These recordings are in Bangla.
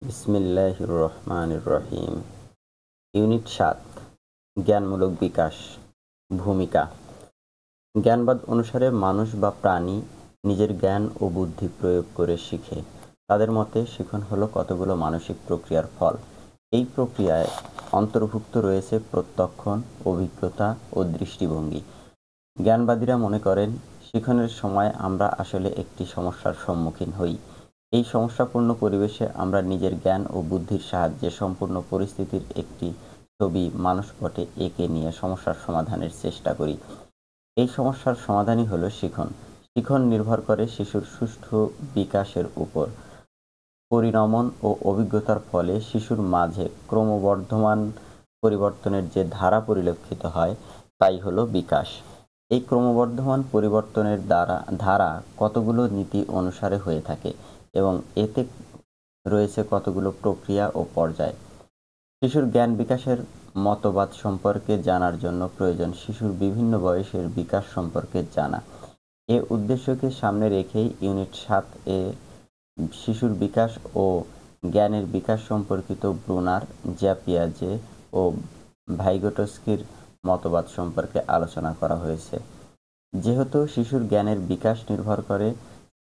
বিসমিল্লাহির রহমানির রহিম। ইউনিট ৭, জ্ঞানমূলক বিকাশ। ভূমিকা। জ্ঞানবাদ অনুসারে মানুষ বা প্রাণী নিজের জ্ঞান ও বুদ্ধি প্রয়োগ করে শিখে। তাদের মতে শিখন হলো কতগুলো মানসিক প্রক্রিয়ার ফল। এই প্রক্রিয়ায় অন্তর্ভুক্ত রয়েছে প্রত্যক্ষণ, অভিজ্ঞতা ও দৃষ্টিভঙ্গি। জ্ঞানবাদীরা মনে করেন শিখনের সময় আমরা আসলে একটি সমস্যার সম্মুখীন হই। এই সমস্যাপূর্ণ পরিবেশে আমরা নিজের জ্ঞান ও বুদ্ধির সাহায্যে সম্পূর্ণ পরিস্থিতির একটি ছবি মানসপটে এঁকে নিয়ে সমস্যার সমাধানের চেষ্টা করি। এই সমস্যার সমাধানই হলো শিখন। শিখন নির্ভর করে শিশুর সুষ্ঠু বিকাশের উপর। পরিণমন ও অভিজ্ঞতার ফলে শিশুর মাঝে ক্রমবর্ধমান পরিবর্তনের যে ধারা পরিলক্ষিত হয় তাই হলো বিকাশ। এই ক্রমবর্ধমান পরিবর্তনের ধারা কতগুলো নীতি অনুসারে হয়ে থাকে এবং এতে রয়েছে কতগুলো প্রক্রিয়া ও পর্যায়। শিশুর জ্ঞান বিকাশের মতবাদ সম্পর্কে জানার জন্য প্রয়োজন শিশুর বিভিন্ন বয়সের বিকাশ সম্পর্কে জানা। এ উদ্দেশ্যকে সামনে রেখেই ইউনিট ৭ এ শিশুর বিকাশ ও জ্ঞানের বিকাশ সম্পর্কিত ব্রুনার, জ্যাপিয়াজে ও ভাইগোটস্কির মতবাদ সম্পর্কে আলোচনা করা হয়েছে। যেহেতু শিশুর জ্ঞানের বিকাশ নির্ভর করে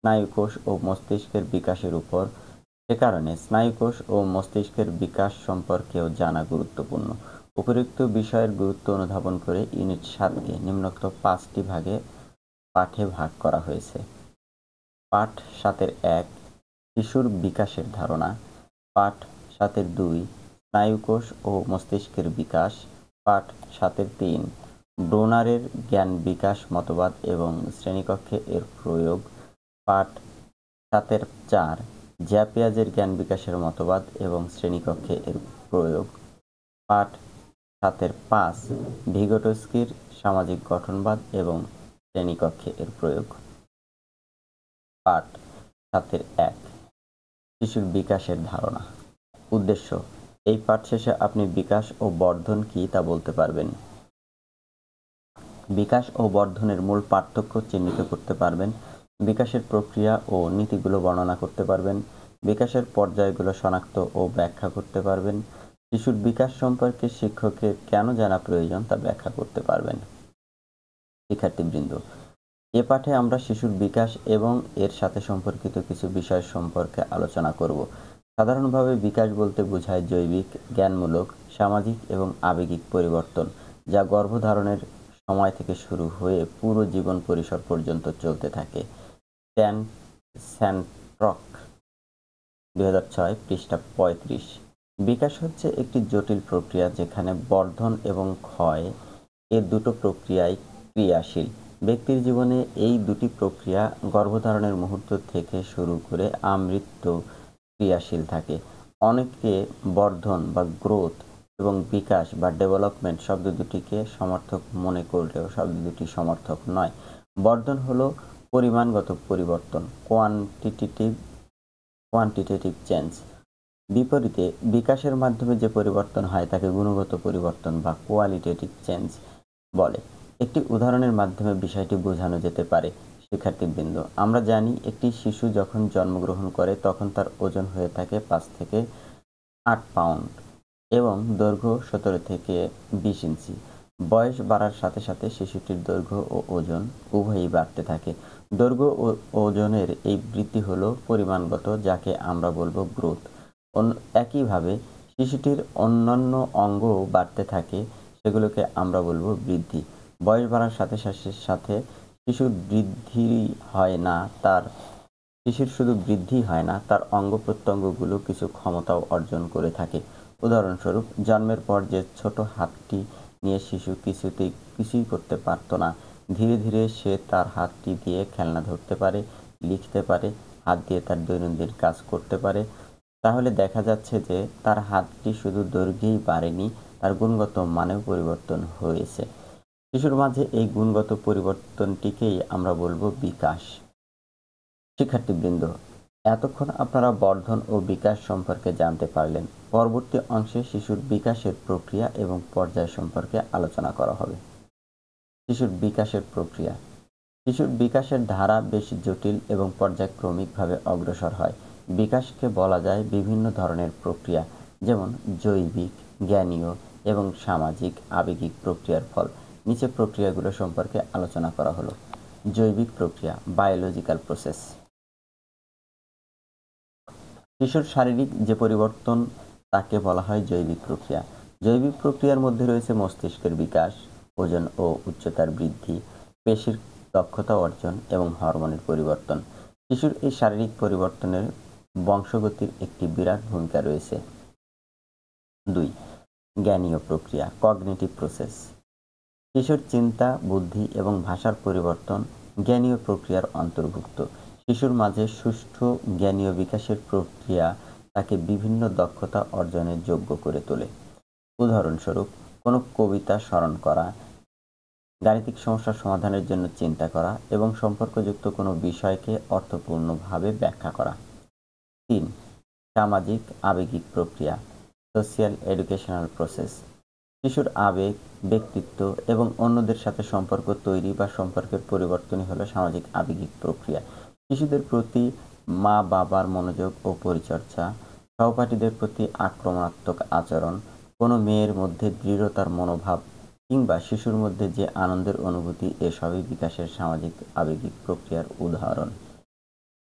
স্নায়ুকোষ ও মস্তিষ্কের বিকাশের উপর, সে কারণে স্নায়ুকোষ ও মস্তিষ্কের বিকাশ সম্পর্কেও জানা গুরুত্বপূর্ণ। উপরিউক্ত বিষয়ের গুরুত্ব অনুধাবন করে ইউনিট ৭কে নিম্নোক্ত ৫টি পাঠে ভাগ করা হয়েছে। পাঠ ৭-এর ১, শিশুর বিকাশের ধারণা। পাঠ ৭-এর ২, স্নায়ুকোষ ও মস্তিষ্কের বিকাশ। পাঠ ৭-এর ৩, ব্রুনারের জ্ঞান বিকাশ মতবাদ এবং শ্রেণীকক্ষে এর প্রয়োগ। পাঠ ৭-এর ৪, জ্যাপিয়াজের জ্ঞান বিকাশের মতবাদ এবং শ্রেণীকক্ষে এর প্রয়োগ। পাঠ ৭-এর ৫, ভিগোটস্কির সামাজিক গঠনবাদ এবং শ্রেণীকক্ষে এর প্রয়োগ। পাঠ ৭-এর ১, শিশুর বিকাশের ধারণা। উদ্দেশ্য: এই পাঠ শেষে আপনি বিকাশ ও বর্ধন কী তা বলতে পারবেন। বিকাশ ও বর্ধনের মূল পার্থক্য চিহ্নিত করতে পারবেন। বিকাশের প্রক্রিয়া ও নীতিগুলো বর্ণনা করতে পারবেন। বিকাশের পর্যায়গুলো শনাক্ত ও ব্যাখ্যা করতে পারবেন। শিশুর বিকাশ সম্পর্কে শিক্ষকের কেন জানা প্রয়োজন তা ব্যাখ্যা করতে পারবেন। শিক্ষার্থীবৃন্দ, এ পাঠে আমরা শিশুর বিকাশ এবং এর সাথে সম্পর্কিত কিছু বিষয় সম্পর্কে আলোচনা করব। সাধারণভাবে বিকাশ বলতে বোঝায় জৈবিক, জ্ঞানমূলক, সামাজিক এবং আবেগিক পরিবর্তন, যা গর্ভধারণের সময় থেকে শুরু হয়ে পুরো জীবন পরিসর পর্যন্ত চলতে থাকে। স্ট্যান স্যান্ট্রক, 2006, পৃষ্ঠা 35। বিকাশ হচ্ছে একটি জটিল প্রক্রিয়া যেখানে বর্ধন এবং ক্ষয় এ দুটো প্রক্রিয়াই ক্রিয়াশীল। ব্যক্তির জীবনে এই দুটি প্রক্রিয়া গর্ভধারণের মুহূর্ত থেকে শুরু করে আমৃত্যু ক্রিয়াশীল থাকে। অনেকে বর্ধন বা গ্রোথ এবং বিকাশ বা ডেভেলপমেন্ট শব্দ দুটিকে সমর্থক মনে করলেও শব্দ দুটি সমর্থক নয়। বর্ধন হলো পরিমাণগত পরিবর্তন, কোয়ান্টিটেটিভ চেঞ্জ। বিপরীতে বিকাশের মাধ্যমে যে পরিবর্তন হয় তাকে গুণগত পরিবর্তন বা কোয়ালিটেটিভ চেঞ্জ বলে। একটি উদাহরণের মাধ্যমে বিষয়টি বোঝানো যেতে পারে। শিক্ষার্থীবৃন্দ, আমরা জানি একটি শিশু যখন জন্মগ্রহণ করে তখন তার ওজন হয়ে থাকে 5 থেকে 8 পাউন্ড এবং দৈর্ঘ্য 17 থেকে 20 ইঞ্চি। বয়স বাড়ার সাথে সাথে শিশুটির দৈর্ঘ্য ও ওজন উভয়ই বাড়তে থাকে। দৈর্ঘ্য ও ওজনের এই বৃদ্ধি হলো পরিমাণগত, যাকে আমরা বলবো গ্রোথ। একইভাবে শিশুটির অন্যান্য অঙ্গও বাড়তে থাকে, সেগুলোকে আমরা বলবো বৃদ্ধি। বয়স বাড়ার সাথে সাথে শিশুর শুধু বৃদ্ধি হয় না, তার অঙ্গ প্রত্যঙ্গগুলো কিছু ক্ষমতাও অর্জন করে থাকে। উদাহরণস্বরূপ, জন্মের পর যে ছোট হাতটি নিয়ে শিশু কিছুই করতে পারত না, ধীরে ধীরে সে তার হাতটি দিয়ে খেলনা ধরতে পারে, লিখতে পারে, হাত দিয়ে তার দৈনন্দিন কাজ করতে পারে। তাহলে দেখা যাচ্ছে যে তার হাতটি শুধু দৈর্ঘ্যেই বাড়েনি, তার গুণগত মানেও পরিবর্তন হয়েছে। শিশুর মাঝে এই গুণগত পরিবর্তনটিকেই আমরা বলবো বিকাশ। শিক্ষার্থীবৃন্দ, এতক্ষণ আপনারা বর্ধন ও বিকাশ সম্পর্কে জানতে পারলেন। পরবর্তী অংশে শিশুর বিকাশের প্রক্রিয়া এবং পর্যায় সম্পর্কে আলোচনা করা হবে। শিশুর বিকাশের প্রক্রিয়া। শিশুর বিকাশের ধারা বেশ জটিল এবং পর্যায়ক্রমিকভাবে অগ্রসর হয়। বিকাশকে বলা যায় বিভিন্ন ধরনের প্রক্রিয়া, যেমন জৈবিক, জ্ঞানীয় এবং সামাজিক আবেগিক প্রক্রিয়ার ফল। নিচে প্রক্রিয়াগুলো সম্পর্কে আলোচনা করা হলো। জৈবিক প্রক্রিয়া, বায়োলজিক্যাল প্রসেস। শিশুর শারীরিক যে পরিবর্তন তাকে বলা হয় জৈবিক প্রক্রিয়া। জৈবিক প্রক্রিয়ার মধ্যে রয়েছে মস্তিষ্কের বিকাশ, ওজন ও উচ্চতার বৃদ্ধি, পেশির দক্ষতা অর্জন এবং হরমোনের পরিবর্তন। শিশুর এই শারীরিক পরিবর্তনের বংশগতির একটি বিরাট ভূমিকা রয়েছে। 2. জ্ঞানীয় প্রক্রিয়া, কগনিটিভ প্রসেস। শিশুর চিন্তা, বুদ্ধি এবং ভাষার পরিবর্তন জ্ঞানীয় প্রক্রিয়ার অন্তর্ভুক্ত। শিশুর মাঝে সুষ্ঠু জ্ঞানীয় বিকাশের প্রক্রিয়া তাকে বিভিন্ন দক্ষতা অর্জনের যোগ্য করে তোলে। উদাহরণস্বরূপ, কোনো কবিতা স্মরণ করা, গাণিতিক সমস্যার সমাধানের জন্য চিন্তা করা এবং সম্পর্কযুক্ত কোনো বিষয়কে অর্থপূর্ণভাবে ব্যাখ্যা করা। 3. সামাজিক আবেগিক প্রক্রিয়া, সোশিয়াল এডুকেশনাল প্রসেস। শিশুর আবেগ, ব্যক্তিত্ব এবং অন্যদের সাথে সম্পর্ক তৈরি বা সম্পর্কের পরিবর্তনই হলো সামাজিক আবেগিক প্রক্রিয়া। শিশুদের প্রতি মা বাবার মনোযোগ ও পরিচর্যা, সহপাঠীদের প্রতি আক্রমণাত্মক আচরণ, কোনো মেয়ের মধ্যে দৃঢ়তার মনোভাব কিংবা শিশুর মধ্যে যে আনন্দের অনুভূতি, এসবই বিকাশের সামাজিক আবেগিক প্রক্রিয়ার উদাহরণ।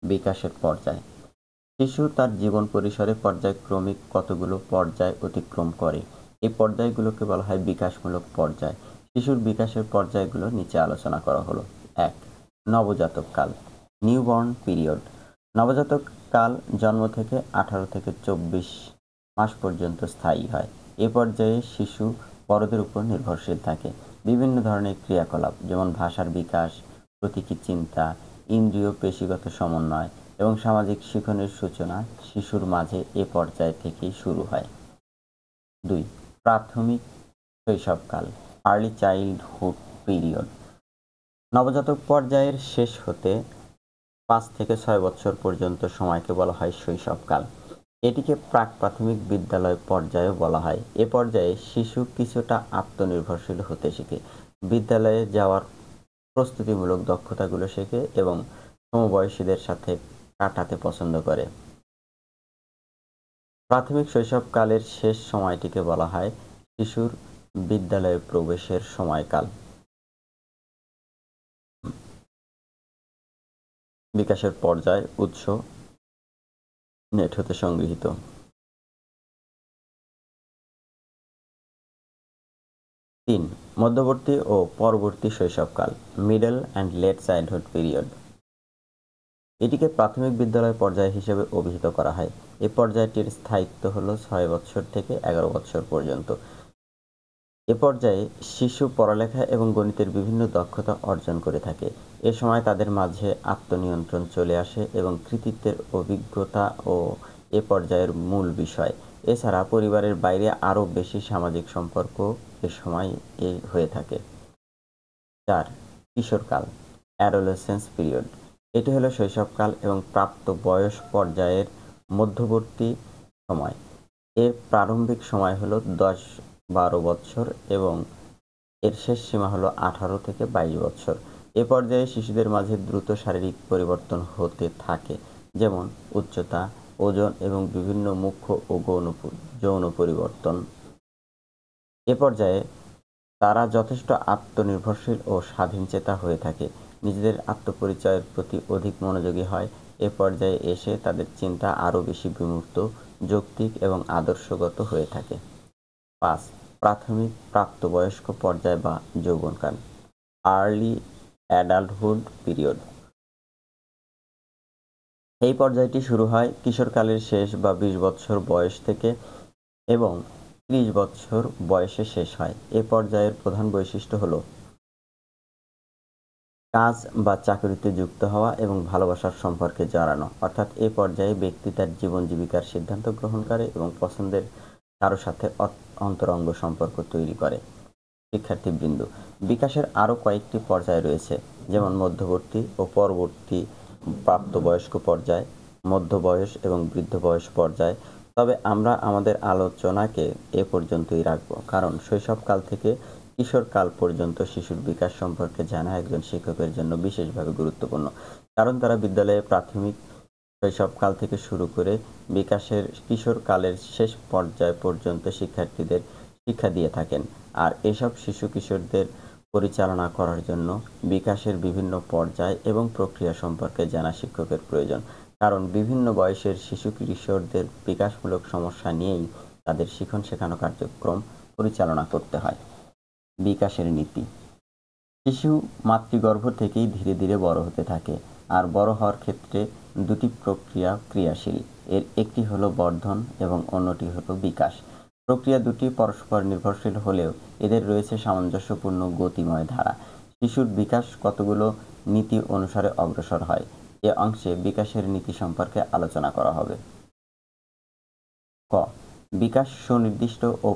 বিকাশের পর্যায়। শিশু তার জীবন পরিসরে পর্যায়ক্রমিক কতগুলো পর্যায় অতিক্রম করে। এই পর্যায়গুলোকে বলা হয় বিকাশমূলক পর্যায়। শিশুর বিকাশের পর্যায়গুলো নিচে আলোচনা করা হলো। 1. নবজাতক কাল, নিউবর্ন পিরিয়ড। নবজাতক কাল জন্ম থেকে 18 থেকে 24 মাস পর্যন্ত স্থায়ী হয়। এ পর্যায়ে শিশু বড়দের উপর নির্ভরশীল থাকে। বিভিন্ন ধরনের ক্রিয়াকলাপ, যেমন ভাষার বিকাশ, প্রতীকী চিন্তা, ইন্দ্রিয় পেশিগত সমন্বয় এবং সামাজিক শিখনের সূচনা শিশুর মাঝে এ পর্যায় থেকেই শুরু হয়। 2. প্রাথমিক শৈশবকাল, আর্লি চাইল্ডহুড পিরিয়ড। নবজাতক পর্যায়ের শেষ হতে 5 থেকে 6 বছর পর্যন্ত সময়কে বলা হয় শৈশবকাল। এটিকে প্রাক প্রাথমিক বিদ্যালয় পর্যায়েও বলা হয়। এ পর্যায়ে শিশু কিছুটা আত্মনির্ভরশীল হতে শেখে, বিদ্যালয়ে যাওয়ার প্রস্তুতিমূলক দক্ষতাগুলো শেখে এবং সমবয়সীদের সাথে কাটাতে পছন্দ করে। প্রাথমিক শৈশবকালের শেষ সময়টিকে বলা হয় শিশুর বিদ্যালয়ে প্রবেশের সময়কাল। বিকাশের পর্যায়, উৎস নেট হতে সংগৃহীত। 3. মধ্যবর্তী ও পরবর্তী শৈশবকাল, middle and late childhood period. এটিকে প্রাথমিক বিদ্যালয় পর্যায় হিসেবে অভিহিত করা হয়। এ পর্যায়টির স্থায়িত্ব হল 6 বছর থেকে 11 বছর পর্যন্ত। এ পর্যায়ে শিশু পড়ালেখা এবং গণিতের বিভিন্ন দক্ষতা অর্জন করে থাকে। এ সময় তাদের মাঝে আত্মনিয়ন্ত্রণ চলে আসে এবং কৃতিত্বের অভিজ্ঞতা ও এ পর্যায়ের মূল বিষয়। এছাড়া পরিবারের বাইরে আরও বেশি সামাজিক সম্পর্ক এ সময় হয়ে থাকে। 4. কিশোরকাল, অ্যাডোলেসেন্স পিরিয়ড। এটি হলো শৈশবকাল এবং প্রাপ্ত বয়স পর্যায়ের মধ্যবর্তী সময়। এর প্রারম্ভিক সময় হলো 10-12 বছর এবং এর শেষ সীমা হলো 18 থেকে 22 বছর। এ পর্যায়ে শিশুদের মাঝে দ্রুত শারীরিক পরিবর্তন হতে থাকে, যেমন উচ্চতা, ওজন এবং বিভিন্ন মুখ্য ও যৌন পরিবর্তন। এ পর্যায়ে তারা যথেষ্ট আত্মনির্ভরশীল ও স্বাধীনচেতা হয়ে থাকে, নিজেদের আত্মপরিচয়ের প্রতি অধিক মনোযোগী হয়। এ পর্যায়ে এসে তাদের চিন্তা আরও বেশি বিমূর্ত, যৌক্তিক এবং আদর্শগত হয়ে থাকে। 5. প্রাথমিক প্রাপ্তবয়স্ক পর্যায় বা যৌবনকাল, আর্লি অ্যাডাল্টহুড পিরিয়ড। এই পর্যায়টি শুরু হয় কিশোরকালের শেষ বা 20 বছর বয়স থেকে এবং 30 বছর বয়সে শেষ হয়। এ পর্যায়ের প্রধান বৈশিষ্ট্য হল কাজ বা চাকরিতে যুক্ত হওয়া এবং ভালোবাসার সম্পর্কে জড়ানো, অর্থাৎ এ পর্যায়ে ব্যক্তি তার জীবন জীবিকার সিদ্ধান্ত গ্রহণ করে এবং পছন্দের কারো সাথে অন্তরঙ্গ সম্পর্ক তৈরি করে। শিক্ষার্থীবৃন্দ, বিকাশের আরও কয়েকটি পর্যায় রয়েছে, যেমন মধ্যবর্তী ও পরবর্তী প্রাপ্তবয়স্ক পর্যায়, মধ্য বয়স এবং বৃদ্ধ বয়স পর্যায়। তবে আমরা আমাদের আলোচনাকে এ পর্যন্তই রাখব, কারণ শৈশবকাল থেকে কিশোরকাল পর্যন্ত শিশুর বিকাশ সম্পর্কে জানা একজন শিক্ষকের জন্য বিশেষভাবে গুরুত্বপূর্ণ, কারণ তারা বিদ্যালয়ে প্রাথমিক শৈশবকাল থেকে শুরু করে বিকাশের কিশোরকালের শেষ পর্যায় পর্যন্ত শিক্ষার্থীদের শিক্ষা দিয়ে থাকেন। আর এসব শিশু কিশোরদের পরিচালনা করার জন্য বিকাশের বিভিন্ন পর্যায় এবং প্রক্রিয়া সম্পর্কে জানা শিক্ষকের প্রয়োজন। কারণ বিভিন্ন বয়সের শিশু কিশোরদের বিকাশমূলক সমস্যা নিয়েই তাদের শিখন শেখানো কার্যক্রম পরিচালনা করতে হয়। বিকাশের নীতি। শিশু মাতৃগর্ভ থেকেই ধীরে ধীরে বড় হতে থাকে, আর বড় হওয়ার ক্ষেত্রে দুটি প্রক্রিয়া ক্রিয়াশীল। এর একটি হলো বর্ধন এবং অন্যটি হলো বিকাশ। প্রক্রিয়া দুটি পরস্পর নির্ভরশীল হলেও এদের রয়েছে সামঞ্জস্যপূর্ণ গতিময় ধারা। শিশুর বিকাশ কতগুলো নীতি অনুসারে অগ্রসর হয়, এ অংশে বিকাশের নীতি সম্পর্কে আলোচনা করা হবে। ক. বিকাশ সুনির্দিষ্ট ও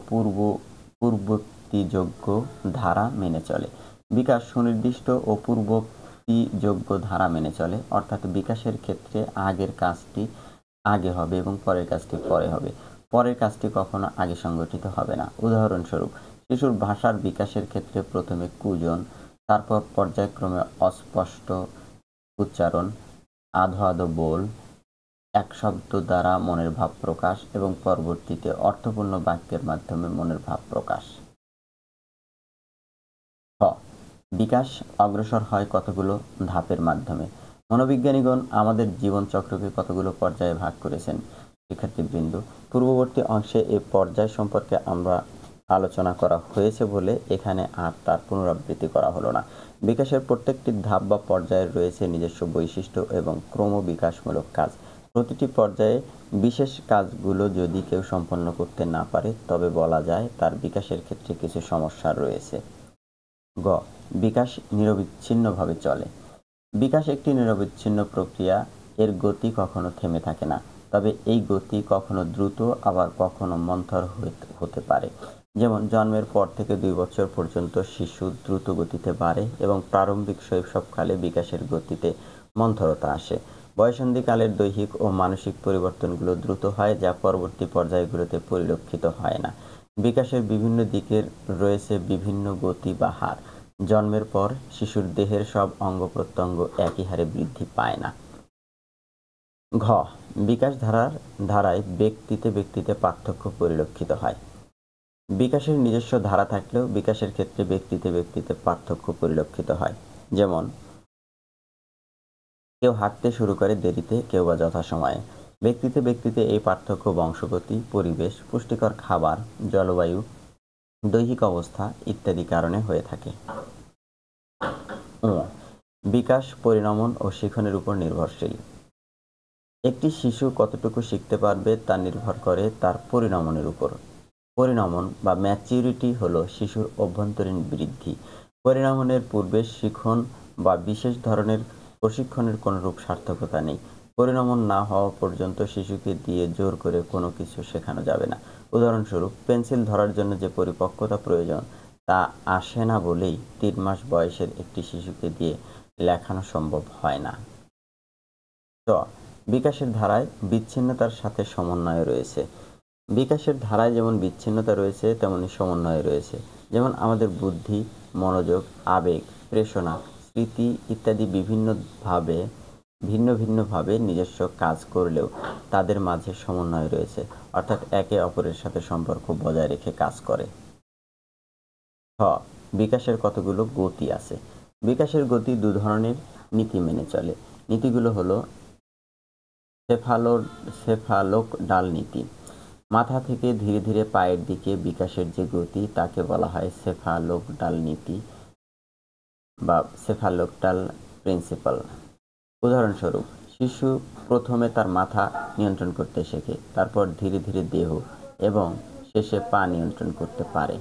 পূর্ববর্তীযোগ্য ধারা মেনে চলে। বিকাশ সুনির্দিষ্ট ও পূর্ববর্তীযোগ্য ধারা মেনে চলে, অর্থাৎ বিকাশের ক্ষেত্রে আগের কাজটি আগে হবে এবং পরের কাজটি পরে হবে। পরের কাজটি কখনো আগে সংগঠিত হবে না। উদাহরণস্বরূপ, শিশুর ভাষার বিকাশের ক্ষেত্রে প্রথমে কুজন, তারপর পর্যায়ক্রমে অস্পষ্ট উচ্চারণ, আধো আধো বোল, এক শব্দ দ্বারা মনের ভাব প্রকাশ এবং পরবর্তীতে অর্থপূর্ণ বাক্যের মাধ্যমে মনের ভাব প্রকাশ। খ. বিকাশ অগ্রসর হয় কতগুলো ধাপের মাধ্যমে। মনোবিজ্ঞানীগণ আমাদের জীবনচক্রকে কতগুলো পর্যায়ে ভাগ করেছেন। শিক্ষার্থীবৃন্দ, পূর্ববর্তী অংশে এই পর্যায় সম্পর্কে আমরা আলোচনা করা হয়েছে বলে এখানে আর তার পুনরাবৃত্তি করা হলো না। বিকাশের প্রত্যেকটি ধাপ বা পর্যায়ের রয়েছে নিজস্ব বৈশিষ্ট্য এবং ক্রমবিকাশমূলক কাজ। প্রতিটি পর্যায়ে বিশেষ কাজগুলো যদি কেউ সম্পন্ন করতে না পারে, তবে বলা যায় তার বিকাশের ক্ষেত্রে কিছু সমস্যা রয়েছে। গ. বিকাশ নিরবিচ্ছিন্নভাবে চলে। বিকাশ একটি নিরবিচ্ছিন্ন প্রক্রিয়া। এর গতি কখনো থেমে থাকে না, তবে এই গতি কখনো দ্রুত আবার কখনো মন্থর হতে পারে। যেমন, জন্মের পর থেকে 2 বছর পর্যন্ত শিশু দ্রুত গতিতে বাড়ে এবং প্রারম্ভিক শৈশবকালে বিকাশের গতিতে মন্থরতা আসে। বয়ঃসন্ধিকালের দৈহিক ও মানসিক পরিবর্তনগুলো দ্রুত হয়, যা পরবর্তী পর্যায়গুলোতে পরিলক্ষিত হয় না। বিকাশের বিভিন্ন দিকের রয়েছে বিভিন্ন গতি বা হার। জন্মের পর শিশুর দেহের সব অঙ্গ প্রত্যঙ্গ একই হারে বৃদ্ধি পায় না। ঘ. বিকাশ ধারায় ব্যক্তিতে ব্যক্তিতে পার্থক্য পরিলক্ষিত হয়। বিকাশের নিজস্ব ধারা থাকলেও বিকাশের ক্ষেত্রে ব্যক্তিতে ব্যক্তিতে পার্থক্য পরিলক্ষিত হয়। যেমন, কেউ হাঁটতে শুরু করে দেরিতে, কেউ বা যথাসময়ে। ব্যক্তিতে ব্যক্তিতে এই পার্থক্য বংশগতি, পরিবেশ, পুষ্টিকর খাবার, জলবায়ু, দৈহিক অবস্থা ইত্যাদি কারণে হয়ে থাকে। বিকাশ পরিণমন ও শিখনের উপর নির্ভরশীল। একটি শিশু কতটুকু শিখতে পারবে তা নির্ভর করে তার পরিণমনের উপর। পরিণমন বা ম্যাচিউরিটি হলো শিশুর অভ্যন্তরীণ বৃদ্ধি। পরিণমনের পূর্বে শিখন বা বিশেষ ধরনের প্রশিক্ষণের কোনোরূপ সার্থকতা নেই। পরিণমন না হওয়া পর্যন্ত শিশুকে দিয়ে জোর করে কোনো কিছু শেখানো যাবে না। উদাহরণস্বরূপ, পেন্সিল ধরার জন্য যে পরিপক্কতা প্রয়োজন তা আসে না বলেই 3 মাস বয়সের একটি শিশুকে দিয়ে লেখানো সম্ভব হয় না। চ. বিকাশের ধারায় বিচ্ছিন্নতার সাথে সমন্বয় রয়েছে। বিকাশের ধারায় যেমন বিচ্ছিন্নতা রয়েছে, তেমনি সমন্বয় রয়েছে। যেমন, আমাদের বুদ্ধি, মনোযোগ, আবেগ, প্রেরণা, স্মৃতি ইত্যাদি ভিন্ন ভিন্নভাবে নিজস্ব কাজ করলেও তাদের মাঝে সমন্বয় রয়েছে, অর্থাৎ একে অপরের সাথে সম্পর্ক বজায় রেখে কাজ করে। খ. বিকাশের কতগুলো গতি আছে। বিকাশের গতি 2 ধরনের নীতি মেনে চলে। নীতিগুলো হলো সেফালোক-ডাল নীতি। মাথা থেকে ধীরে ধীরে পায়ের দিকে বিকাশের যে গতি তাকে বলা হয় সেফালোক-ডাল নীতি বা সেফালোক-ডাল প্রিন্সিপাল। উদাহরণস্বরূপ, শিশু প্রথমে তার মাথা নিয়ন্ত্রণ করতে শেখে, তারপর ধীরে ধীরে দেহ এবং শেষে পা নিয়ন্ত্রণ করতে পারে।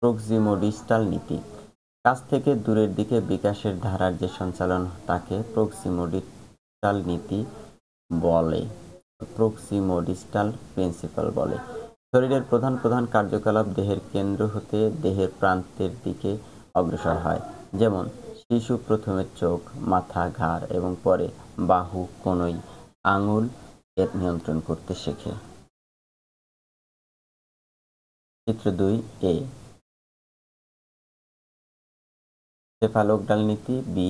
প্রক্সিমোডিস্টাল নীতি। কাছ থেকে দূরের দিকে বিকাশের ধারার যে সঞ্চালন তাকে প্রক্সিমোডিস্টাল নীতি বলে, প্রক্সিমোডিস্টাল প্রিন্সিপাল বলে। শরীরের প্রধান প্রধান কার্যকলাপ দেহের কেন্দ্র হতে দেহের প্রান্তের দিকে অগ্রসর হয়। যেমন, শিশু প্রথমে চোখ, মাথা, ঘাড় এবং পরে বাহু, কনুই, আঙুল এর নিয়ন্ত্রণ করতে শেখে। চিত্র 2 এ সেফালোক-ডাল নীতি, বি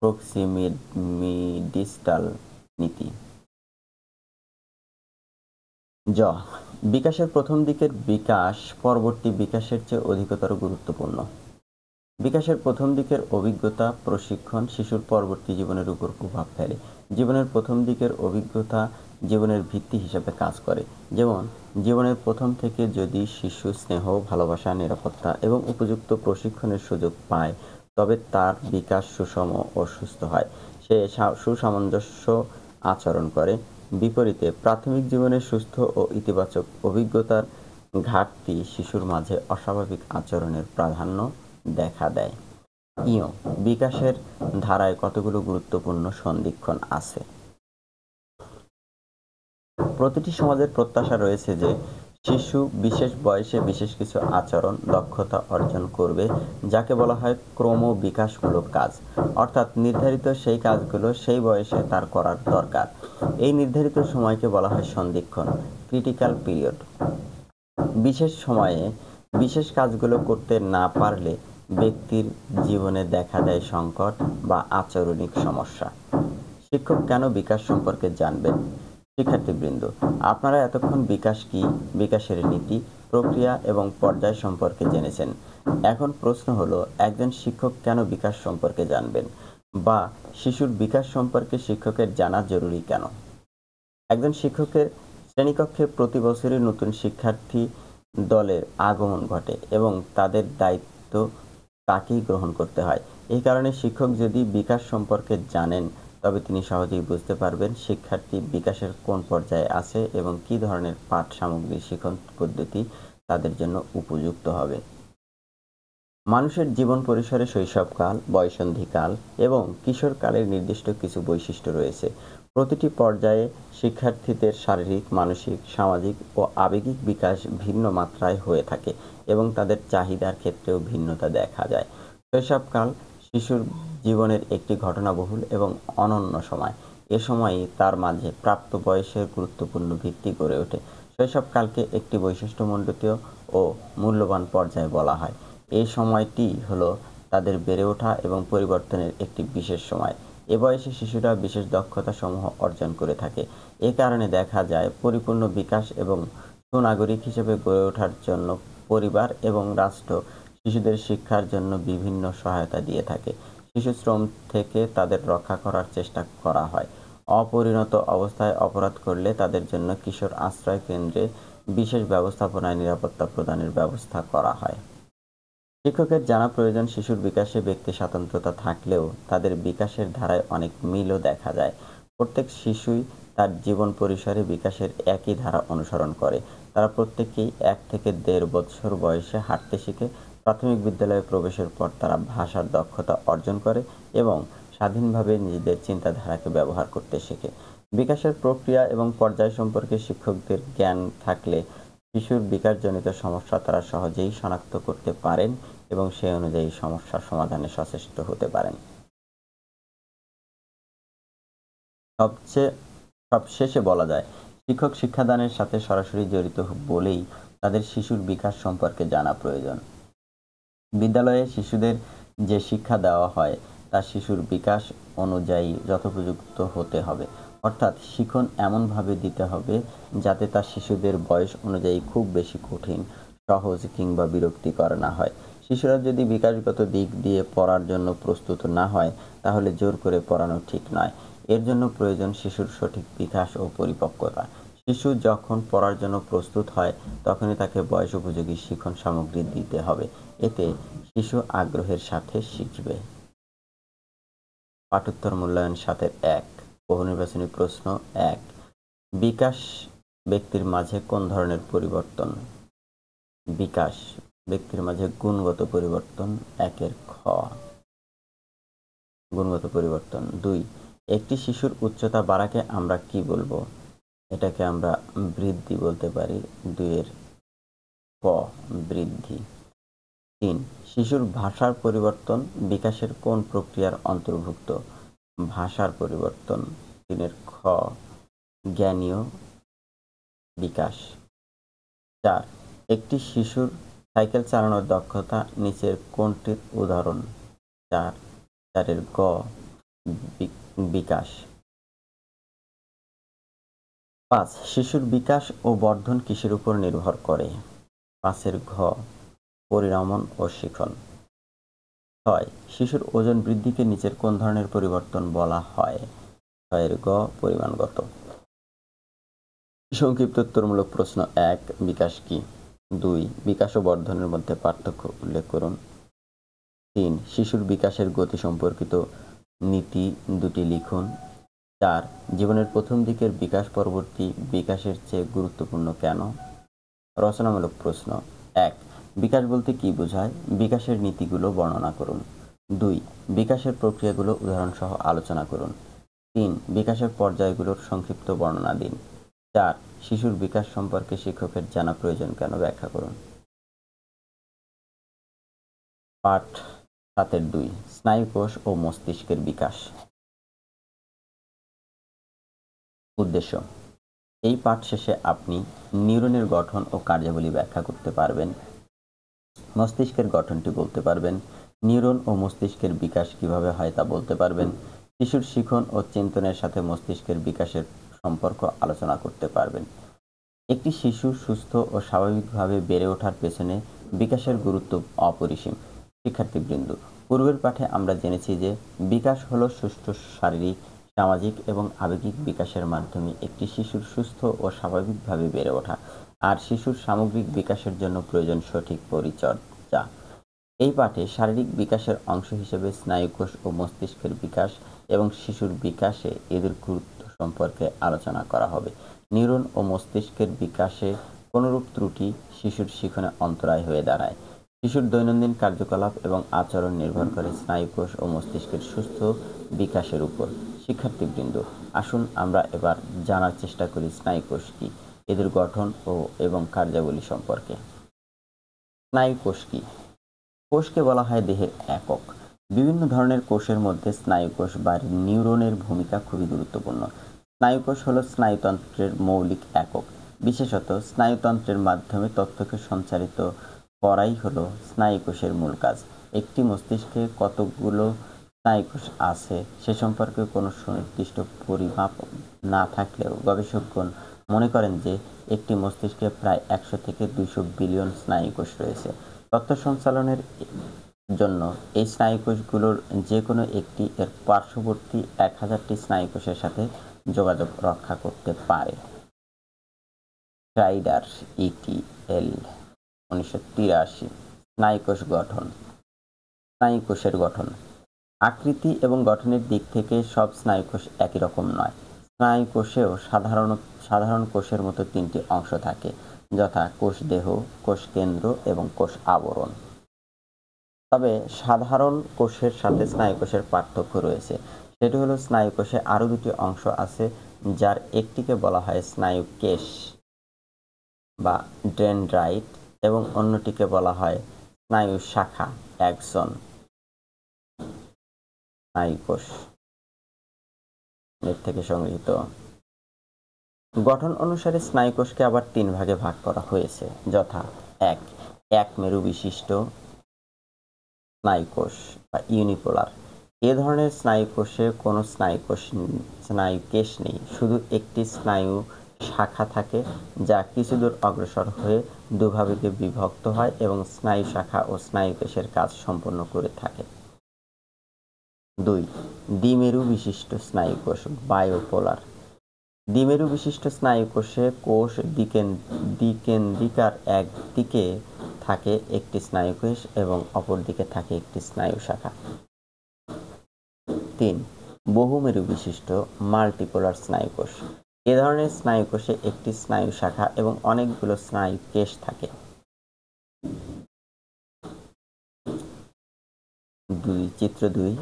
প্রক্সিমিডিস্টাল নীতি। জ, বিকাশের প্রথম দিকের বিকাশ পরবর্তী বিকাশের চেয়ে অধিকতর গুরুত্বপূর্ণ। বিকাশের প্রথম দিকের অভিজ্ঞতা প্রশিক্ষণ শিশুর পরবর্তী জীবনের উপর প্রভাব ফেলে। জীবনের প্রথম দিকের অভিজ্ঞতা জীবনের ভিত্তি হিসেবে কাজ করে। যেমন জীবনের প্রথম থেকে যদি শিশু স্নেহ, ভালোবাসা, নিরাপত্তা এবং উপযুক্ত প্রশিক্ষণের সুযোগ পায়, তবে তার বিকাশ সুষম ও সুস্থ হয়। সে সুসামঞ্জস্য আচরণ করে। বিপরীতে প্রাথমিক জীবনের সুস্থ ও ইতিবাচক অভিজ্ঞতার ঘাটতি শিশুর মাঝে অস্বাভাবিক আচরণের প্রাধান্য দেখা দেয়। ইয়, বিকাশের ধারায় কতগুলো গুরুত্বপূর্ণ সন্ধিক্ষণ আছে। প্রতিটি সমাজের প্রত্যাশা রয়েছে যে শিশু বিশেষ বয়সে বিশেষ কিছু আচরণ দক্ষতা অর্জন করবে, যাকে বলা হয় ক্রমবিকাশমূলক কাজ। অর্থাৎ নির্ধারিত সেই কাজগুলো সেই বয়সে তার করার দরকার। এই নির্ধারিত সময়কে বলা হয় সন্ধিক্ষণ, ক্রিটিক্যাল পিরিয়ড। বিশেষ সময়ে বিশেষ কাজগুলো করতে না পারলে ব্যক্তির জীবনে দেখা দেয় সংকট বা আচরণিক সমস্যা। শিক্ষক কেন বিকাশ সম্পর্কে জানবেন? শিক্ষার্থীবৃন্দ, আপনারা এতক্ষণ বিকাশ কি, বিকাশের নীতি, প্রক্রিয়া এবং পর্যায় সম্পর্কে জেনেছেন। এখন প্রশ্ন হলো, একজন শিক্ষক কেন বিকাশ সম্পর্কে জানবেন, বা শিশুর বিকাশ সম্পর্কে শিক্ষকের জানা জরুরি কেন? একজন শিক্ষকের শ্রেণীকক্ষে প্রতি বছরই নতুন শিক্ষার্থী দলের আগমন ঘটে এবং তাদের দায়িত্ব তাকেই গ্রহণ করতে হয়। এই কারণে শিক্ষক যদি বিকাশ সম্পর্কে জানেন, তবে তিনি সহজেই বুঝতে পারবেন শিক্ষার্থী বিকাশের কোন পর্যায়ে আছে এবং কী ধরনের পাঠ সামগ্রী, শিক্ষণ পদ্ধতি তাদের জন্য উপযুক্ত হবে। মানুষের জীবন পরিসরে শৈশবকাল, বয়ঃসন্ধিকাল এবং কিশোরকালের নির্দিষ্ট কিছু বৈশিষ্ট্য রয়েছে। প্রতিটি পর্যায়ে শিক্ষার্থীদের শারীরিক, মানসিক, সামাজিক ও আবেগিক বিকাশ ভিন্ন মাত্রায় হয়ে থাকে এবং তাদের চাহিদার ক্ষেত্রেও ভিন্নতা দেখা যায়। শৈশবকাল শিশুর জীবনের একটি ঘটনাবহুল এবং অনন্য সময়। এ সময়ই তার মাঝে প্রাপ্ত বয়সের গুরুত্বপূর্ণ ভিত্তি গড়ে ওঠে। শৈশবকালকে একটি বৈশিষ্ট্যমণ্ডিত ও মূল্যবান পর্যায় বলা হয়। এই সময়টি হলো তাদের বেড়ে ওঠা এবং পরিবর্তনের একটি বিশেষ সময়। এ বয়সে শিশুরা বিশেষ দক্ষতা সমূহ অর্জন করে থাকে। এ কারণে দেখা যায় পরিপূর্ণ বিকাশ এবং সুনাগরিক হিসেবে গড়ে ওঠার জন্য পরিবার এবং রাষ্ট্র শিশুদের শিক্ষার জন্য বিভিন্ন সহায়তা দিয়ে থাকে। শিশু শ্রম থেকে তাদের রক্ষা করার চেষ্টা করা হয়। অপরিণত অবস্থায় অপরাধ করলে তাদের জন্য কিশোর আশ্রয় কেন্দ্রে বিশেষ ব্যবস্থাপনায় নিরাপত্তা প্রদানের ব্যবস্থা করা হয়। শিক্ষকের জানা প্রয়োজন শিশুর বিকাশে ব্যক্তি স্বাতন্ত্র্যতা থাকলেও তাদের বিকাশের ধারায় অনেক মিলও দেখা যায়। প্রত্যেক শিশুই তার জীবন পরিসরে বিকাশের একই ধারা অনুসরণ করে। তারা প্রত্যেকেই 1 থেকে 1.5 বছর বয়সে হাঁটতে শিখে। প্রাথমিক বিদ্যালয়ে প্রবেশের পর তারা ভাষার দক্ষতা অর্জন করে এবং স্বাধীনভাবে নিজেদের চিন্তাধারাকে ব্যবহার করতে শেখে। বিকাশের প্রক্রিয়া এবং পর্যায় সম্পর্কে শিক্ষকদের জ্ঞান থাকলে শিশুর বিকাশজনিত সমস্যা তারা সহজেই শনাক্ত করতে পারেন এবং সেই অনুযায়ী সমস্যার সমাধানে সচেষ্ট হতে পারেন। সবশেষে বলা যায়, শিক্ষক শিক্ষাদানের সাথে সরাসরি জড়িত বলেই তাদের শিশুর বিকাশ সম্পর্কে জানা প্রয়োজন। বিদ্যালয়ে শিশুদের যে শিক্ষা দেওয়া হয় তা শিশুর বিকাশ অনুযায়ী যথোপযুক্ত হতে হবে। অর্থাৎ শিখন এমনভাবে দিতে হবে যাতে তা শিশুদের বয়স অনুযায়ী খুব বেশি কঠিন, সহজ কিংবা বিরক্তিকর না হয়। শিশুরা যদি বিকাশগত দিক দিয়ে পড়ার জন্য প্রস্তুত না হয়, তাহলে জোর করে পড়ানো ঠিক নয়। এর জন্য প্রয়োজন শিশুর সঠিক বিকাশ ও পরিপক্কতা। শিশু যখন পড়ার জন্য প্রস্তুত হয়, তখনই তাকে বয়স উপযোগী শিক্ষণ সামগ্রী দিতে হবে। এতে শিশু আগ্রহের সাথে শিখবে। পাঠোত্তর মূল্যায়ন ৭-এর ১, বহুনির্বাচনী প্রশ্ন ১। বিকাশ ব্যক্তির মাঝে কোন ধরনের পরিবর্তন? বিকাশ ব্যক্তির মাঝে গুণগত পরিবর্তন। ১-এর খ, গুণগত পরিবর্তন। ২, একটি শিশুর উচ্চতা বাড়াকে আমরা কি বলবো? এটাকে আমরা বৃদ্ধি বলতে পারি। ২-এর ক, বৃদ্ধি। ৩, শিশুর ভাষার পরিবর্তন বিকাশের কোন প্রক্রিয়ার অন্তর্ভুক্ত? ভাষার পরিবর্তন। ৩-এর খ, জ্ঞানীয় বিকাশ। ৪, একটি শিশুর সাইকেল চালানোর দক্ষতা নিচের কোনটির উদাহরণ? ৪-এর গ, বিকাশ। 5 শিশুর বিকাশ ও বর্ধন কিসের উপর নির্ভর করে? 5 ঘ পরিণমন ও শিখন। 6 শিশুর ওজন বৃদ্ধিকে নিচের কোন ধরনের পরিবর্তন বলা হয়? 6 গ পরিমাণগত। সংক্ষিপ্ত উত্তরমূলক প্রশ্ন 1 বিকাশ কি? 2 বিকাশ ও বর্ধনের মধ্যে পার্থক্য উল্লেখ করুন। 3 শিশুর বিকাশের গতি সম্পর্কিত নীতি দুটি লিখুন। 4 জীবনের প্রথম দিকের বিকাশ পরবর্তী বিকাশের চেয়ে গুরুত্বপূর্ণ কেন? রচনামূলক প্রশ্ন 1 বিকাশ বলতে কি বোঝায়? বিকাশের নীতিগুলো বর্ণনা করুন। 2 বিকাশের প্রক্রিয়াগুলো উদাহরণসহ আলোচনা করুন। 3 বিকাশের পর্যায়গুলোর সংক্ষিপ্ত বর্ণনা দিন। 4 শিশুর বিকাশ সম্পর্কে শিক্ষকের জানা প্রয়োজন কেন ব্যাখ্যা করুন। পাঠ 7-2 স্নায়ুকোষ ও মস্তিষ্কের বিকাশ। উদ্দেশ্য এই পাঠ শেষে আপনি নিউরনের গঠন ও কার্যাবলী ব্যাখ্যা করতে পারবেন, মস্তিষ্কের গঠনটি বলতে পারবেন, নিউরন ও মস্তিষ্কের বিকাশ কিভাবে হয় তা বলতে পারবেন, শিশুর শিখন ও চিন্তনের সাথে মস্তিষ্কের বিকাশের সম্পর্ক আলোচনা করতে পারবেন। একটি শিশু সুস্থ ও স্বাভাবিকভাবে বেড়ে ওঠার পেছনে বিকাশের গুরুত্ব অপরিসীম। শিক্ষার্থীবৃন্দ, পূর্বের পাঠে আমরা জেনেছি যে বিকাশ হলো সুষ্ঠু শারীরিক, সামাজিক এবং আবেগিক বিকাশের মাধ্যমে একটি শিশুর সুস্থ ও স্বাভাবিকভাবে বেড়ে ওঠা, আর শিশুর সামগ্রিক বিকাশের জন্য প্রয়োজন সঠিক পরিচর্যা। এই পাঠে শারীরিক বিকাশের অংশ হিসেবে স্নায়ুকোষ ও মস্তিষ্কের বিকাশ এবং শিশুর বিকাশে এদের গুরুত্ব সম্পর্কে আলোচনা করা হবে। নিউরন ও মস্তিষ্কের বিকাশে কোনরূপ ত্রুটি শিশুর শিখনে অন্তরায় হয়ে দাঁড়ায়। শিশুর দৈনন্দিন কার্যকলাপ এবং আচরণ নির্ভর করে স্নায়ুকোষ ও মস্তিষ্কের সুস্থ বিকাশের উপর। শিক্ষার্থীবৃন্দ, আসুন আমরা এবার জানার চেষ্টা করি স্নায়ুকোষ কি, এদের গঠন ও এবং কার্যাবলী সম্পর্কে। স্নায়ুকোষ কি? কোষকে বলা হয় দেহের একক। বিভিন্ন ধরনের কোষের মধ্যে স্নায়ুকোষ বা নিউরনের ভূমিকা খুবই গুরুত্বপূর্ণ। স্নায়ুকোষ হলো স্নায়ুতন্ত্রের মৌলিক একক। বিশেষত স্নায়ুতন্ত্রের মাধ্যমে তথ্যকে সঞ্চারিত করাই হলো স্নায়ুকোষের মূল কাজ। একটি মস্তিষ্কে কতগুলো স্নায়ুকোষ আছে সে সম্পর্কে কোনো সুনির্দিষ্ট পরিমাপ না থাকলেও গবেষকগণ মনে করেন যে একটি মস্তিষ্কে প্রায় 100 থেকে 200 বিলিয়ন স্নায়ুকোষ রয়েছে। তথ্য সঞ্চালনের জন্য এই স্নায়ুকোষগুলোর যে কোনো একটি এর পার্শ্ববর্তী 1000টি স্নায়ুকোষের সাথে যোগাযোগ রক্ষা করতে পারে। ট্রাইডার ইটিএল 1983। স্নায়ুকোষ গঠন। স্নায়ুকোষের গঠন। আকৃতি এবং গঠনের দিক থেকে সব স্নায়ুকোষ একই রকম নয়। স্নায়ুকোষেও সাধারণ কোষের মতো 3টি অংশ থাকে, যথা কোষদেহ, কোষকেন্দ্র এবং কোষ আবরণ। তবে সাধারণ কোষের সাথে স্নায়ুকোষের পার্থক্য রয়েছে। সেটি হলো স্নায়ুকোষে আরও 2টি অংশ আছে, যার একটিকে বলা হয় স্নায়ুকেশ বা ডেনড্রাইট এবং অন্যটিকে বলা হয় স্নায়ু শাখা অ্যাক্সন। স্নায়ুকোষ এর থেকে সংগৃহীত। গঠন অনুসারে স্নায়ুকোষকে আবার 3 ভাগে ভাগ করা হয়েছে, যথা 1 এক মেরু বিশিষ্ট স্নায়ুকোষ বা ইউনিপোলার। এ ধরনের স্নায়ুকোষে কোনো স্নায়ুকেশ নেই, শুধু একটি স্নায়ু শাখা থাকে যা কিছুদূর অগ্রসর হয়ে দুভাগে বিভক্ত হয় এবং স্নায়ু শাখা ও স্নায়ুকেশের কাজ সম্পন্ন করে থাকে। 2 দ্বিমেরু বিশিষ্ট স্নায়ুকোষ বায়োপোলার। দ্বিমেরু বিশিষ্ট স্নায়ুকোষে কোষ দ্বিকেন্দ্রিকার একদিকে থাকে একটি স্নায়ুকেশ এবং অপরদিকে থাকে একটি স্নায়ু শাখা। 3 বহুমেরু বিশিষ্ট মাল্টিপোলার স্নায়ুকোষ। এ ধরনের স্নায়ুকোষে একটি স্নায়ু শাখা এবং অনেকগুলো স্নায়ুকেশ থাকে। চিত্র 2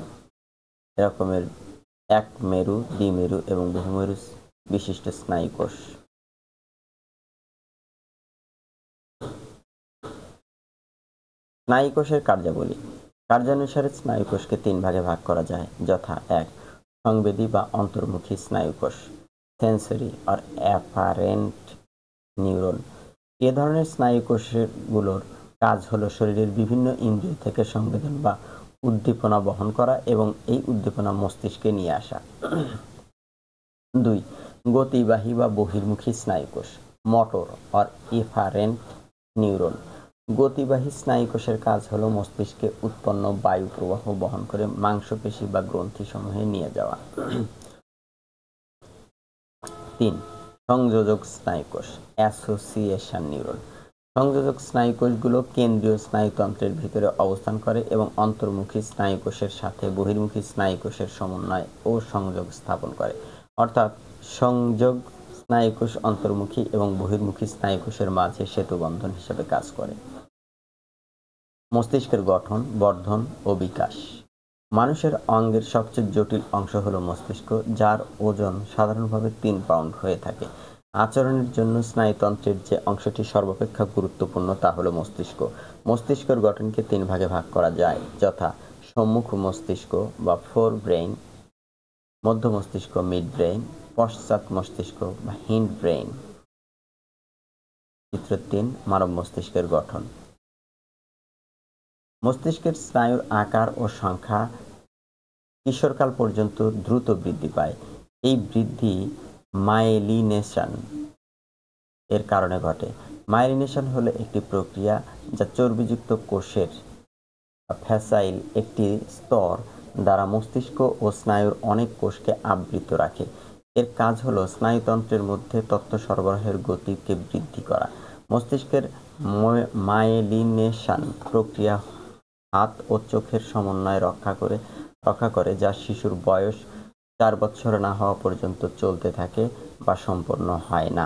এরকমের এক মেরু, দ্বিমেরু এবং বহুমেরু বিশিষ্ট স্নায়ুকোষ। স্নায়ুকোষের কার্যাবলী। কার্যানুসারে স্নায়ুকোষকে 3 ভাগে ভাগ করা যায়, যথা 1 সংবেদী বা অন্তর্মুখী স্নায়ুকোষ, সেন্সরি আর অ্যাপারেন্ট নিউরন। এ ধরনের স্নায়ুকোষগুলোর কাজ হলো শরীরের বিভিন্ন ইন্দ্রিয় থেকে সংবেদন বা উদ্দীপনা বহন করা এবং এই উদ্দীপনা মস্তিষ্কে নিয়ে আসা। 2. গতিবাহী বা বহির্মুখী স্নায়ুকোষ, মোটর অর এফারেন্ট নিউরন। গতিবাহী স্নায়ুকোষের কাজ হলো মস্তিষ্কে উৎপন্ন বায়ু প্রবাহ বহন করে মাংসপেশি বা গ্রন্থিসমূহে নিয়ে যাওয়া। 3. সংযোজক স্নায়ুকোষ, অ্যাসোসিয়েশন নিউরন। সংযোজক স্নায়ুকোষগুলো কেন্দ্রীয় স্নায়ুতন্ত্রের ভিতরে অবস্থান করে এবং অন্তর্মুখী স্নায়ুকোষের সাথে বহির্মুখী স্নায়ুকোষের সমন্বয় ও সংযোগ স্থাপন করে। অর্থাৎ সংযোগ স্নায়ুকোষ অন্তর্মুখী এবং বহির্মুখী স্নায়ুকোষের মাঝে সেতুবন্ধন হিসেবে কাজ করে। মস্তিষ্কের গঠন, বর্ধন ও বিকাশ। মানুষের অঙ্গের সবচেয়ে জটিল অংশ হলো মস্তিষ্ক, যার ওজন সাধারণভাবে 3 পাউন্ড হয়ে থাকে। আচরণের জন্য স্নায়ুতন্ত্রের যে অংশটি সর্বাপেক্ষা গুরুত্বপূর্ণ তা হলো মস্তিষ্ক। মস্তিষ্কের গঠনকে 3 ভাগে ভাগ করা যায়, যথা সম্মুখ মস্তিষ্ক বা ফোর ব্রেইন, মধ্য মস্তিষ্ক মিড ব্রেইন, পশ্চাৎ মস্তিষ্ক বা হিন্ড ব্রেইন। চিত্র 3, মানব মস্তিষ্কের গঠন। মস্তিষ্কের স্নায়ুর আকার ও সংখ্যা কিশোরকাল পর্যন্ত দ্রুত বৃদ্ধি পায়। এই বৃদ্ধি মায়েলিনেশন এর কারণে ঘটে। মায়েলিনেশন হলো একটি প্রক্রিয়া যা চর্বিযুক্ত কোষের ফ্যাসাইল একটি স্তর দ্বারা মস্তিষ্ক ও স্নায়ুর অনেক কোষকে আবৃত রাখে। এর কাজ হলো স্নায়ুতন্ত্রের মধ্যে তথ্য সরবরাহের গতিকে বৃদ্ধি করা। মস্তিষ্কের মায়েলিনেশন প্রক্রিয়া হাত ও চোখের সমন্বয় রক্ষা করে যা শিশুর বয়স 4 বছর না হওয়া পর্যন্ত চলতে থাকে বা সম্পন্ন হয় না।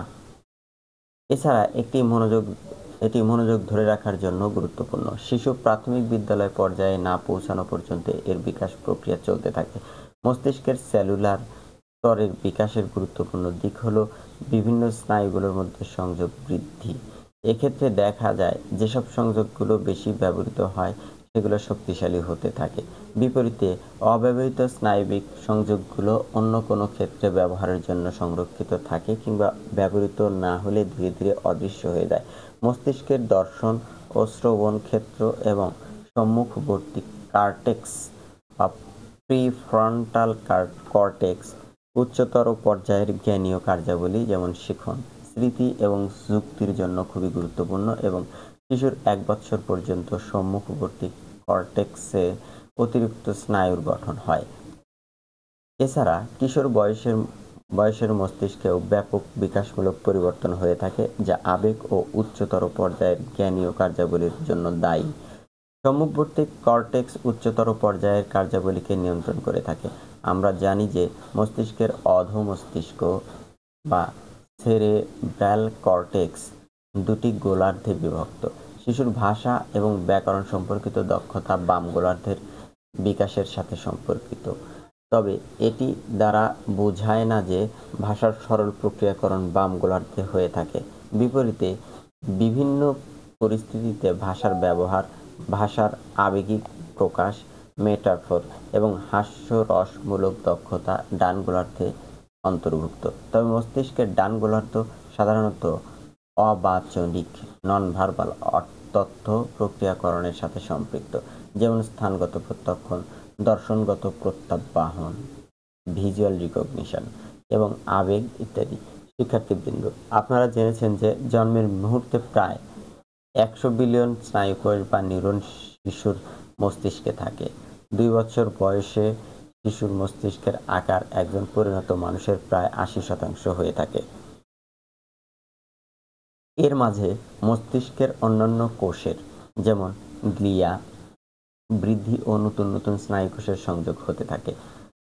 এছাড়া এটি মনোযোগ ধরে রাখার জন্য গুরুত্বপূর্ণ। শিশু প্রাথমিক বিদ্যালয় পর্যায়ে না পৌঁছানো পর্যন্ত এর বিকাশ প্রক্রিয়া চলতে থাকে। মস্তিষ্কের সেলুলার স্তরের বিকাশের গুরুত্বপূর্ণ দিক হলো বিভিন্ন স্নায়ুগুলোর মধ্যে সংযোগ বৃদ্ধি। এক্ষেত্রে দেখা যায় যেসব সংযোগগুলো বেশি ব্যবহৃত হয় সেগুলো শক্তিশালী হতে থাকে। বিপরীতে অব্যবহৃত স্নায়বিক সংযোগগুলো অন্য কোনো ক্ষেত্রে ব্যবহারের জন্য সংরক্ষিত থাকে কিংবা ব্যবহৃত না হলে ধীরে ধীরে অদৃশ্য হয়ে যায়। মস্তিষ্কের দর্শন ও শ্রবণ ক্ষেত্র এবং সম্মুখবর্তী কর্টেক্স বা প্রিফ্রন্টাল কর্টেক্স উচ্চতর পর্যায়ের জ্ঞানীয় কার্যাবলী যেমন শিখন, স্মৃতি এবং যুক্তির জন্য খুবই গুরুত্বপূর্ণ এবং শিশুর 1 বছর পর্যন্ত সম্মুখবর্তী কর্টেক্সে অতিরিক্ত স্নায়ুর গঠন হয়। এছাড়া কিশোর বয়সের মস্তিষ্কেও ব্যাপক বিকাশমূলক পরিবর্তন হয়ে থাকে যা আবেগ ও উচ্চতর পর্যায়ের জ্ঞানীয় কার্যাবলীর জন্য দায়ী। সম্মুখবর্তী কর্টেক্স উচ্চতর পর্যায়ের কার্যাবলীকে নিয়ন্ত্রণ করে থাকে। আমরা জানি যে মস্তিষ্কের অধোমস্তিষ্ক বা সেরেব্রাল কর্টেক্স 2টি গোলার্ধে বিভক্ত। শিশুর ভাষা এবং ব্যাকরণ সম্পর্কিত দক্ষতা বাম গোলার্ধের বিকাশের সাথে সম্পর্কিত, তবে এটি দ্বারা বোঝায় না যে ভাষার সরল প্রক্রিয়াকরণ বাম গোলার্ধে হয়ে থাকে। বিপরীতে বিভিন্ন পরিস্থিতিতে ভাষার ব্যবহার, ভাষার আবেগিক প্রকাশ, মেটাফর এবং হাস্যরসমূলক দক্ষতা ডান গোলার্ধে অন্তর্ভুক্ত। তবে মস্তিষ্কের ডান গোলার্ধ সাধারণত অবাচনিক নন-ভার্বাল তথ্য প্রক্রিয়াকরণের সাথে সম্পৃক্ত, যেমন স্থানগত প্রত্যক্ষণ, দর্শনগত প্রত্যাবাহন, ভিজুয়াল রিকগনিশন এবং আবেগ ইত্যাদি। শিক্ষার্থীবৃন্দ, আপনারা জেনেছেন যে জন্মের মুহূর্তে প্রায় 100 বিলিয়ন স্নায়ুকোষ বা নিউরন শিশুর মস্তিষ্কে থাকে। 2 বছর বয়সে শিশুর মস্তিষ্কের আকার একজন পরিণত মানুষের প্রায় 80% হয়ে থাকে। এর মাঝে মস্তিষ্কের অন্যান্য কোষের যেমন গ্লিয়া বৃদ্ধি ও নতুন নতুন স্নায়ুকোষের সংযোগ হতে থাকে।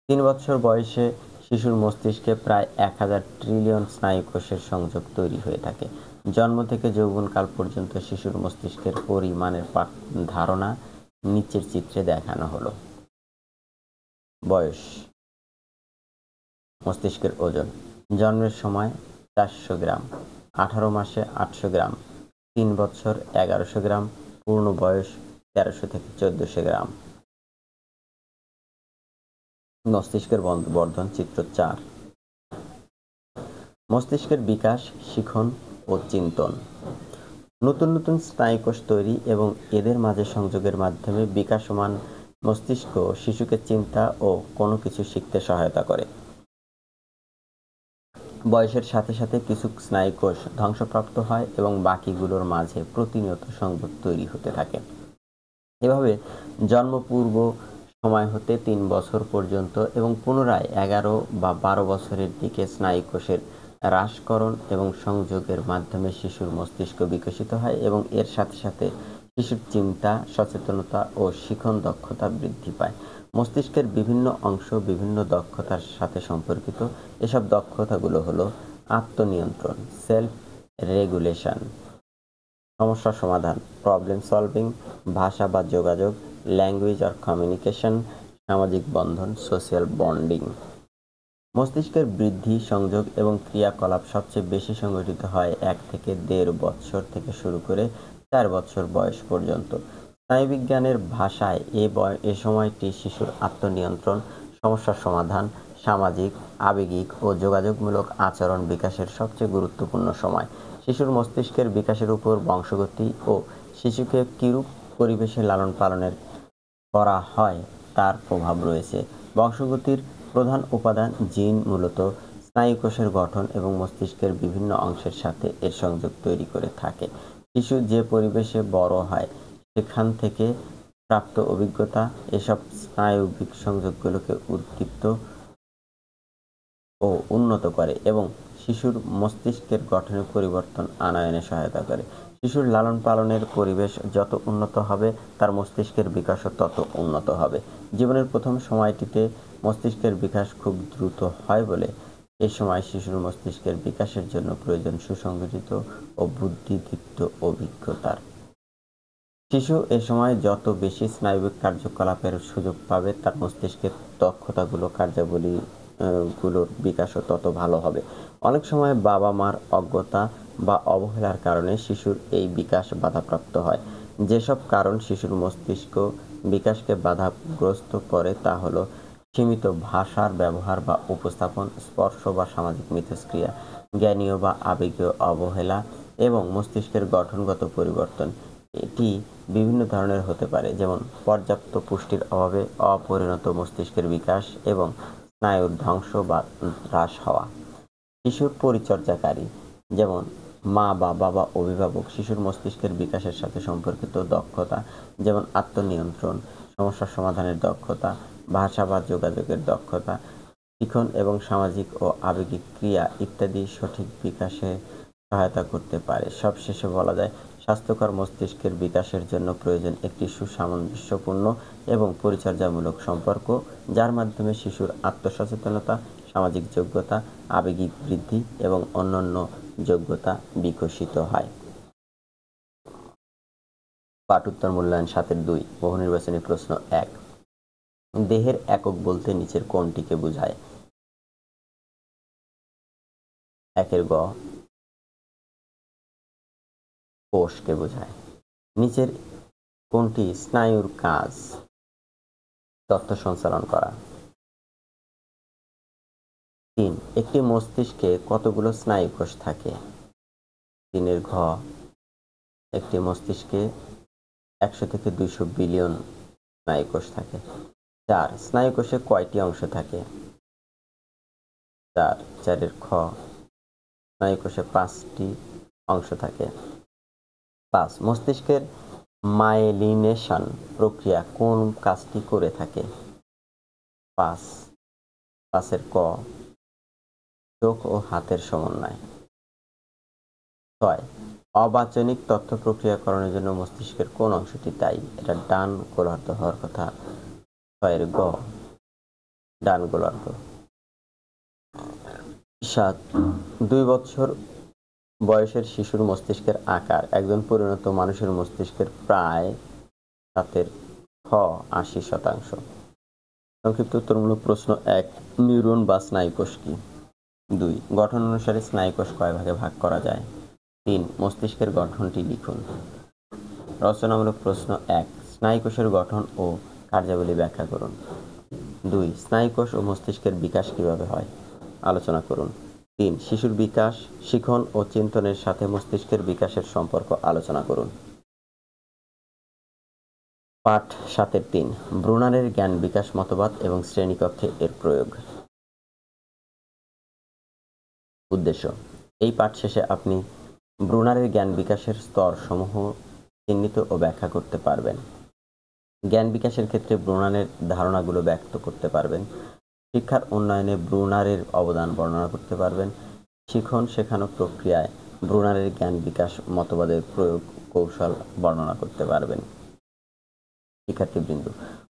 3 বছর বয়সে শিশুর মস্তিষ্কে প্রায় 1000 ট্রিলিয়ন স্নায়ুকোষের সংযোগ তৈরি হয়ে থাকে। জন্ম থেকে যৌবনকাল পর্যন্ত শিশুর মস্তিষ্কের পরিমাণের ধারণা নিচের চিত্রে দেখানো হলো। বয়স, মস্তিষ্কের ওজন জন্মের সময় 400 গ্রাম, 18 মাসে 800 গ্রাম, 3 বছর 1100 গ্রাম, পূর্ণ বয়স 1300 থেকে 1400 গ্রাম। মস্তিষ্কের বর্ধন চিত্র 4। মস্তিষ্কের বিকাশ, শিখন ও চিন্তন। নতুন নতুন স্নায়ুকোষ তৈরি এবং এদের মাঝে সংযোগের মাধ্যমে বিকাশমান মস্তিষ্ক শিশুকে চিন্তা ও কোনো কিছু শিখতে সহায়তা করে। বয়সের সাথে সাথে কিছু স্নায়ুকোষ ধ্বংসপ্রাপ্ত হয় এবং বাকিগুলোর মাঝে প্রতিনিয়ত সংযোগ তৈরি হতে থাকে। এভাবে জন্মপূর্ব সময় হতে ৩ বছর পর্যন্ত এবং পুনরায় ১১ বা ১২ বছরের দিকে স্নায়ুকোষের হ্রাসকরণ এবং সংযোগের মাধ্যমে শিশুর মস্তিষ্ক বিকশিত হয় এবং এর সাথে সাথে শিশুর চিন্তা, সচেতনতা ও শিখন দক্ষতা বৃদ্ধি পায়। মস্তিষ্কের বিভিন্ন অংশ বিভিন্ন দক্ষতার সাথে সম্পর্কিত। এসব দক্ষতাগুলো হলো আত্মনিয়ন্ত্রণ, সেলফ রেগুলেশন, সমস্যা সমাধান, প্রবলেম সলভিং, ভাষা বা যোগাযোগ, ল্যাঙ্গুয়েজ অর কমিউনিকেশন, সামাজিক বন্ধন, সোশ্যাল বন্ডিং। মস্তিষ্কের বৃদ্ধি, সংযোগ এবং ক্রিয়াকলাপ সবচেয়ে বেশি সংঘটিত হয় ১ থেকে ১.৫ বছর থেকে শুরু করে ৪ বছর বয়স পর্যন্ত। স্নায়ুবিজ্ঞানের ভাষায় এ সময়টি শিশুর আত্মনিয়ন্ত্রণ, সমস্যার সমাধান, সামাজিক, আবেগিক ও যোগাযোগমূলক আচরণ বিকাশের সবচেয়ে গুরুত্বপূর্ণ সময়। শিশুর মস্তিষ্কের বিকাশের উপর বংশগতি ও শিশুকে কিরূপ পরিবেশে লালন পালনের করা হয় তার প্রভাব রয়েছে। বংশগতির প্রধান উপাদান জিন মূলত স্নায়ুকোষের গঠন এবং মস্তিষ্কের বিভিন্ন অংশের সাথে এর সংযোগ তৈরি করে থাকে। শিশু যে পরিবেশে বড় হয় সেখান থেকে প্রাপ্ত অভিজ্ঞতা এসব স্নায়বিক সংযোগগুলোকে উদ্দীপ্ত ও উন্নত করে এবং শিশুর মস্তিষ্কের গঠনে পরিবর্তন আনয়নে সহায়তা করে। শিশুর লালন পালনের পরিবেশ যত উন্নত হবে তার মস্তিষ্কের বিকাশও তত উন্নত হবে। জীবনের প্রথম সময়টিতে মস্তিষ্কের বিকাশ খুব দ্রুত হয় বলে এ সময় শিশুর মস্তিষ্কের বিকাশের জন্য প্রয়োজন সুসংগঠিত ও বুদ্ধিদীপ্ত অভিজ্ঞতার। শিশু এ সময় যত বেশি স্নায়বিক কার্যকলাপের সুযোগ পাবে তার মস্তিষ্কের দক্ষতাগুলো গুলোর বিকাশও তত ভালো হবে। অনেক সময় বাবা মার অজ্ঞতা বা অবহেলার কারণে শিশুর এই বিকাশ বাধাপ্রাপ্ত হয়। যেসব কারণ শিশুর মস্তিষ্ক বিকাশকে বাধাগ্রস্ত করে তা হলো সীমিত ভাষার ব্যবহার বা উপস্থাপন, স্পর্শ বা সামাজিক মিথস্ক্রিয়া, জ্ঞানীয় বা আবেগীয় অবহেলা এবং মস্তিষ্কের গঠনগত পরিবর্তন। এটি বিভিন্ন ধরনের হতে পারে, যেমন পর্যাপ্ত পুষ্টির অভাবে অপরিণত মস্তিষ্কের বিকাশ এবং স্নায়ুর ধ্বংস বা হ্রাস হওয়া। শিশুর পরিচর্যাকারী যেমন মা, বাবা বা অভিভাবক শিশুর মস্তিষ্কের বিকাশের সাথে সম্পর্কিত দক্ষতা যেমন আত্মনিয়ন্ত্রণ, সমস্যা সমাধানের দক্ষতা, ভাষা বা যোগাযোগের দক্ষতা, শিখন এবং সামাজিক ও আবেগিক ক্রিয়া ইত্যাদি সঠিক বিকাশে সহায়তা করতে পারে। সবশেষে বলা যায়, স্বাস্থ্যকর মস্তিষ্কের বিকাশের জন্য প্রয়োজন একটি সুসামঞ্জস্যপূর্ণ এবং পরিচর্যামূলক সম্পর্ক, যার মাধ্যমে শিশুর আত্মসচেতনতা, সামাজিক যোগ্যতা, আবেগিক বৃদ্ধি এবং অন্যান্য যোগ্যতা বিকশিত হয়। পাঠ উত্তর মূল্যায়ন ৭-২ বহু নির্বাচনী প্রশ্ন ১। দেহের একক বলতে নিচের কোনটিকে বোঝায়? ১ গ কোষকে বোঝায়। নিচের কোনটি স্নায়ুর কাজ? তথ্য সঞ্চালন করা। ৩ একটি মস্তিষ্কে কতগুলো স্নায়ুকোষ থাকে? ৩ ঘ একটি মস্তিষ্কে ১০০ থেকে ২০০ বিলিয়ন স্নায়ুকোষ থাকে। ৪ স্নায়ুকোষে কয়টি অংশ থাকে? ৪ খ স্নায়ুকোষে ৫টি অংশ থাকে। ৫ মস্তিষ্কের মায়েলিনেশন প্রক্রিয়া কোন কাজটি করে থাকে? ৫ ক চোখ ও হাতের সমন্বয়। ৬ অবাচনিক তথ্য প্রক্রিয়াকরণের জন্য মস্তিষ্কের কোন অংশটি দায়ী? এটা ডান গোলার্ধ হওয়ার কথা। ৬ গ ডান গোলার্ধ। ৭ ২ বছর বয়সের শিশুর মস্তিষ্কের আকার একজন পরিণত মানুষের মস্তিষ্কের প্রায় ৭/৮০%। সংক্ষিপ্ত উত্তরমূলক প্রশ্ন ১ নিউরন বা স্নায়ুকোষ কি? ২ গঠন অনুসারে স্নায়ুকোষ কয় ভাগে ভাগ করা যায়? ৩ মস্তিষ্কের গঠনটি লিখুন। রচনামূলক প্রশ্ন ১ স্নায়ুকোষের গঠন ও কার্যাবলী ব্যাখ্যা করুন। ২ স্নায়ুকোষ ও মস্তিষ্কের বিকাশ কিভাবে হয় আলোচনা করুন। ৩ শিশুর বিকাশ, শিখন ও চিন্তনের সাথে মস্তিষ্কের বিকাশের সম্পর্ক আলোচনা করুন। পাঠ ৭-৩ ব্রুনারের জ্ঞান বিকাশ মতবাদ এবং শ্রেণীকক্ষে এর প্রয়োগ। উদ্দেশ্য, এই পাঠ শেষে আপনি ব্রুনারের জ্ঞান বিকাশের স্তরসমূহ চিহ্নিত ও ব্যাখ্যা করতে পারবেন। জ্ঞান বিকাশের ক্ষেত্রে ব্রুনারের ধারণাগুলো ব্যক্ত করতে পারবেন। শিক্ষার উন্নয়নে ব্রুনারের অবদান বর্ণনা করতে পারবেন। শিখন শেখানো প্রক্রিয়ায় ব্রুনারের জ্ঞান বিকাশ মতবাদের প্রয়োগ কৌশল বর্ণনা করতে পারবেন। শিক্ষার্থীবৃন্দ,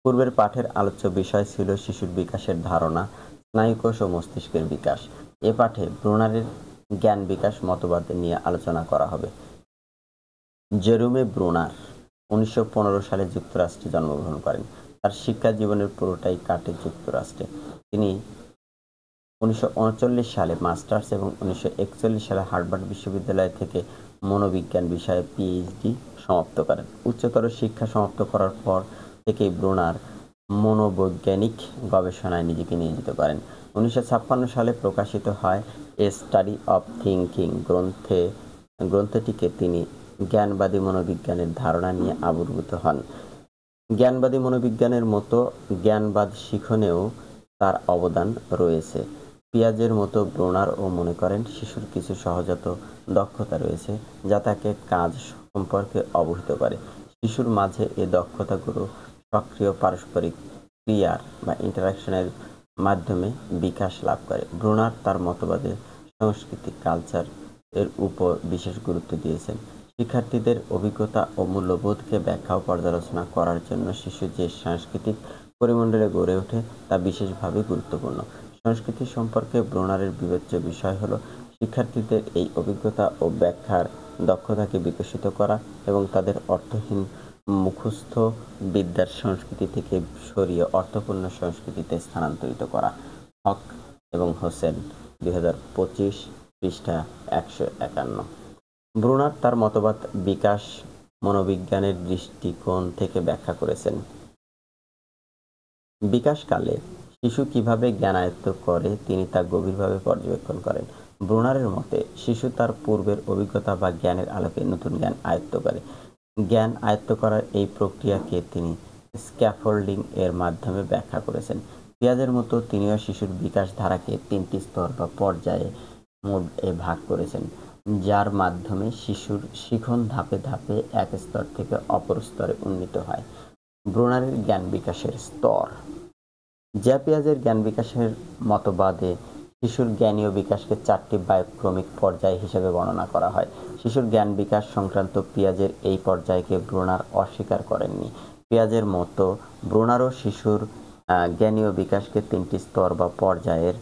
পূর্বের পাঠের আলোচ্য বিষয় ছিল শিশুর বিকাশের ধারণা, স্নায়ুকোষ ও মস্তিষ্কের বিকাশ। এ পাঠে ব্রুনারের জ্ঞান বিকাশ মতবাদ নিয়ে আলোচনা করা হবে। জেরোমে ব্রুনার ১৯১৫ সালে যুক্তরাষ্ট্রে জন্মগ্রহণ করেন। তার শিক্ষা জীবনের পুরোটাই কাটে যুক্তরাষ্ট্রে। তিনি ১৯৩৯ সালে মাস্টার্স এবং ১৯৪১ সালে হার্ভার্ড বিশ্ববিদ্যালয় থেকে মনোবিজ্ঞান বিষয়ে পিএইচডি সমাপ্ত করেন। উচ্চতর শিক্ষা সমাপ্ত করার পর থেকেই ব্রুনার মনোবৈজ্ঞানিক গবেষণায় নিজেকে নিয়োজিত করেন। ১৯৫৬ সালে প্রকাশিত হয় এ স্টাডি অব থিংকিং গ্রন্থটিকে তিনি জ্ঞানবাদী মনোবিজ্ঞানের ধারণা নিয়ে আবির্ভূত হন। জ্ঞানবাদী মনোবিজ্ঞানের মতো জ্ঞানবাদ শিখনেও তার অবদান রয়েছে। পিয়াজের মতো ব্রুনারও মনে করেন শিশুর কিছু সহজাত দক্ষতা রয়েছে যা তাকে কাজ সম্পর্কে অবহিত করে। শিশুর মাঝে এ দক্ষতাগুলো সক্রিয় পারস্পরিক ক্রিয়ার বা ইন্টারাকশনের মাধ্যমে বিকাশ লাভ করে। ব্রুনার তার মতবাদে সংস্কৃতি কালচার এর উপর বিশেষ গুরুত্ব দিয়েছেন। শিক্ষার্থীদের অভিজ্ঞতা ও মূল্যবোধকে ব্যাখ্যা ও পর্যালোচনা করার জন্য শিশু যে সাংস্কৃতিক পরিমণ্ডলে গড়ে ওঠে তা বিশেষভাবে গুরুত্বপূর্ণ। সংস্কৃতি সম্পর্কে ব্রুনারের বিবেচ্য বিষয় হল শিক্ষার্থীদের এই অভিজ্ঞতা ও ব্যাখ্যার দক্ষতাকে বিকশিত করা এবং তাদের অর্থহীন মুখস্থ বিদ্যার সংস্কৃতি থেকে সরিয়ে অর্থপূর্ণ সংস্কৃতিতে স্থানান্তরিত করা। হক এবং হোসেন ২০২৫ পৃষ্ঠা ১৫১। ব্রুনার তার মতবাদ বিকাশ মনোবিজ্ঞানের দৃষ্টিকোণ থেকে ব্যাখ্যা করেছেন। বিকাশকালে শিশু কিভাবে জ্ঞান আয়ত্ত করে তিনি তা গভীরভাবে পর্যবেক্ষণ করেন। ব্রুনারের মতে শিশু তার পূর্বের অভিজ্ঞতা বা জ্ঞানের আলোকে নতুন জ্ঞান আয়ত্ত করে। জ্ঞান আয়ত্ত করার এই প্রক্রিয়াকে তিনি স্ক্যাফোল্ডিং এর মাধ্যমে ব্যাখ্যা করেছেন। পিয়াজের মতো তিনিও শিশুর বিকাশ ধারাকে ৩টি স্তর বা পর্যায়ে মোডে ভাগ করেছেন, যার মাধ্যমে শিশুর শিখন ধাপে ধাপে এক স্তর থেকে অপর স্তরে উন্নীত হয়। ব্রুনারের জ্ঞান বিকাশের স্তর। পিয়াজের জ্ঞান বিকাশের মতবাদে শিশুর জ্ঞানীয় বিকাশকে ৪টি বায়ুক্রমিক পর্যায় হিসেবে বর্ণনা করা হয়। শিশুর জ্ঞান বিকাশ সংক্রান্ত পিয়াজের এই পর্যায়কে ব্রুনার অস্বীকার করেননি। পিয়াজের মতো ব্রুনারও শিশুর জ্ঞানীয় বিকাশকে ৩টি স্তর বা পর্যায়ের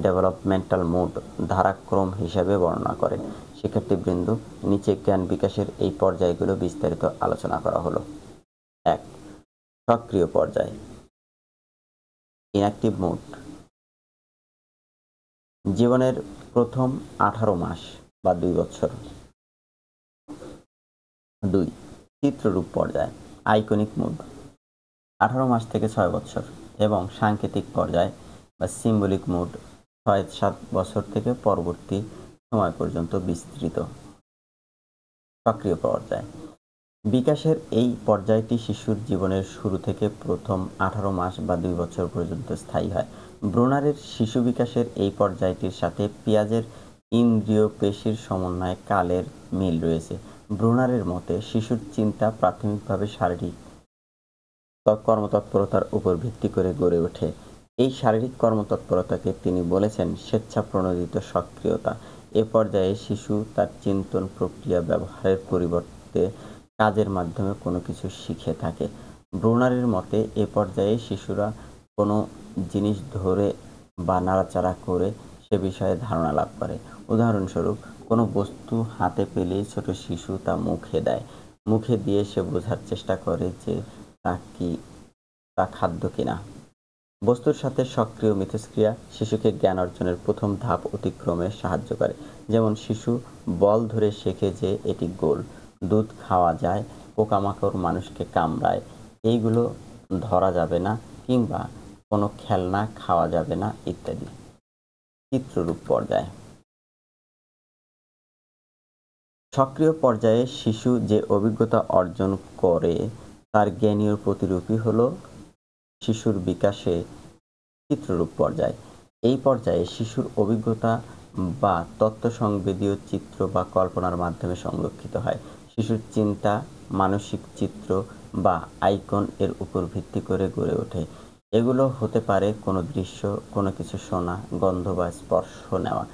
ডেভেলপমেন্টাল মোড ধারাক্রম হিসেবে বর্ণনা করেন। শিক্ষার্থীবৃন্দ, নিচে জ্ঞান বিকাশের এই পর্যায়গুলো বিস্তারিত আলোচনা করা হলো। ১. সক্রিয় পর্যায়, ইনঅ্যাক্টিভ মোড। জীবনের প্রথম ১৮ মাস বা ২ বছর। ২. চিত্ররূপ পর্যায়, আইকনিক মোড ১৮ মাস থেকে ৬ বছর এবং সাংকেতিক পর্যায় বা সিম্বলিক মোড ৬-৭ বছর থেকে পরবর্তী সময় পর্যন্ত বিস্তৃত। সক্রিয় পর্যায়। বিকাশের এই পর্যায়টি শিশুর জীবনের শুরু থেকে প্রথম ১৮ মাস বা ২ বছর পর্যন্ত স্থায়ী হয়। ব্রুনারের শিশু বিকাশের এই পর্যায়টির সাথে পিয়াজের ইন্দ্রিয় পেশির সমন্বয়ে কালের মিল রয়েছে। ব্রুনারের মতে শিশুর চিন্তা প্রাথমিকভাবে শারীরিক কর্মতৎপরতার উপর ভিত্তি করে গড়ে ওঠে। এই শারীরিক কর্মতৎপরতাকে তিনি বলেছেন স্বেচ্ছাপ্রণোদিত সক্রিয়তা। এ পর্যায়ে শিশু তার চিন্তন প্রক্রিয়া ব্যবহারের পরিবর্তে কাজের মাধ্যমে কোনো কিছু শিখে থাকে। ব্রুনারের মতে এ পর্যায়ে শিশুরা কোনো জিনিস ধরে বা নাড়াচাড়া করে সে বিষয়ে ধারণা লাভ করে। উদাহরণস্বরূপ, কোনো বস্তু হাতে পেলেই ছোট শিশু তা মুখে দেয়। মুখে দিয়ে সে বোঝার চেষ্টা করে যে তা খাদ্য কিনা। বস্তুর সাথে সক্রিয় মিথস্ক্রিয়া শিশুকে জ্ঞান অর্জনের প্রথম ধাপ অতিক্রমে সাহায্য করে। যেমন শিশু বল ধরে শেখে যে এটি গোল, দুধ খাওয়া যায়, পোকামাকড় মানুষকে কামড়ায়, এইগুলো ধরা যাবে না, কিংবা কোনো খেলনা খাওয়া যাবে না ইত্যাদি। চিত্ররূপ পর্যায়। সক্রিয় পর্যায়ে শিশু যে অভিজ্ঞতা অর্জন করে তার জ্ঞানীয় প্রতিরূপই হলো শিশুর বিকাশে চিত্ররূপ পর্যায়। এই পর্যায়ে শিশুর অভিজ্ঞতা বা তত্ত্বসংবেদীয় চিত্র বা কল্পনার মাধ্যমে সংরক্ষিত হয়। শিশুর চিন্তা মানসিক চিত্র বা আইকন এর উপর ভিত্তি করে গড়ে ওঠে। এগুলো হতে পারে কোনো দৃশ্য, কোনো কিছু শোনা, গন্ধ বা স্পর্শ নেওয়া।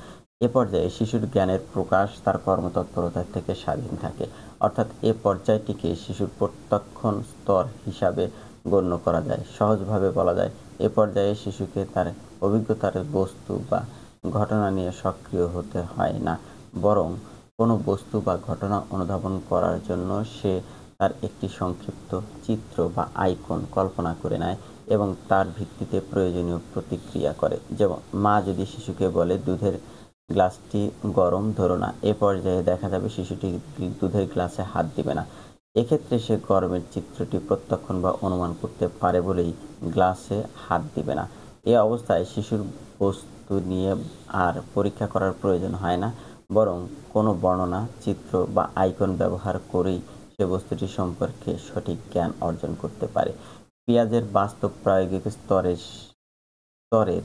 এ পর্যায়ে শিশুর জ্ঞানের প্রকাশ তার কর্মতৎপরতা থেকে স্বাধীন থাকে। অর্থাৎ এ পর্যায়টিকে শিশুর প্রত্যক্ষণ স্তর হিসাবে গণ্য করা যায়। সহজভাবে বলা যায়, এ পর্যায়ে শিশুকে তার অভিজ্ঞতার বস্তু বা ঘটনা নিয়ে সক্রিয় হতে হয় না, বরং কোনো বস্তু বা ঘটনা অনুধাবন করার জন্য সে তার একটি সংক্ষিপ্ত চিত্র বা আইকন কল্পনা করে নেয় এবং তার ভিত্তিতে প্রয়োজনীয় প্রতিক্রিয়া করে। যেমন মা যদি শিশুকে বলে দুধের গ্লাসটি গরম ধরো না, এ পর্যায়ে দেখা যাবে শিশুটি দুধের গ্লাসে হাত দিবে না। এক্ষেত্রে সে গরমের চিত্রটি প্রত্যক্ষণ বা অনুমান করতে পারে বলেই গ্লাসে হাত দিবে না। এ অবস্থায় শিশুর বস্তু নিয়ে আর পরীক্ষা করার প্রয়োজন হয় না, বরং কোনো বর্ণনা, চিত্র বা আইকন ব্যবহার করেই সে বস্তুটি সম্পর্কে সঠিক জ্ঞান অর্জন করতে পারে। পিয়াজের বাস্তব প্রায়োগিক স্তরের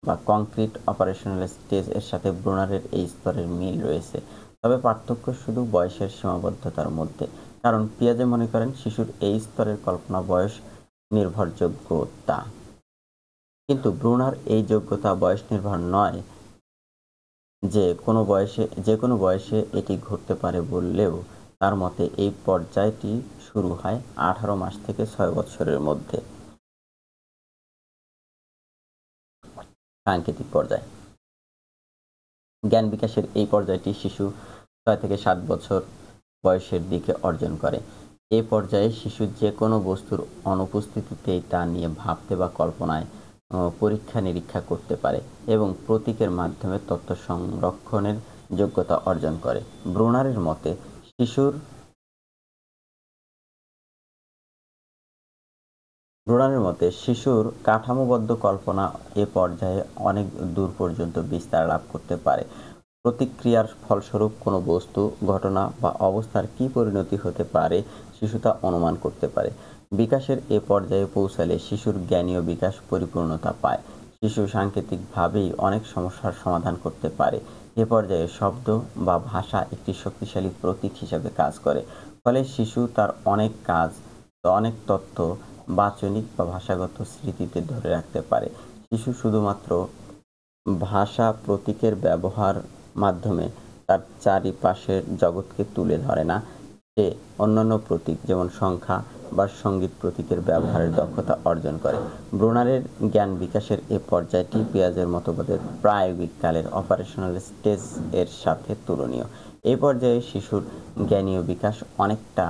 বা কংক্রিট অপারেশনাল স্টেজ এর সাথে ব্রুনারের এই স্তরের মিল রয়েছে, তবে পার্থক্য শুধু বয়সের সীমাবদ্ধতার মধ্যে। কারণ পিয়াজে মনে করেন শিশুর এই স্তরের কল্পনা বয়স নির্ভরযোগ্যতা, কিন্তু ব্রুনার এই যোগ্যতা বয়স নির্ভর নয়। যে কোনো বয়সে এটি ঘটতে পারে বললেও তার মতে এই পর্যায়টি শুরু হয় 18 মাস থেকে 6 বছরের মধ্যে। সাংকেতিক পর্যায়। জ্ঞান বিকাশের এই পর্যায়টি শিশু 6 থেকে 7 বছর বয়সের দিকে অর্জন করে। এ পর্যায়ে শিশু যে কোনো বস্তুর অনুপস্থিতিতেই তা নিয়ে ভাবতে বা কল্পনায় পরীক্ষা নিরীক্ষা করতে পারে এবং প্রতীকের মাধ্যমে তথ্য সংরক্ষণের যোগ্যতা অর্জন করে। ব্রুনারের মতে শিশুর কাঠামোবদ্ধ কল্পনা এ পর্যায়ে অনেক দূর পর্যন্ত বিস্তার লাভ করতে পারে। প্রতিক্রিয়ার ফলস্বরূপ কোনো বস্তু, ঘটনা বা অবস্থার কী পরিণতি হতে পারে শিশু তা অনুমান করতে পারে। বিকাশের এ পর্যায়ে পৌঁছালে শিশুর জ্ঞানীয় বিকাশ পরিপূর্ণতা পায়। শিশু সাংকেতিকভাবেই অনেক সমস্যার সমাধান করতে পারে। এ পর্যায়ে শব্দ বা ভাষা একটি শক্তিশালী প্রতীক হিসাবে কাজ করে। ফলে শিশু তার অনেক তথ্য বাচনিক বা ভাষাগত স্মৃতিতে ধরে রাখতে পারে। শিশু শুধুমাত্র ভাষা প্রতীকের ব্যবহার মাধ্যমে তার চারিপাশের জগৎকে তুলে ধরে না, সে অন্যান্য প্রতীক যেমন সংখ্যা বা সঙ্গীত প্রতীকের ব্যবহারের দক্ষতা অর্জন করে। ব্রুনারের জ্ঞান বিকাশের এ পর্যায়টি পিয়াজের মতবাদের প্রায়োগিক কালের অপারেশনাল স্টেজ এর সাথে তুলনীয়। এই পর্যায়ে শিশুর জ্ঞানীয় বিকাশ অনেকটা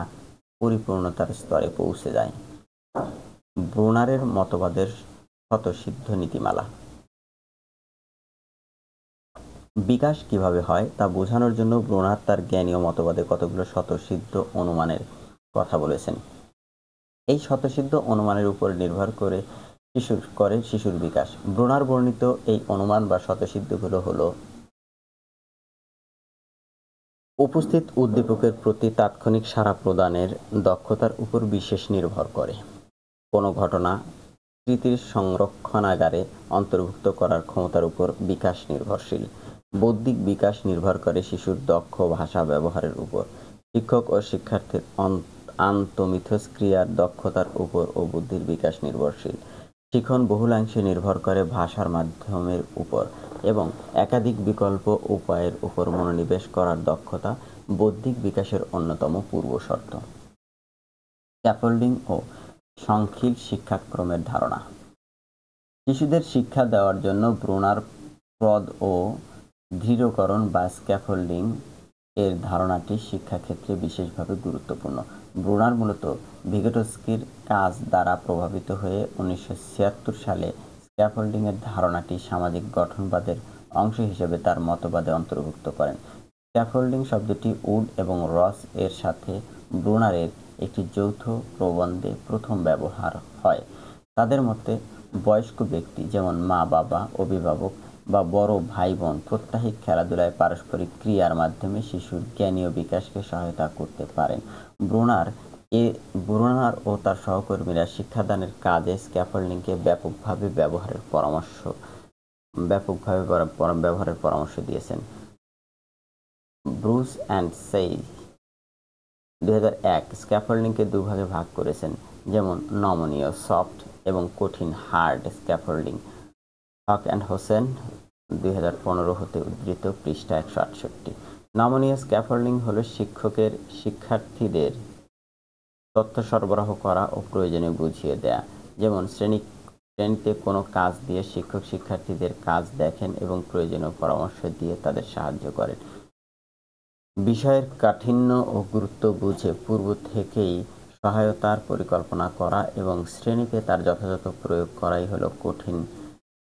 পরিপূর্ণতার স্তরে পৌঁছে যায়। ব্রুনারের মতবাদের স্বতঃসিদ্ধ নীতিমালা। বিকাশ কিভাবে হয় তা বোঝানোর জন্য ব্রুনার তার জ্ঞানীয় মতবাদে কতগুলো স্বতঃসিদ্ধ অনুমানের কথা বলেছেন। এই স্বতঃসিদ্ধ অনুমানের উপর নির্ভর করে শিশুর বিকাশ। ব্রুনার বর্ণিত এই অনুমান বা স্বতঃসিদ্ধগুলো হলো: উপস্থিত উদ্দীপকের প্রতি তাৎক্ষণিক সাড়া প্রদানের দক্ষতার উপর বিশেষ নির্ভর করে। কোনো ঘটনা স্মৃতির সংরক্ষণাগারে অন্তর্ভুক্ত করার ক্ষমতার উপর বিকাশ নির্ভরশীল। বৌদ্ধিক বিকাশ নির্ভর করে শিশুর দক্ষ ভাষা ব্যবহারের উপর। শিক্ষক ও শিক্ষার্থীর আন্তঃমিথস্ক্রিয়ার দক্ষতার উপর ও বুদ্ধির বিকাশ নির্ভরশীল। শিখন বহুলাংশে নির্ভর করে ভাষার মাধ্যমের উপর এবং একাধিক বিকল্প উপায়ের উপর মনোনিবেশ করার দক্ষতা বৌদ্ধিক বিকাশের অন্যতম পূর্বশর্ত। স্ক্যাফোল্ডিং ও সংখিল শিক্ষাক্রমের ধারণা। শিশুদের শিক্ষা দেওয়ার জন্য ব্রুনার প্রদ ও দৃঢ়করণ বা স্ক্যাফোল্ডিং এর ধারণাটি শিক্ষাক্ষেত্রে বিশেষভাবে গুরুত্বপূর্ণ। ব্রুনার মূলত ভিগোটস্কির কাজ দ্বারা প্রভাবিত হয়ে 1976 সালে স্ক্যাফোল্ডিং এর ধারণাটি সামাজিক গঠনবাদের অংশ হিসেবে তার মতবাদে অন্তর্ভুক্ত করেন। স্ক্যাফোল্ডিং শব্দটি উড এবং রস এর সাথে ব্রুনারের একটি যৌথ প্রবন্ধে প্রথম ব্যবহার হয়। তাদের মতে বয়স্ক ব্যক্তি যেমন মা, বাবা, অভিভাবক বা বড় ভাই বোন প্রত্যাহিক খেলাধুলায় পারস্পরিক ক্রিয়ার মাধ্যমে শিশুর জ্ঞানীয় বিকাশকে সহায়তা করতে পারেন। ব্রুনার ব্রুনার ও তার সহকর্মীরা শিক্ষাদানের কাজে স্ক্যাফোল্ডিংকে ব্যবহারের পরামর্শ দিয়েছেন। ব্রুস অ্যান্ড সেই 2001 স্ক্যাফোল্ডিংকে দুভাগে ভাগ করেছেন, যেমন নমনীয় সফট এবং কঠিন hard scaffolding. Hoque and Hossain 2015 হতে উদ্ধৃত, পৃষ্ঠা 168। নমনীয় স্ক্যাফোল্ডিং হল শিক্ষার্থীদের তথ্য সরবরাহ করা ও প্রয়োজনীয় বুঝিয়ে দেয়া। যেমন শ্রেণীতে কোনো কাজ দিয়ে শিক্ষক শিক্ষার্থীদের কাজ দেখেন এবং প্রয়োজনীয় পরামর্শ দিয়ে তাদের সাহায্য করেন। বিষয়ের কাঠিন্য ও গুরুত্ব বুঝে পূর্ব থেকেই সহায়তার পরিকল্পনা করা এবং শ্রেণীতে তার যথাযথ প্রয়োগ করাই হলো কঠিন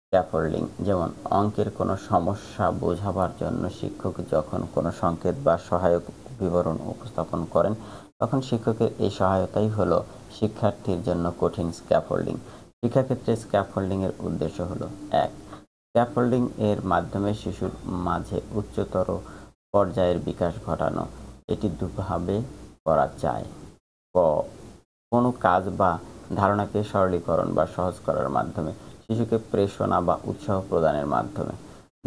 স্ক্যাফোল্ডিং। যেমন অঙ্কের কোনো সমস্যা বোঝাবার জন্য শিক্ষক যখন কোনো সংকেত বা সহায়ক বিবরণ উপস্থাপন করেন, তখন শিক্ষকের এই সহায়তাই হলো শিক্ষার্থীর জন্য কঠিন স্ক্যাফোল্ডিং। শিক্ষাক্ষেত্রে স্ক্যাফোল্ডিং এর উদ্দেশ্য হলো: 1. স্ক্যাফোল্ডিং এর মাধ্যমে শিশুর মাঝে উচ্চতর পর্যায়ের বিকাশ ঘটানো। এটি দুভাবে করা যায়: ক. কোনো কাজ বা ধারণাকে সরলীকরণ বা সহজ করার মাধ্যমে, শিশুকে প্রেরণা বা উৎসাহ প্রদানের মাধ্যমে।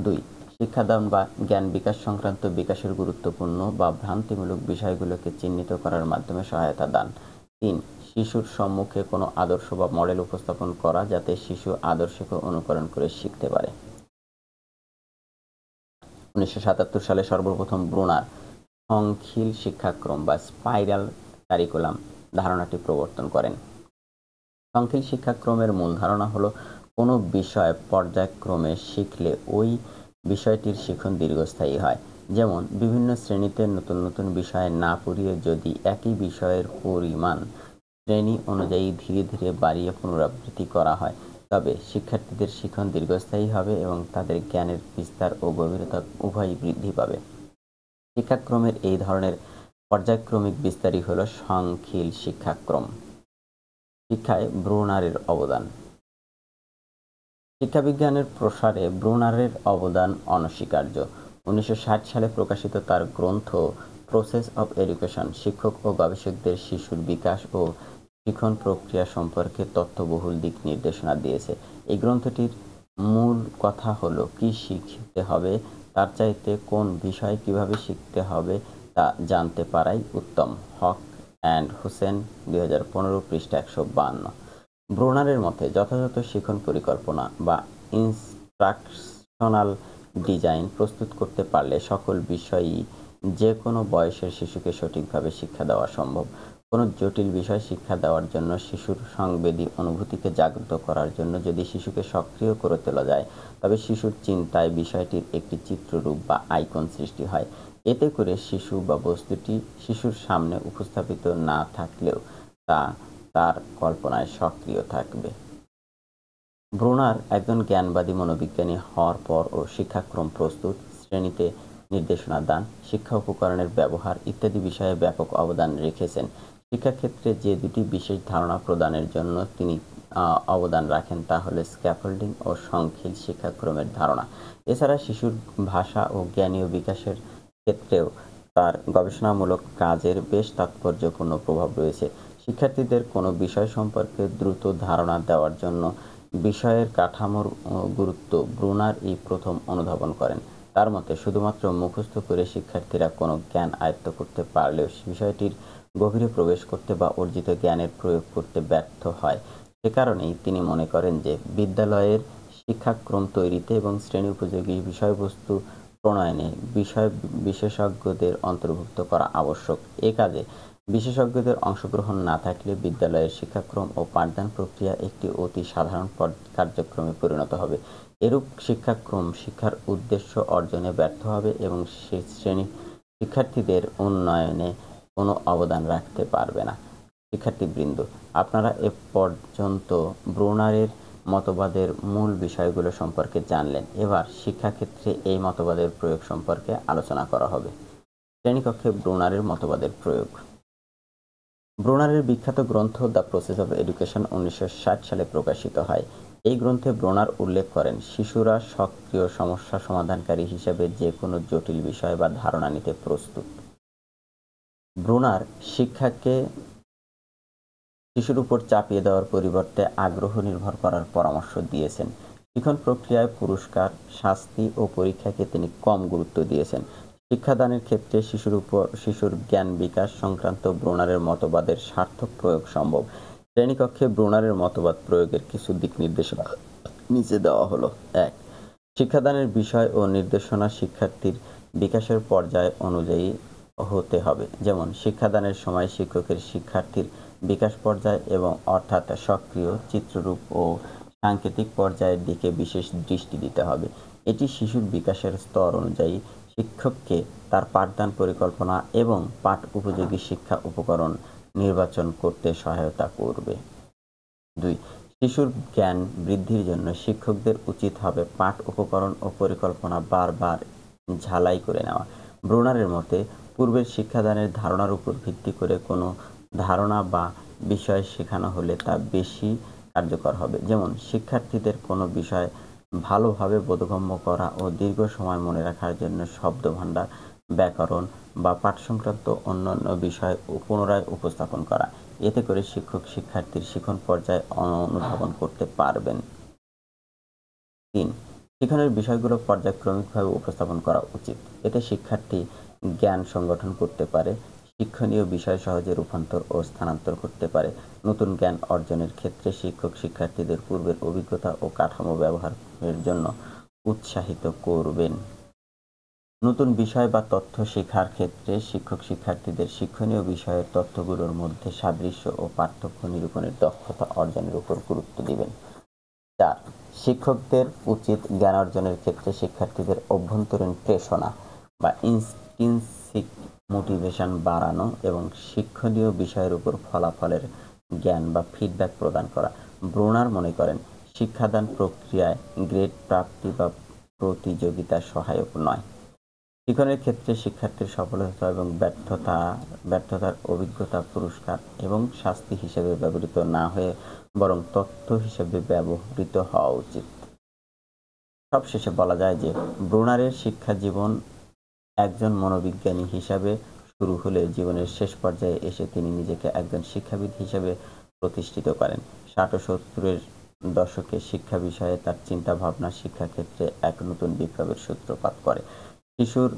2. শিক্ষাদান বা জ্ঞান বিকাশ সংক্রান্ত বিকাশের গুরুত্বপূর্ণ বা ভ্রান্তিমূলক বিষয়গুলোকে চিহ্নিত করার মাধ্যমে সহায়তা দান। 3. শিশুর সম্মুখে কোনো আদর্শ বা মডেল উপস্থাপন করা, যাতে শিশু আদর্শকে অনুকরণ করে শিখতে পারে। 1977 সালে সর্বপ্রথম ব্রুনার সংখিল শিক্ষাক্রম বা স্পাইরাল কারিকুলাম ধারণাটি প্রবর্তন করেন। সংখিল শিক্ষাক্রমের মূল ধারণা হলো, কোনো বিষয় পর্যায়ক্রমে শিখলে ওই বিষয়টির শিখন দীর্ঘস্থায়ী হয়। যেমন বিভিন্ন শ্রেণীতে নতুন নতুন বিষয় না পড়িয়ে যদি একই বিষয়ের পরিমাণ শ্রেণী অনুযায়ী ধীরে ধীরে বাড়িয়ে পুনরাবৃত্তি করা হয়, তবে শিক্ষার্থীদের শিখন দীর্ঘস্থায়ী হবে এবং তাদের জ্ঞানের বিস্তার ও গভীরতা উভয়ই বৃদ্ধি পাবে। শিক্ষাক্রমের এই ধরনের পর্যায়ক্রমিক বিস্তারই হল সংখিল শিক্ষাক্রম। শিক্ষায় ব্রুনারের অবদান। শিক্ষাবিজ্ঞানের প্রসারে ব্রুনারের অবদান অনস্বীকার্য। 1960 সালে প্রকাশিত তার গ্রন্থ প্রসেস অব এডুকেশন শিক্ষক ও গবেষকদের শিশুর বিকাশ ও শিক্ষণ প্রক্রিয়া সম্পর্কে তথ্যবহুল দিক নির্দেশনা দিয়েছে। এই গ্রন্থটির মূল কথা হলো, কি শিখতে হবে তার চাইতে কোন বিষয় কিভাবে শিখতে হবে তা জানতে পারাই উত্তম। হক অ্যান্ড হোসেন 2015, পৃষ্ঠা 152। ব্রুনারের মতে যথাযথ শিখন পরিকল্পনা বা ইনস্ট্রাকশনাল ডিজাইন প্রস্তুত করতে পারলে সকল বিষয়ই যে কোনো বয়সের শিশুকে সঠিকভাবে শিক্ষা দেওয়া সম্ভব। কোনো জটিল বিষয় শিক্ষা দেওয়ার জন্য শিশুর সংবেদী অনুভূতিকে জাগ্রত করার জন্য যদি শিশুকে সক্রিয় করে তোলা যায়, তবে শিশুর চিন্তায় বিষয়টির একটি চিত্ররূপ বা আইকন সৃষ্টি হয়। এতে করে শিশু বা বস্তুটি শিশুর সামনে উপস্থাপিত না থাকলেও তা তার কল্পনায় সক্রিয় থাকবে। ব্রুনার একজন জ্ঞানবাদী মনোবিজ্ঞানী হওয়ার পর ও শিক্ষাক্রম প্রস্তুত, শ্রেণীতে নির্দেশনা দান, শিক্ষা উপকরণের ব্যবহার ইত্যাদি বিষয়ে ব্যাপক অবদান রেখেছেন। শিক্ষাক্ষেত্রে যে দুটি বিশেষ ধারণা প্রদানের জন্য তিনি অবদান রাখেন তা হল স্ক্যাফোল্ডিং ও সংখিল শিক্ষাক্রমের ধারণা। এছাড়া শিশুর ভাষা ও জ্ঞানীয় বিকাশের ক্ষেত্রেও তার গবেষণামূলক কাজের বেশ তাৎপর্যপূর্ণ প্রভাব রয়েছে। শিক্ষার্থীদের কোনো বিষয় সম্পর্কে দ্রুত ধারণা দেওয়ার জন্য বিষয়ের কাঠামোর গুরুত্ব ব্রুনার এই প্রথম অনুধাবন করেন। তার মতে শুধুমাত্র মুখস্থ করে শিক্ষার্থীরা কোনো জ্ঞান আয়ত্ত করতে পারলেও বিষয়টির গভীরে প্রবেশ করতে বা অর্জিত জ্ঞানের প্রয়োগ করতে ব্যর্থ হয়। সে কারণেই তিনি মনে করেন যে বিদ্যালয়ের শিক্ষাক্রম তৈরিতে এবং শ্রেণী উপযোগী বিষয়বস্তু প্রণয়নে বিষয় বিশেষজ্ঞদের অন্তর্ভুক্ত করা আবশ্যক। এ কাজে বিশেষজ্ঞদের অংশগ্রহণ না থাকলে বিদ্যালয়ের শিক্ষাক্রম ও পাঠদান প্রক্রিয়া একটি অতি সাধারণ কার্যক্রমে পরিণত হবে। এরূপ শিক্ষাক্রম শিক্ষার উদ্দেশ্য অর্জনে ব্যর্থ হবে এবং শিক্ষার্থীদের উন্নয়নে কোনো অবদান রাখতে পারবে না। শিক্ষার্থীবৃন্দ, আপনারা এ পর্যন্ত ব্রুনারের মতবাদের মূল বিষয়গুলো সম্পর্কে জানলেন। এবার শিক্ষাক্ষেত্রে এই মতবাদের প্রয়োগ সম্পর্কে আলোচনা করা হবে। শ্রেণীকক্ষে ব্রুনারের মতবাদের প্রয়োগ। ব্রুনারের বিখ্যাত গ্রন্থ দ্য প্রসেস অব এডুকেশন 1960 সালে প্রকাশিত হয়। এই গ্রন্থে ব্রুনার উল্লেখ করেন, শিশুরা সক্রিয় সমস্যা সমাধানকারী হিসেবে যে কোনো জটিল বিষয় বা ধারণা নিতে প্রস্তুত। ব্রুনার শিক্ষাকে শিশুর উপর চাপিয়ে দেওয়ার পরিবর্তে আগ্রহ নির্ভর করার পরামর্শ দিয়েছেন। শিক্ষণ প্রক্রিয়ায় পুরস্কার, শাস্তি ও পরীক্ষাকে তিনি কম গুরুত্ব দিয়েছেন। শিক্ষাদানের ক্ষেত্রে শিশুর জ্ঞান বিকাশ সংক্রান্ত ব্রুনারের মতবাদের সার্থক প্রয়োগ সম্ভব। শ্রেণীকক্ষে ব্রুনারের মতবাদ প্রয়োগের কিছু দিক নির্দেশনা নিচে দেওয়া হলো। ১. শিক্ষাদানের বিষয় ও নির্দেশনা শিক্ষার্থীর বিকাশের পর্যায় অনুযায়ী হতে হবে। যেমন শিক্ষাদানের সময় শিক্ষকের শিক্ষার্থীর বিকাশ পর্যায় এবং অর্থাৎ সক্রিয়, চিত্ররূপ ও সাংকেতিক পর্যায়ের দিকে বিশেষ দৃষ্টি দিতে হবে। এটি শিশুর বিকাশের স্তর অনুযায়ী শিক্ষককে তার পাঠদান পরিকল্পনা এবং পাঠ উপযোগী শিক্ষা উপকরণ নির্বাচন করতে সহায়তা করবে। ২. শিশুর জ্ঞান বৃদ্ধির জন্য শিক্ষকদের উচিত হবে পাঠ উপকরণ ও পরিকল্পনা বারবার ঝালাই করে নেওয়া। ব্রুনারের মতে, পূর্বের শিক্ষাদানের ধারণার উপর ভিত্তি করে কোনো ধারণা বা বিষয় শেখানো হলে তা বেশি কার্যকর হবে। যেমন শিক্ষার্থীদের কোনো বিষয় ভালোভাবে বোধগম্য করা ও দীর্ঘ সময় মনে রাখার জন্য শব্দভাণ্ডার, ব্যাকরণ বা পাঠ সংক্রান্ত অন্যান্য বিষয় পুনরায় উপস্থাপন করা। এতে করে শিক্ষক শিক্ষার্থীর শিখন পর্যায় অনুধাবন করতে পারবেন। ৩. শিক্ষণের বিষয়গুলো পর্যায়ক্রমিকভাবে উপস্থাপন করা উচিত। এতে শিক্ষার্থী জ্ঞান সংগঠন করতে পারে, শিক্ষণীয় বিষয় সহজে রূপান্তর ও স্থানান্তর করতে পারে। নতুন জ্ঞান অর্জনের ক্ষেত্রে শিক্ষক শিক্ষার্থীদের পূর্বের অভিজ্ঞতা ও কাঠামো ব্যবহারের জন্য উৎসাহিত করবেন। নতুন বিষয় বা তথ্য শেখার ক্ষেত্রে শিক্ষক শিক্ষার্থীদের শিক্ষণীয় বিষয়ের তথ্যগুলোর মধ্যে সাদৃশ্য ও পার্থক্য নিরূপণের দক্ষতা অর্জনের উপর গুরুত্ব দিবেন। ৪. শিক্ষকদের উচিত জ্ঞান অর্জনের ক্ষেত্রে শিক্ষার্থীদের অভ্যন্তরীণ প্রেরণা বা ইন্ট্রিনসিক মোটিভেশন বাড়ানো এবং শিক্ষণীয় বিষয়ের উপর ফলাফলের জ্ঞান বা ফিডব্যাক প্রদান করা। ব্রুনার মনে করেন, শিক্ষাদান প্রক্রিয়ায় গ্রেড প্রাপ্তি বা প্রতিযোগিতা সহায়ক নয়। শিক্ষণের ক্ষেত্রে শিক্ষার্থীর সফলতা এবং ব্যর্থতার অভিজ্ঞতা পুরস্কার এবং শাস্তি হিসেবে ব্যবহৃত না হয়ে বরং তথ্য হিসেবে ব্যবহৃত হওয়া উচিত। সবশেষে বলা যায় যে ব্রুনারের শিক্ষা জীবন একজন মনোবিজ্ঞানী হিসাবে শুরু হলে জীবনের শেষ পর্যায়ে এসে তিনি নিজেকে একজন শিক্ষাবিদ হিসেবে প্রতিষ্ঠিত করেন। ৬০ ও ৭০-এর দশকে শিক্ষা বিষয়ে তার চিন্তাভাবনা শিক্ষাক্ষেত্রে এক নতুন বিপ্লবের সূত্রপাত করে। শিশুর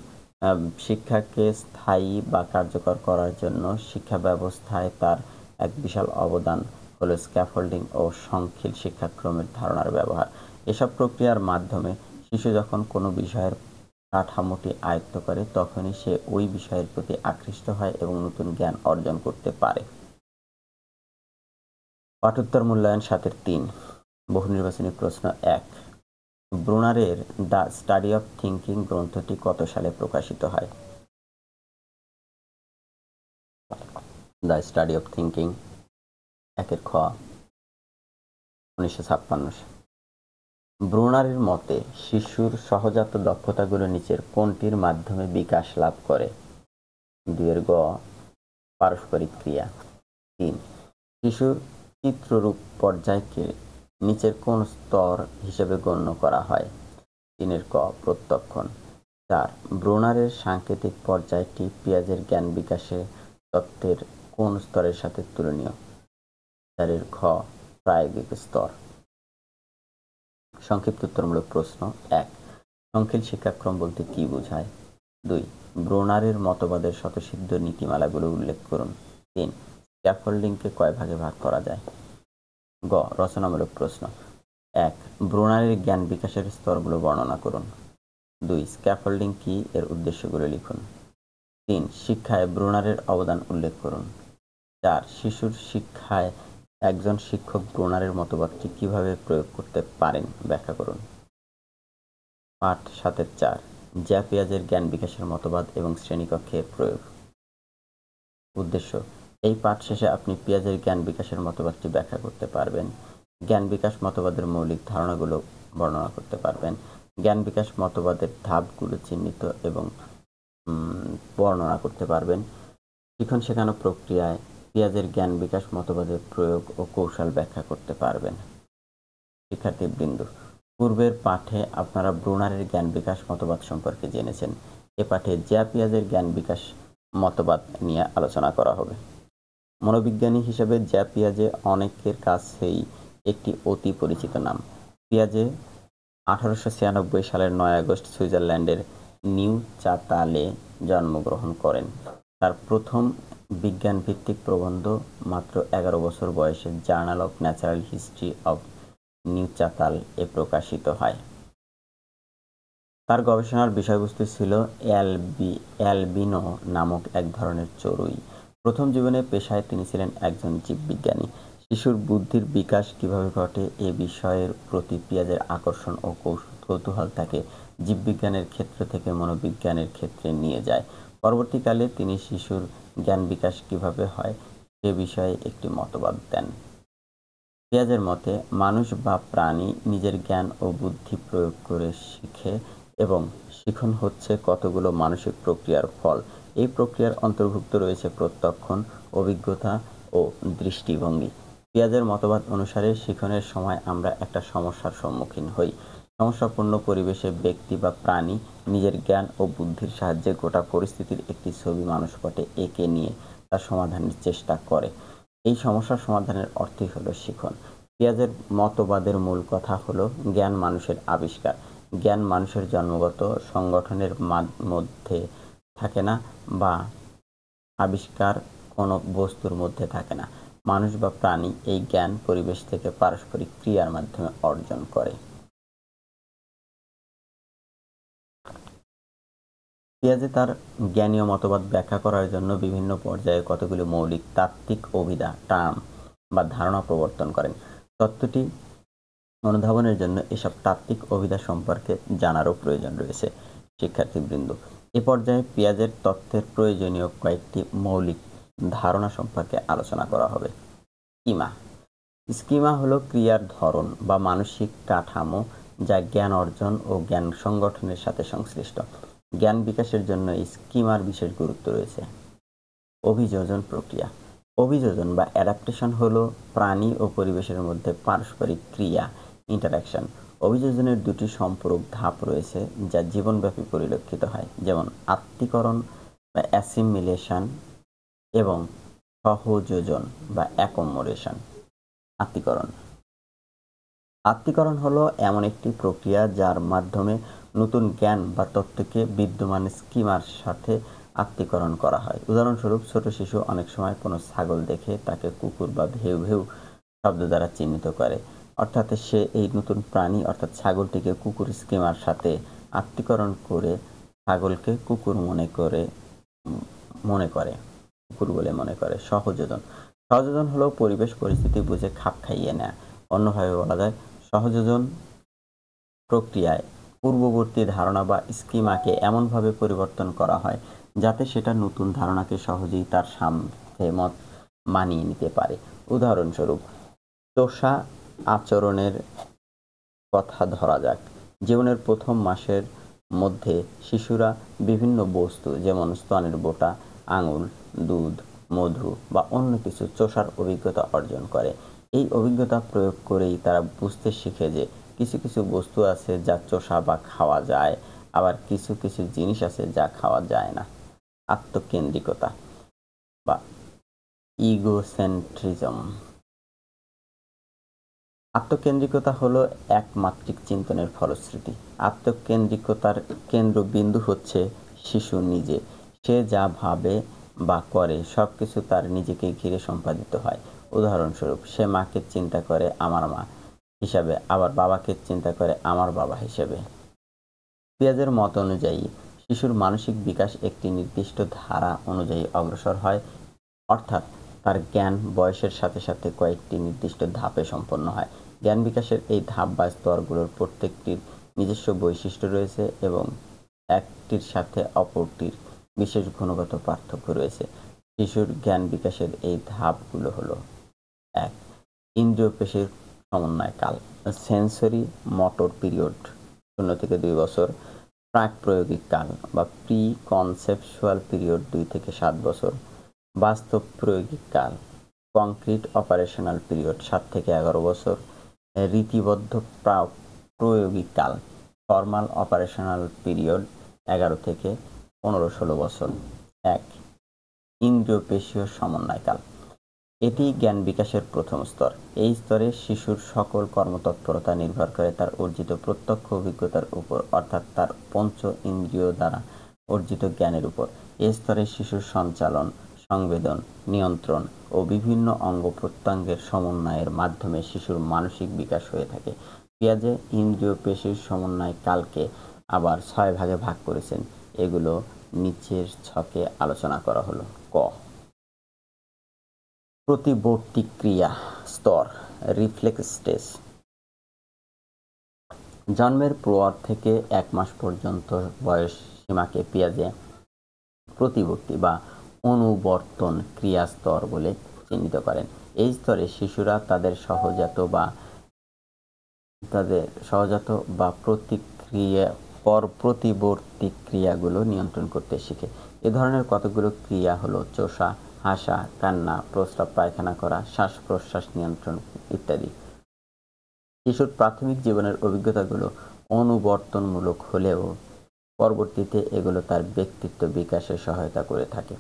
শিক্ষাকে স্থায়ী বা কার্যকর করার জন্য শিক্ষা ব্যবস্থায় তার এক বিশাল অবদান হল স্ক্যাফোল্ডিং ও সংখিল শিক্ষাক্রমের ধারণার ব্যবহার। এসব প্রক্রিয়ার মাধ্যমে শিশু যখন কোনো বিষয়ের কাঠামোটি আয়ত্ত করে তখনই সে ওই বিষয়ের প্রতি আকৃষ্ট হয় এবং নতুন জ্ঞান অর্জন করতে পারে। পাঠোত্তর মূল্যায়ন ৭-৩ বহু নির্বাচনী প্রশ্ন ১. ব্রুনারের দ্য স্টাডি অফ থিংকিং গ্রন্থটি কত সালে প্রকাশিত হয়? দ্য স্টাডি অফ থিংকিং ১ খ ১৯৫৬। ব্রুনারের মতে শিশুর সহজাত দক্ষতাগুলো নিচের কোনটির মাধ্যমে বিকাশ লাভ করে? ২ গ পারস্পরিক ক্রিয়া। ৩. শিশুর চিত্ররূপ পর্যায়কে নিচের কোন স্তর হিসেবে গণ্য করা হয়? ৩ ক প্রত্যক্ষণ। ৪. ব্রুনারের সাংকেতিক পর্যায়টি পিয়াজের জ্ঞান বিকাশের তত্ত্বের কোন স্তরের সাথে তুলনীয়? ৪ খ প্রায়োগিক স্তর। সংক্ষিপ্ত উত্তরমূলক প্রশ্ন ১. সংখিল শিক্ষাক্রম বলতে কী বোঝায়? ২. ব্রুনারের মতবাদের স্বতঃসিদ্ধ নীতিমালাগুলো উল্লেখ করুন। ৩. স্ক্যাফোল্ডিংকে কয় ভাগে ভাগ করা যায়? গ. রচনামূলক প্রশ্ন ১. ব্রুনারের জ্ঞান বিকাশের স্তরগুলো বর্ণনা করুন। ২. স্ক্যাফোল্ডিং কি, এর উদ্দেশ্যগুলো লিখুন। ৩. শিক্ষায় ব্রুনারের অবদান উল্লেখ করুন। ৪. শিশুর শিক্ষায় একজন শিক্ষক ব্রুনারের মতবাদটি কিভাবে প্রয়োগ করতে পারেন ব্যাখ্যা করুন। পাঠ ৭-৪ জ্যা পিয়াজের জ্ঞান বিকাশের মতবাদ এবং শ্রেণীকক্ষে প্রয়োগ। উদ্দেশ্য: এই পাঠ শেষে আপনি পিয়াজের জ্ঞান বিকাশের মতবাদটি ব্যাখ্যা করতে পারবেন, জ্ঞান বিকাশ মতবাদের মৌলিক ধারণাগুলো বর্ণনা করতে পারবেন, জ্ঞান বিকাশ মতবাদের ধাপগুলো চিহ্নিত এবং বর্ণনা করতে পারবেন, শিখন শেখানো প্রক্রিয়ায় পিয়াজের জ্ঞান বিকাশ মতবাদের প্রয়োগ ও কৌশল ব্যাখ্যা করতে পারবেন। শিক্ষার্থীবৃন্দ, পূর্বের পাঠে আপনারা ব্রুনারের জ্ঞান বিকাশ মতবাদ সম্পর্কে জেনেছেন। এ পাঠে জ্যা পিয়াজের জ্ঞান বিকাশ মতবাদ নিয়ে আলোচনা করা হবে। মনোবিজ্ঞানী হিসেবে জ্যা পিয়াজে অনেকের কাছেই একটি অতি পরিচিত নাম। পিয়াজে 1896 সালের 9 আগস্ট সুইজারল্যান্ডের নিউচাতালে জন্মগ্রহণ করেন। তার প্রথম বিজ্ঞানভিত্তিক প্রবন্ধ মাত্র 11 বছর বয়সে journal of natural history of Neuchatel এ প্রকাশিত হয়। তার গবেষণার বিষয়বস্তু ছিল অ্যালবিনো নামক এক ধরনের চড়ুই। প্রথম জীবনে পেশায় তিনি ছিলেন একজন জীববিজ্ঞানী। শিশুর বুদ্ধির বিকাশ কিভাবে ঘটে এ বিষয়ের প্রতি পিয়াজের আকর্ষণ ও কৌতূহল তাকে জীববিজ্ঞানের ক্ষেত্র থেকে মনোবিজ্ঞানের ক্ষেত্রে নিয়ে যায়। পরবর্তীকালে তিনি শিশুর জ্ঞান বিকাশ কিভাবে হয় সে বিষয়ে একটি মতবাদ দেন। পিয়াজের মতে মানুষ বা প্রাণী নিজের জ্ঞান ও বুদ্ধি প্রয়োগ করে শিখে এবং শিখন হচ্ছে কতগুলো মানসিক প্রক্রিয়ার ফল। এই প্রক্রিয়ার অন্তর্ভুক্ত রয়েছে প্রত্যক্ষণ, অভিজ্ঞতা ও দৃষ্টিভঙ্গি। পিয়াজের মতবাদ অনুসারে শিখনের সময় আমরা একটা সমস্যার সম্মুখীন হই। সমস্যাপূর্ণ পরিবেশে ব্যক্তি বা প্রাণী নিজের জ্ঞান ও বুদ্ধির সাহায্যে গোটা পরিস্থিতির একটি ছবি মানসপটে এঁকে নিয়ে তার সমাধানের চেষ্টা করে। এই সমস্যার সমাধানের অর্থই হলো শিখন। পিয়াজের মতবাদের মূল কথা হলো জ্ঞান মানুষের আবিষ্কার। জ্ঞান মানুষের জন্মগত সংগঠনের মধ্যে থাকে না বা আবিষ্কার কোনো বস্তুর মধ্যে থাকে না। মানুষ বা প্রাণী এই জ্ঞান পরিবেশ থেকে পারস্পরিক ক্রিয়ার মাধ্যমে অর্জন করে। পিয়াজে তার জ্ঞানীয় মতবাদ ব্যাখ্যা করার জন্য বিভিন্ন পর্যায়ে কতগুলি মৌলিক তাত্ত্বিক অভিধা টার্ম বা ধারণা প্রবর্তন করেন। তত্ত্বটি অনুধাবনের জন্য এসব তাত্ত্বিক অভিধা সম্পর্কে জানারও প্রয়োজন রয়েছে শিক্ষার্থীবৃন্দ। এ পর্যায়ে পিয়াজের তত্ত্বের প্রয়োজনীয় কয়েকটি মৌলিক ধারণা সম্পর্কে আলোচনা করা হবে। স্কিমা। স্কিমা হলো ক্রিয়ার ধরন বা মানসিক কাঠামো যা জ্ঞান অর্জন ও জ্ঞান সংগঠনের সাথে সংশ্লিষ্ট। জ্ঞান বিকাশের জন্য স্কিমার বিশেষ গুরুত্ব রয়েছে। অভিযোজন প্রক্রিয়া। অভিযোজন বা অ্যাডাপ্টেশন হলো প্রাণী ও পরিবেশের মধ্যে পারস্পরিক ক্রিয়া, ইন্টারাকশন। অভিযোজনের দুটি সম্পূরক ধাপ রয়েছে যা জীবনব্যাপী পরিলক্ষিত হয়, যেমন আত্তীকরণ বা অ্যাসিমিলেশন এবং সহযোজন বা অ্যাকোমোডেশন। আত্তীকরণ। আত্তীকরণ হলো এমন একটি প্রক্রিয়া যার মাধ্যমে নতুন জ্ঞান বা তত্ত্বকে বিদ্যমান স্কিমার সাথে আত্তীকরণ করা হয়। উদাহরণস্বরূপ, ছোট শিশু অনেক সময় কোনো ছাগল দেখে তাকে কুকুর বা ভেউ ভেউ শব্দ দ্বারা চিহ্নিত করে, অর্থাৎ সে এই নতুন প্রাণী অর্থাৎ ছাগলটিকে কুকুর স্কিমার সাথে আত্তীকরণ করে ছাগলকে কুকুর কুকুর বলে মনে করে। সহযোজন। সহযোজন হলো পরিবেশ পরিস্থিতি বুঝে খাপ খাইয়ে নেয়া। অন্যভাবে বলা যায়, সহযোজন প্রক্রিয়ায় পূর্ববর্তী ধারণা বা স্কিমাকে এমনভাবে পরিবর্তন করা হয় যাতে সেটা নতুন ধারণাকে সহজেই তার সাথে মানিয়ে নিতে পারে। উদাহরণস্বরূপ, তোষা আচরণের কথা ধরা যাক। জীবনের প্রথম মাসের মধ্যে শিশুরা বিভিন্ন বস্তু যেমন স্তনের বোঁটা, আঙুল, দুধ, মধু বা অন্য কিছু চোষার অভিজ্ঞতা অর্জন করে। এই অভিজ্ঞতা প্রয়োগ করেই তারা বুঝতে শিখে যে কিছু কিছু বস্তু আছে যা চোষা বা খাওয়া যায়, আবার কিছু কিছু জিনিস আছে যা খাওয়া যায় না। আত্মকেন্দ্রিকতা বা ইগোসেন্ট্রিজম। আত্মকেন্দ্রিকতা হলো একমাত্রিক চিন্তনের ফলশ্রুতি। আত্মকেন্দ্রিকতার কেন্দ্রবিন্দু হচ্ছে শিশু নিজে। সে যা ভাবে বা করে সবকিছু তার নিজেকে ঘিরে সম্পাদিত হয়। উদাহরণস্বরূপ, সে মাকে চিন্তা করে আমার মা হিসাবে, আবার বাবাকে চিন্তা করে আমার বাবা হিসেবে। পিয়াজের মত অনুযায়ী শিশুর মানসিক বিকাশ একটি নির্দিষ্ট ধারা অনুযায়ী অগ্রসর হয়, অর্থাৎ তার জ্ঞান বয়সের সাথে সাথে কয়েকটি নির্দিষ্ট ধাপে সম্পন্ন হয়। জ্ঞান বিকাশের এই ধাপ বা স্তরগুলোর প্রত্যেকটির নিজস্ব বৈশিষ্ট্য রয়েছে এবং একটির সাথে অপরটির বিশেষ গুণগত পার্থক্য রয়েছে। শিশুর জ্ঞান বিকাশের এই ধাপগুলো হলো: ১. ইন্দ্রিয় পেশির সমন্বয়কাল, সেন্সরি মোটর পিরিয়ড 0 থেকে 2 বছর। প্রাক প্রায়োগিক কাল বা প্রি কনসেপচুয়াল পিরিয়ড 2 থেকে 7 বছর। বাস্তব প্রায়োগিক কাল, কংক্রিট অপারেশনাল পিরিয়ড 7 থেকে 11 বছর। রীতিবদ্ধ প্রায়োগিক কাল, ফর্মাল অপারেশনাল পিরিয়ড 11 থেকে 15-16 বছর। 1. ইন্দ্রিয় পেশীয় সমন্বয়কাল, এটি জ্ঞান বিকাশের প্রথম স্তর। এই স্তরে শিশুর সকল কর্মতৎপরতা নির্ভর করে তার অর্জিত প্রত্যক্ষ অভিজ্ঞতার উপর, অর্থাৎ তার পঞ্চ ইন্দ্রিয় দ্বারা অর্জিত জ্ঞানের উপর। এই স্তরে শিশুর সঞ্চালন, সংবেদন, নিয়ন্ত্রণ ও বিভিন্ন অঙ্গ প্রত্যঙ্গের সমন্বয়ের মাধ্যমে শিশুর মানসিক বিকাশ হয়ে থাকে। পিয়াজে ইন্দ্রিয় পেশির সমন্বয় কালকে আবার 6 ভাগে ভাগ করেছেন। এগুলো নিচের ছকে আলোচনা করা হলো। ক, প্রতিবর্তী ক্রিয়া স্তর, রিফ্লেক্স স্টেজ। জন্মের পর থেকে 1 মাস পর্যন্ত বয়স সীমাকে পিয়াজে প্রতিবর্তী বা অনুবর্তন ক্রিয়া স্তর বলে চিহ্নিত করেন। এই স্তরে শিশুরা তাদের সহজাত বা প্রতিবর্তী ক্রিয়াগুলো নিয়ন্ত্রণ করতে শিখে। এ ধরনের কতগুলো ক্রিয়া হলো চোষা, হাসা, কান্না, প্রস্রাব পায়খানা করা, শ্বাস প্রশ্বাস নিয়ন্ত্রণ ইত্যাদি। শিশুর প্রাথমিক জীবনের অভিজ্ঞতাগুলো অনুবর্তনমূলক হলেও পরবর্তীতে এগুলো তার ব্যক্তিত্ব বিকাশে সহায়তা করে থাকে।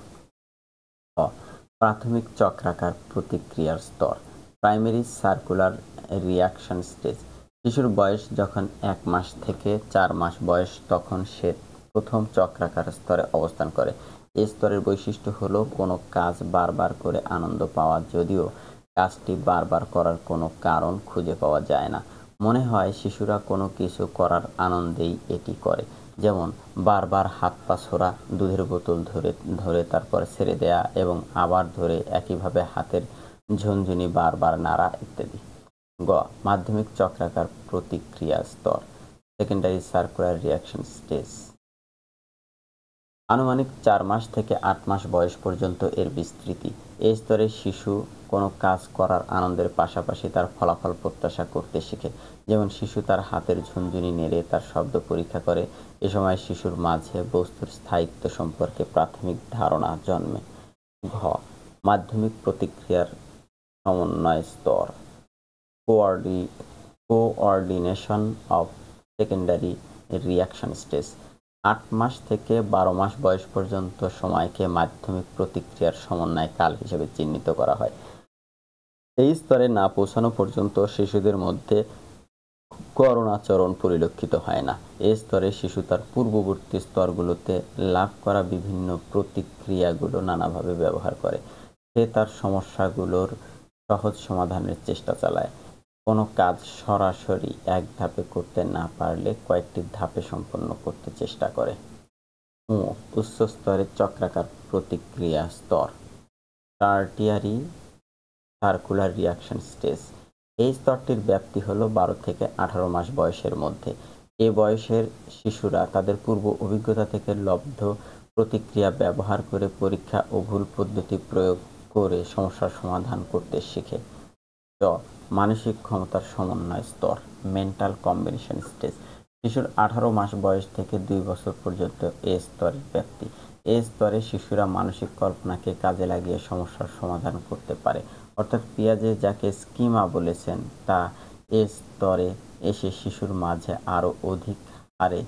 প্রাথমিক চক্রাকার প্রতিক্রিয়ার স্তর, প্রাইমারি সার্কুলার রিয়াকশন স্টেজ। শিশুর বয়স যখন 1 মাস থেকে 4 মাস বয়স, তখন সে প্রথম চক্রাকার স্তরে অবস্থান করে। এই স্তরের বৈশিষ্ট্য হলো কোনো কাজ বারবার করে আনন্দ পাওয়া, যদিও কাজটি বারবার করার কোনো কারণ খুঁজে পাওয়া যায় না। মনে হয় শিশুরা কোনো কিছু করার আনন্দেই এটি করে, যেমন বারবার হাত পা ছোড়া, দুধের বোতল ধরে তারপর ছেড়ে দেয়া এবং আবার ধরে একইভাবে হাতের ঝুনঝুনি বারবার নাড়া ইত্যাদি। গ, মাধ্যমিক চক্রাকার প্রতিক্রিয়া স্তর, সেকেন্ডারি সার্কুলার রিয়াকশন স্টেজ। আনুমানিক 4 মাস থেকে 8 মাস বয়স পর্যন্ত এর বিস্তৃতি। এই স্তরে শিশু কোনো কাজ করার আনন্দের পাশাপাশি তার ফলাফল প্রত্যাশা করতে শিখে, যেমন শিশু তার হাতের ঝুনঝুনি নেড়ে তার শব্দ পরীক্ষা করে। এ সময় শিশুর মাঝে বস্তুর স্থায়িত্ব সম্পর্কে প্রাথমিক ধারণা জন্মে। ঘ, মাধ্যমিক প্রতিক্রিয়ার সমন্বয় স্তর, coordination of secondary reaction stage. 8 মাস থেকে 12 মাস বয়স পর্যন্ত সময়কে মাধ্যমিক প্রতিক্রিয়ার সমন্বয় কাল হিসেবে চিহ্নিত করা হয়। এই স্তরে না পৌঁছানো পর্যন্ত শিশুদের মধ্যে করণাচরণ পরিলক্ষিত হয় না। এই স্তরে শিশু তার পূর্ববর্তী স্তরগুলোতে লাভ করা বিভিন্ন প্রতিক্রিয়াগুলো নানাভাবে ব্যবহার করে। সে তার সমস্যাগুলোর সহজ সমাধানের চেষ্টা চালায়। কোনো কাজ সরাসরি এক ধাপে করতে না পারলে কয়েকটি ধাপে সম্পন্ন করতে চেষ্টা করে। উচ্চ স্তরের চক্রাকার প্রতিক্রিয়া স্তর, টারটিয়ারি সার্কুলার রিয়াকশন স্টেজ। এই স্তরটির ব্যাপ্তি হলো 12 থেকে 18 মাস বয়সের মধ্যে। এ বয়সের শিশুরা তাদের পূর্ব অভিজ্ঞতা থেকে লব্ধ প্রতিক্রিয়া ব্যবহার করে পরীক্ষা ও ভুল পদ্ধতি প্রয়োগ করে সমস্যার সমাধান করতে শিখে। মানসিক ক্ষমতার সমন্বয় স্তর, মেন্টাল কম্বিনেশন স্টেজ। শিশুর 18 মাস বয়স থেকে 2 বছর পর্যন্ত এ স্তরের ব্যাপ্তি। এ স্তরে শিশুরা মানসিক কল্পনাকে কাজে লাগিয়ে সমস্যার সমাধান করতে পারে, অর্থাৎ পিয়াজে যাকে স্কিমা বলেছেন তা এ স্তরে এসে শিশুর মাঝে আরও অধিক হারে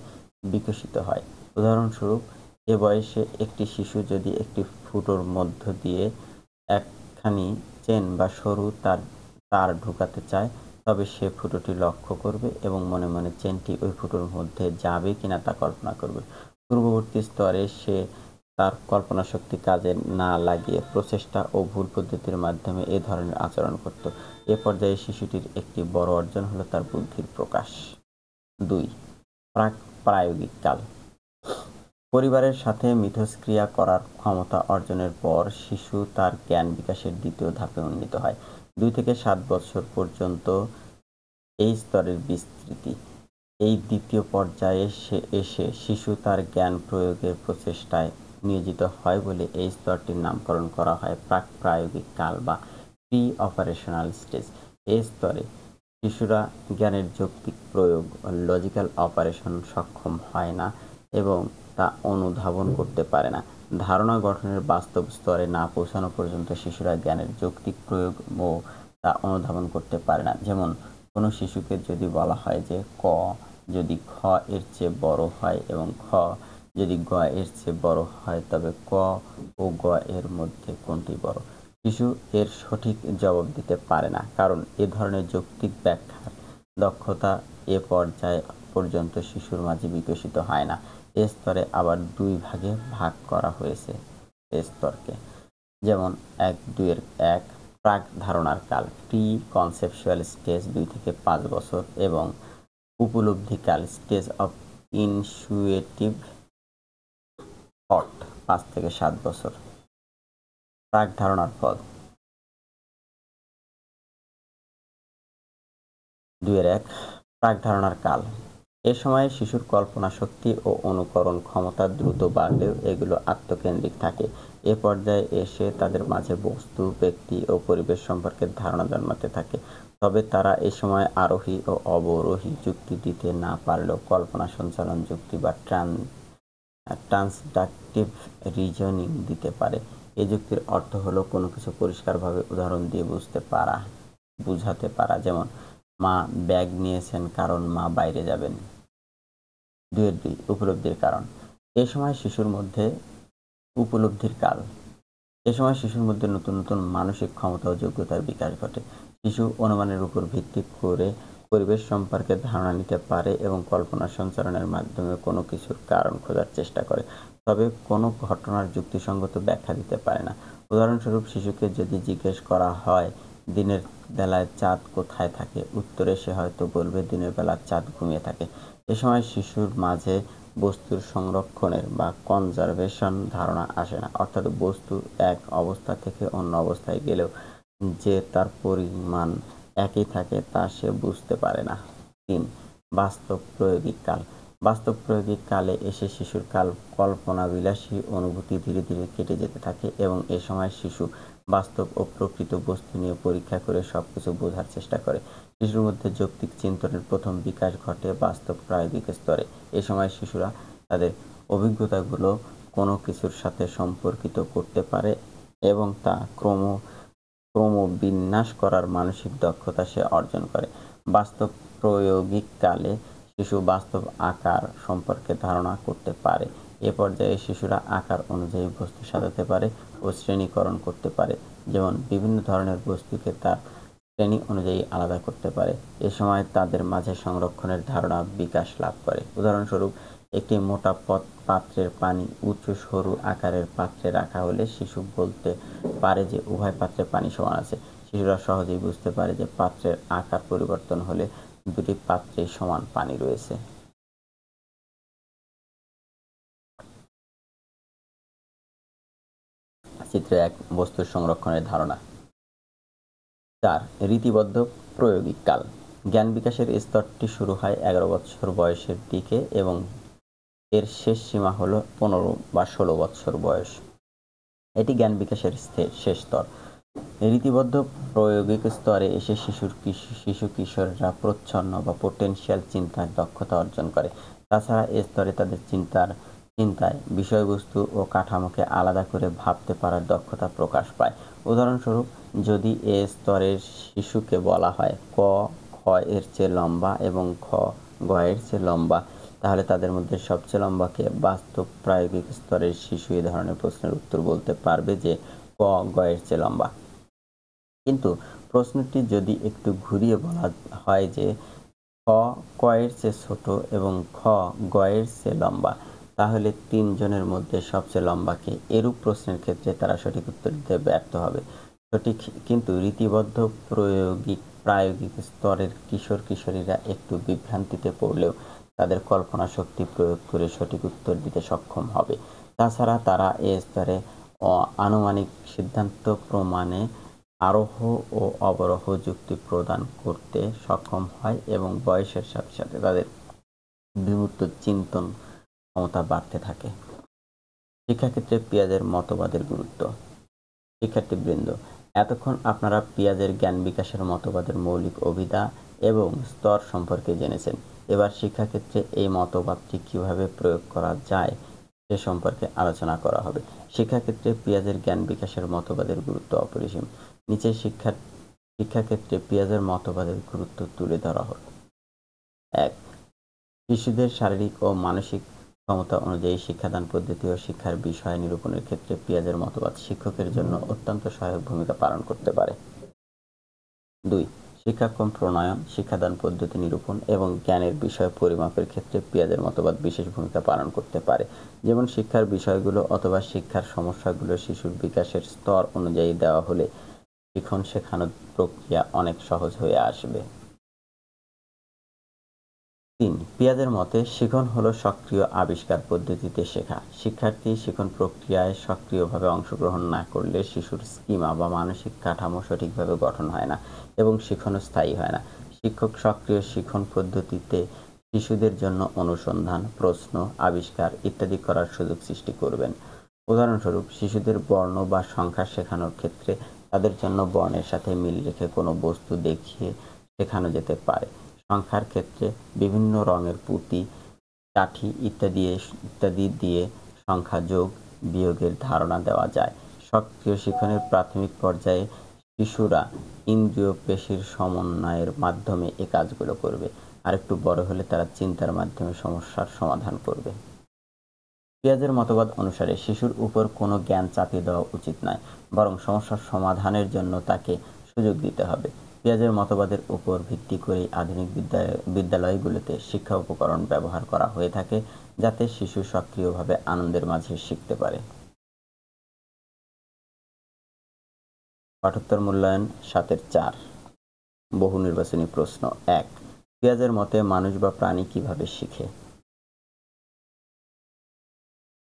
বিকশিত হয়। উদাহরণস্বরূপ, এ বয়সে একটি শিশু যদি একটি ফুটোর মধ্য দিয়ে একখানি চেন বা সরু তার ঢুকাতে চায়, তবে সে ফুটোটি লক্ষ্য করবে এবং মনে মনে চেনটি ওই ফুটোর মধ্যে যাবে কিনা তা কল্পনা করবে। পূর্ববর্তী স্তরে সে তার কল্পনাশক্তি কাজে না লাগিয়ে প্রচেষ্টা ও ভুল পদ্ধতির মাধ্যমে এ ধরনের আচরণ করত। এ পর্যায়ে শিশুটির একটি বড় অর্জন হলো তার বুদ্ধির প্রকাশ। 2, প্রায়োগিক কাল। পরিবারের সাথে মিথস্ক্রিয়া করার ক্ষমতা অর্জনের পর শিশু তার জ্ঞান বিকাশের দ্বিতীয় ধাপে উন্নীত হয়। 2 থেকে 7 বছর পর্যন্ত এই স্তরের বিস্তৃতি। এই দ্বিতীয় পর্যায়ে এসে শিশু তার জ্ঞান প্রয়োগের প্রচেষ্টায় নিয়োজিত হয় বলে এই স্তরটির নামকরণ করা হয় প্রাক-প্রায়োগিক কাল বা প্রি অপারেশনাল স্টেজ। এই স্তরে শিশুরা জ্ঞানের যৌক্তিক প্রয়োগ লজিক্যাল অপারেশন সক্ষম হয় না এবং তা অনুধাবন করতে পারে না। ধারণা গঠনের বাস্তব স্তরে না পৌঁছানো পর্যন্ত শিশুরা জ্ঞানের যৌক্তিক প্রয়োগ ও তা অনুধাবন করতে পারে না। যেমন, কোনো শিশুকে যদি বলা হয় যে ক যদি খ এর চেয়ে বড় হয় এবং খ যদি গ এর চেয়ে বড় হয়, তবে ক ও গ এর মধ্যে কোনটি বড়? শিশু এর সঠিক জবাব দিতে পারে না, কারণ এ ধরনের যৌক্তিক ব্যাখ্যার দক্ষতা এ পর্যায় পর্যন্ত শিশুর মাঝে বিকশিত হয় না। এ স্তরে আবার দুই ভাগে ভাগ করা হয়েছে এ স্তরকে, যেমন ১-২-১ প্রাক ধারণার কাল, প্রি কনসেপচুয়াল স্টেজ ২ থেকে ৫ বছর এবং উপলব্ধিকাল, স্টেজ অফ ইনসুয়েটিভ থট ৫ থেকে ৭ বছর। প্রাক ধারণার ফল। ২-১ প্রাক ধারণার কাল। এ সময়ে শিশুর কল্পনা শক্তি ও অনুকরণ ক্ষমতা দ্রুত বাড়লেও এগুলো আত্মকেন্দ্রিক থাকে। এ পর্যায়ে এসে তাদের মাঝে বস্তু, ব্যক্তি ও পরিবেশ সম্পর্কে ধারণা জন্মাতে থাকে। তবে তারা এ সময় আরোহী ও অবরোহী যুক্তি দিতে না পারলেও কল্পনা সঞ্চালন যুক্তি বা ট্রান্সডাকটিভ রিজনিং দিতে পারে। এ যুক্তির অর্থ হলো কোনো কিছু পরিষ্কারভাবে উদাহরণ দিয়ে বুঝাতে পারা, যেমন মা ব্যাগ নিয়েছেন কারণ মা বাইরে যাবেন। ২-২ উপলব্ধির কারণ। এ সময় শিশুর মধ্যে উপলব্ধির কাল। এ সময় শিশুর মধ্যে নতুন নতুন মানসিক ক্ষমতা ও যোগ্যতার বিকাশ ঘটে। শিশু অনুমানের উপর ভিত্তি করে পরিবেশ সম্পর্কে ধারণা নিতে পারে এবং কল্পনা সঞ্চালনের মাধ্যমে কোনো কিছুর কারণ খোঁজার চেষ্টা করে, তবে কোনো ঘটনার যুক্তিসঙ্গত ব্যাখ্যা দিতে পারে না। উদাহরণস্বরূপ, শিশুকে যদি জিজ্ঞেস করা হয় দিনের বেলায় চাঁদ কোথায় থাকে, উত্তরে সে হয়তো বলবে দিনের বেলা চাঁদ ঘুমিয়ে থাকে। এ সময় শিশুর মাঝে বস্তুর সংরক্ষণের বা কনজারভেশন ধারণা আসে না, অর্থাৎ বস্তু এক অবস্থা থেকে অন্য অবস্থায় গেলেও যে তার পরিমাণ একই থাকে তা সে বুঝতে পারে না। ৩. বাস্তব প্রয়োগিক কাল। বাস্তব প্রয়োগিক কালে এসে শিশুর কল্পনাবিলাসী অনুভূতি ধীরে ধীরে কেটে যেতে থাকে এবং এ সময় শিশু বাস্তব ও প্রকৃত বস্তু নিয়ে পরীক্ষা করে সবকিছু বোঝার চেষ্টা করে। শিশুর মধ্যে যৌক্তিক চিন্তনের প্রথম বিকাশ ঘটে বাস্তব প্রায়োগিক স্তরে। এ সময় শিশুরা তাদের অভিজ্ঞতাগুলো কোনো কিছুর সাথে সম্পর্কিত করতে পারে এবং তা ক্রমবিন্যাস করার মানসিক দক্ষতা সে অর্জন করে। বাস্তব প্রায়োগিক কালে শিশু বাস্তব আকার সম্পর্কে ধারণা করতে পারে। এ পর্যায়ে শিশুরা আকার অনুযায়ী বস্তু সাজাতে পারে ও শ্রেণীকরণ করতে পারে, যেমন বিভিন্ন ধরনের বস্তুকে তার শ্রেণী অনুযায়ী আলাদা করতে পারে। এ সময় তাদের মাঝে সংরক্ষণের ধারণা বিকাশ লাভ করে। উদাহরণস্বরূপ, একটি মোটা পাত্রের পানি উঁচু সরু আকারের পাত্রে রাখা হলে শিশু বলতে পারে যে উভয় পাত্রে পানি সমান আছে। শিশুরা সহজেই বুঝতে পারে যে পাত্রের আকার পরিবর্তন হলে দুটি পাত্রেই সমান পানি রয়েছে। চিত্র ১ বস্তুর সংরক্ষণের ধারণা। ৪. রীতিবদ্ধ প্রয়োগিক কাল। জ্ঞান বিকাশের স্তরটি শুরু হয় ১১ বছর বয়সের দিকে এবং এর শেষ সীমা হল ১৫ বা ১৬ বছর বয়স। এটি জ্ঞান বিকাশের শেষ স্তর। রীতিবদ্ধ প্রয়োগিক স্তরে এসে শিশু-কিশোররা প্রচ্ছন্ন বা পোটেনশিয়াল চিন্তার দক্ষতা অর্জন করে। তাছাড়া এ স্তরে তাদের চিন্তায় বিষয়বস্তু ও কাঠামোকে আলাদা করে ভাবতে পারার দক্ষতা প্রকাশ পায়। উদাহরণস্বরূপ, যদি এ স্তরের শিশুকে বলা হয় ক খ এর চেয়ে লম্বা এবং খ গ এর চেয়ে লম্বা, তাহলে তাদের মধ্যে সবচেয়ে লম্বাকে বাস্তব প্রায়োগিক স্তরের শিশু এ ধরনের প্রশ্নের উত্তর বলতে পারবে যে ক গ এর চেয়ে লম্বা। কিন্তু প্রশ্নটি যদি একটু ঘুরিয়ে বলা হয় যে খ ক এর চেয়ে ছোট এবং খ গ এর চেয়ে লম্বা, তাহলে তিনজনের মধ্যে সবচেয়ে লম্বাকে? এরূপ প্রশ্নের ক্ষেত্রে তারা সঠিক উত্তর দিতে ব্যর্থ হবে। কিন্তু রীতিবদ্ধ প্রায়োগিক স্তরের কিশোর-কিশোরীরা একটু বিভ্রান্তিতে পড়লেও তাদের কল্পনা শক্তি প্রয়োগ করে সঠিক উত্তর দিতে সক্ষম হবে। তাছাড়া তারা এ স্তরে আনুমানিক সিদ্ধান্ত প্রমাণে আরোহ ও অবরোহ যুক্তি প্রদান করতে সক্ষম হয় এবং বয়সের সাথে সাথে তাদের বিমূর্ত চিন্তন ক্ষমতা বাড়তে থাকে। শিক্ষাক্ষেত্রে পিয়াজের মতবাদের গুরুত্ব। শিক্ষার্থীবৃন্দ, এতক্ষণ আপনারা পিয়াজের জ্ঞান বিকাশের মতবাদের মৌলিক অভিধা এবং স্তর সম্পর্কে জেনেছেন। এবার শিক্ষাক্ষেত্রে এই মতবাদটি কিভাবে প্রয়োগ করা যায় সে সম্পর্কে আলোচনা করা হবে। শিক্ষাক্ষেত্রে পিয়াজের জ্ঞান বিকাশের মতবাদের গুরুত্ব অপরিসীম। নিচে শিক্ষাক্ষেত্রে পিয়াজের মতবাদের গুরুত্ব তুলে ধরা হল। ১. শিশুদের শারীরিক ও মানসিক ক্ষমতা অনুযায়ী শিক্ষাদান পদ্ধতি ও শিক্ষার বিষয় নিরূপণের ক্ষেত্রে পিয়াজের মতবাদ শিক্ষকের জন্য অত্যন্ত সহায়ক ভূমিকা পালন করতে পারে। 2. শিক্ষাক্রম প্রণয়ন, শিক্ষাদান পদ্ধতি নিরূপণ এবং জ্ঞানের বিষয় পরিমাপের ক্ষেত্রে পিয়াজের মতবাদ বিশেষ ভূমিকা পালন করতে পারে। যেমন শিক্ষার বিষয়গুলো অথবা শিক্ষার সমস্যাগুলো শিশুর বিকাশের স্তর অনুযায়ী দেওয়া হলে শিখন শেখানোর প্রক্রিয়া অনেক সহজ হয়ে আসবে। 3. পিয়াজের মতে শিখন হলো সক্রিয় আবিষ্কার পদ্ধতিতে শেখা। শিক্ষার্থী শিখন প্রক্রিয়ায় সক্রিয়ভাবে অংশগ্রহণ না করলে শিশুর স্কিমা বা মানসিক কাঠামো সঠিকভাবে গঠন হয় না এবং শিখনও স্থায়ী হয় না। শিক্ষক সক্রিয় শিখন পদ্ধতিতে শিশুদের জন্য অনুসন্ধান, প্রশ্ন, আবিষ্কার ইত্যাদি করার সুযোগ সৃষ্টি করবেন। উদাহরণস্বরূপ, শিশুদের বর্ণ বা সংখ্যা শেখানোর ক্ষেত্রে তাদের জন্য বর্ণের সাথে মিল রেখে কোনো বস্তু দেখিয়ে শেখানো যেতে পারে। সংখ্যার ক্ষেত্রে বিভিন্ন রঙের পুঁতি, কাঠি ইত্যাদি দিয়ে সংখ্যা যোগ বিয়োগের ধারণা দেওয়া যায়। সক্রিয় শিখনের প্রাথমিক পর্যায়ে শিশুরা ইন্দ্রিয় পেশির সমন্বয়ের মাধ্যমে এই কাজগুলো করবে, আর একটু বড় হলে তারা চিন্তার মাধ্যমে সমস্যার সমাধান করবে। পিয়াজের মতবাদ অনুসারে শিশুর উপর কোনো জ্ঞান চাপিয়ে দেওয়া উচিত নয়, বরং সমস্যার সমাধানের জন্য তাকে সুযোগ দিতে হবে। পিয়াজের মতবাদের উপর ভিত্তি করেই আধুনিক বিদ্যালয়গুলোতে শিক্ষা উপকরণ ব্যবহার করা হয়ে থাকে, যাতে শিশু সক্রিয়ভাবে আনন্দের মাঝে শিখতে পারে। পাঠোত্তর মূল্যায়ন 7-4 বহু নির্বাচনী প্রশ্ন। 1. পিয়াজের মতে মানুষ বা প্রাণী কিভাবে শিখে?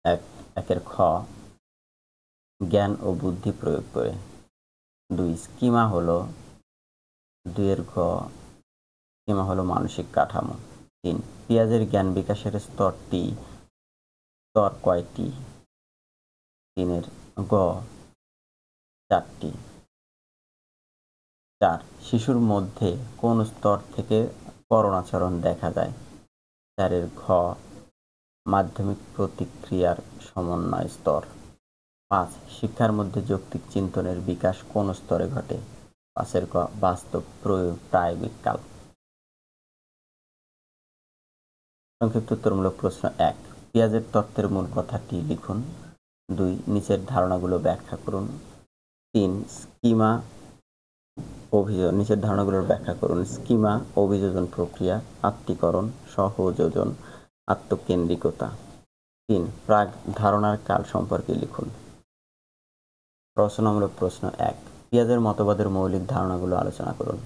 1 খ, জ্ঞান ও বুদ্ধি প্রয়োগ করে। 2. স্কিমা হলো 2 গ, স্কিমা হলো মানসিক কাঠামো। 3. পিয়াজের জ্ঞান বিকাশের স্তর কয়টি? 3 গ 4টি। 4. শিশুর মধ্যে কোন স্তর থেকে করণাচরণ দেখা যায়? 4 ঘ, মাধ্যমিক প্রতিক্রিয়ার সমন্বয় স্তর। 5. শিক্ষার মধ্যে যৌক্তিক চিন্তনের বিকাশ কোন স্তরে ঘটে? 5 ক, বাস্তব প্রয়োগ প্রায়োগিক কাল। সংক্ষিপ্ত উত্তরমূলক প্রশ্ন। 1. পিয়াজের তত্ত্বের মূল কথাটি লিখুন। 2. নিচের ধারণাগুলো ব্যাখ্যা করুন। 3. নিচের ধারণাগুলোর ব্যাখ্যা করুন। স্কিমা, অভিযোজন প্রক্রিয়া, আত্মীকরণ, সহযোজন, আত্মকেন্দ্রিকতা। 3. প্রাক ধারণার কাল সম্পর্কে লিখুন। রচনামূলক প্রশ্ন। 1. পিয়াজের মতবাদের মৌলিক ধারণাগুলো আলোচনা করুন।